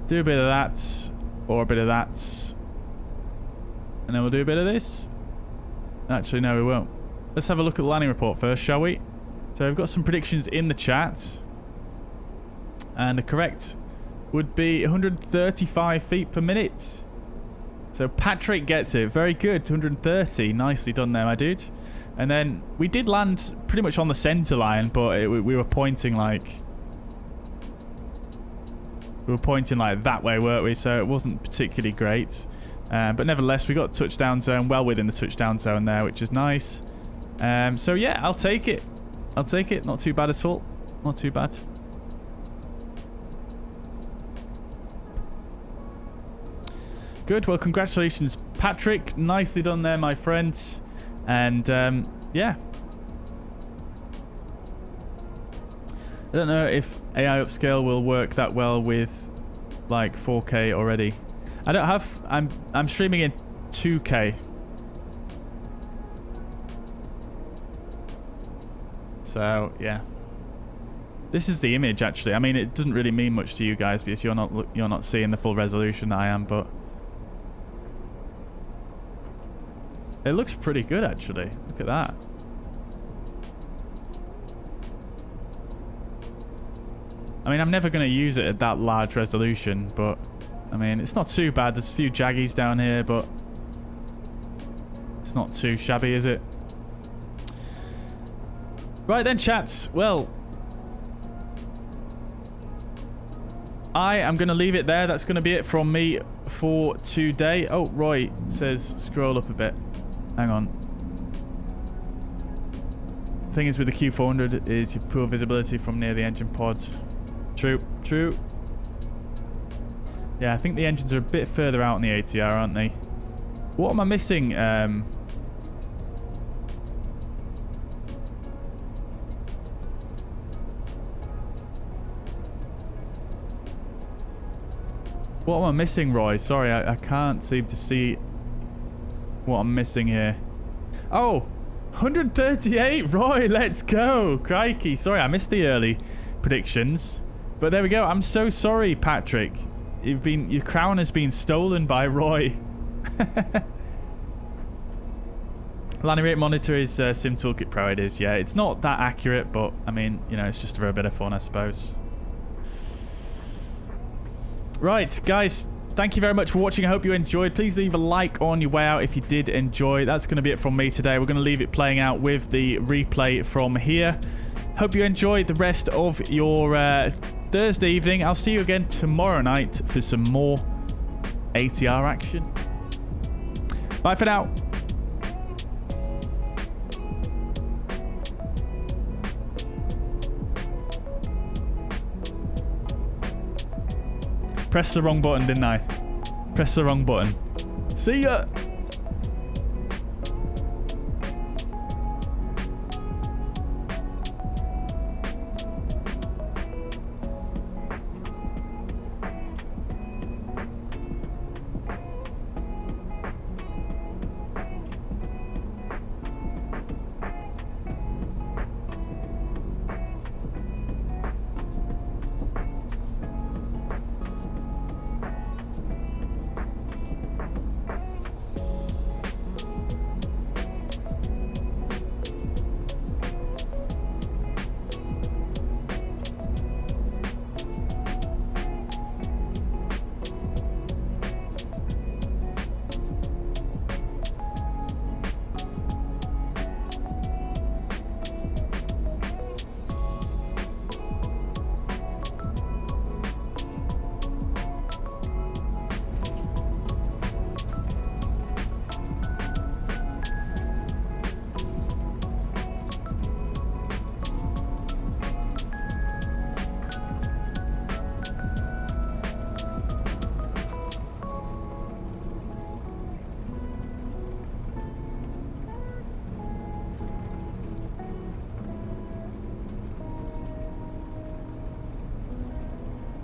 Do a bit of that. Or a bit of that. And then we'll do a bit of this. Actually, no, we won't. Let's have a look at the landing report first, shall we? So we've got some predictions in the chat. And the correct would be 135 feet per minute. So Patrick gets it. Very good. 130. Nicely done there, my dude. And then we did land pretty much on the center line, but we were pointing like... We were pointing like that way, weren't we? So it wasn't particularly great. But nevertheless, we got touchdown zone, well within the touchdown zone there, which is nice. So yeah, I'll take it. I'll take it. Not too bad at all. Not too bad. Good. Well, congratulations, Patrick. Nicely done there, my friend. And yeah. I don't know if AI upscale will work that well with like 4K already. I don't have... I'm streaming in 2K. So, yeah. This is the image, actually. I mean, it doesn't really mean much to you guys because you're not seeing the full resolution that I am, but it looks pretty good, actually. Look at that. I mean, I'm never going to use it at that large resolution, but I mean, it's not too bad. There's a few jaggies down here, but it's not too shabby, is it? Right then, chats. Well, I am going to leave it there. That's going to be it from me for today. Oh, Roy says scroll up a bit. Hang on. The thing is with the Q400 is your poor visibility from near the engine pod. True, true. Yeah, I think the engines are a bit further out in the ATR, aren't they? What am I missing? What am I missing, Roy? Sorry, I can't seem to see what I'm missing here. Oh, 138, Roy, let's go. Crikey. Sorry, I missed the early predictions. But there we go. I'm so sorry, Patrick. Your crown has been stolen by Roy. Landing rate monitor is Sim Toolkit Pro. It is, yeah. It's not that accurate, but I mean, you know, it's just for a bit of fun, I suppose. Right, guys. Thank you very much for watching. I hope you enjoyed. Please leave a like on your way out if you did enjoy. That's going to be it from me today. We're going to leave it playing out with the replay from here. Hope you enjoyed the rest of your Thursday evening. I'll see you again tomorrow night for some more ATR action. Bye for now. Pressed the wrong button, didn't I? Pressed the wrong button. See ya!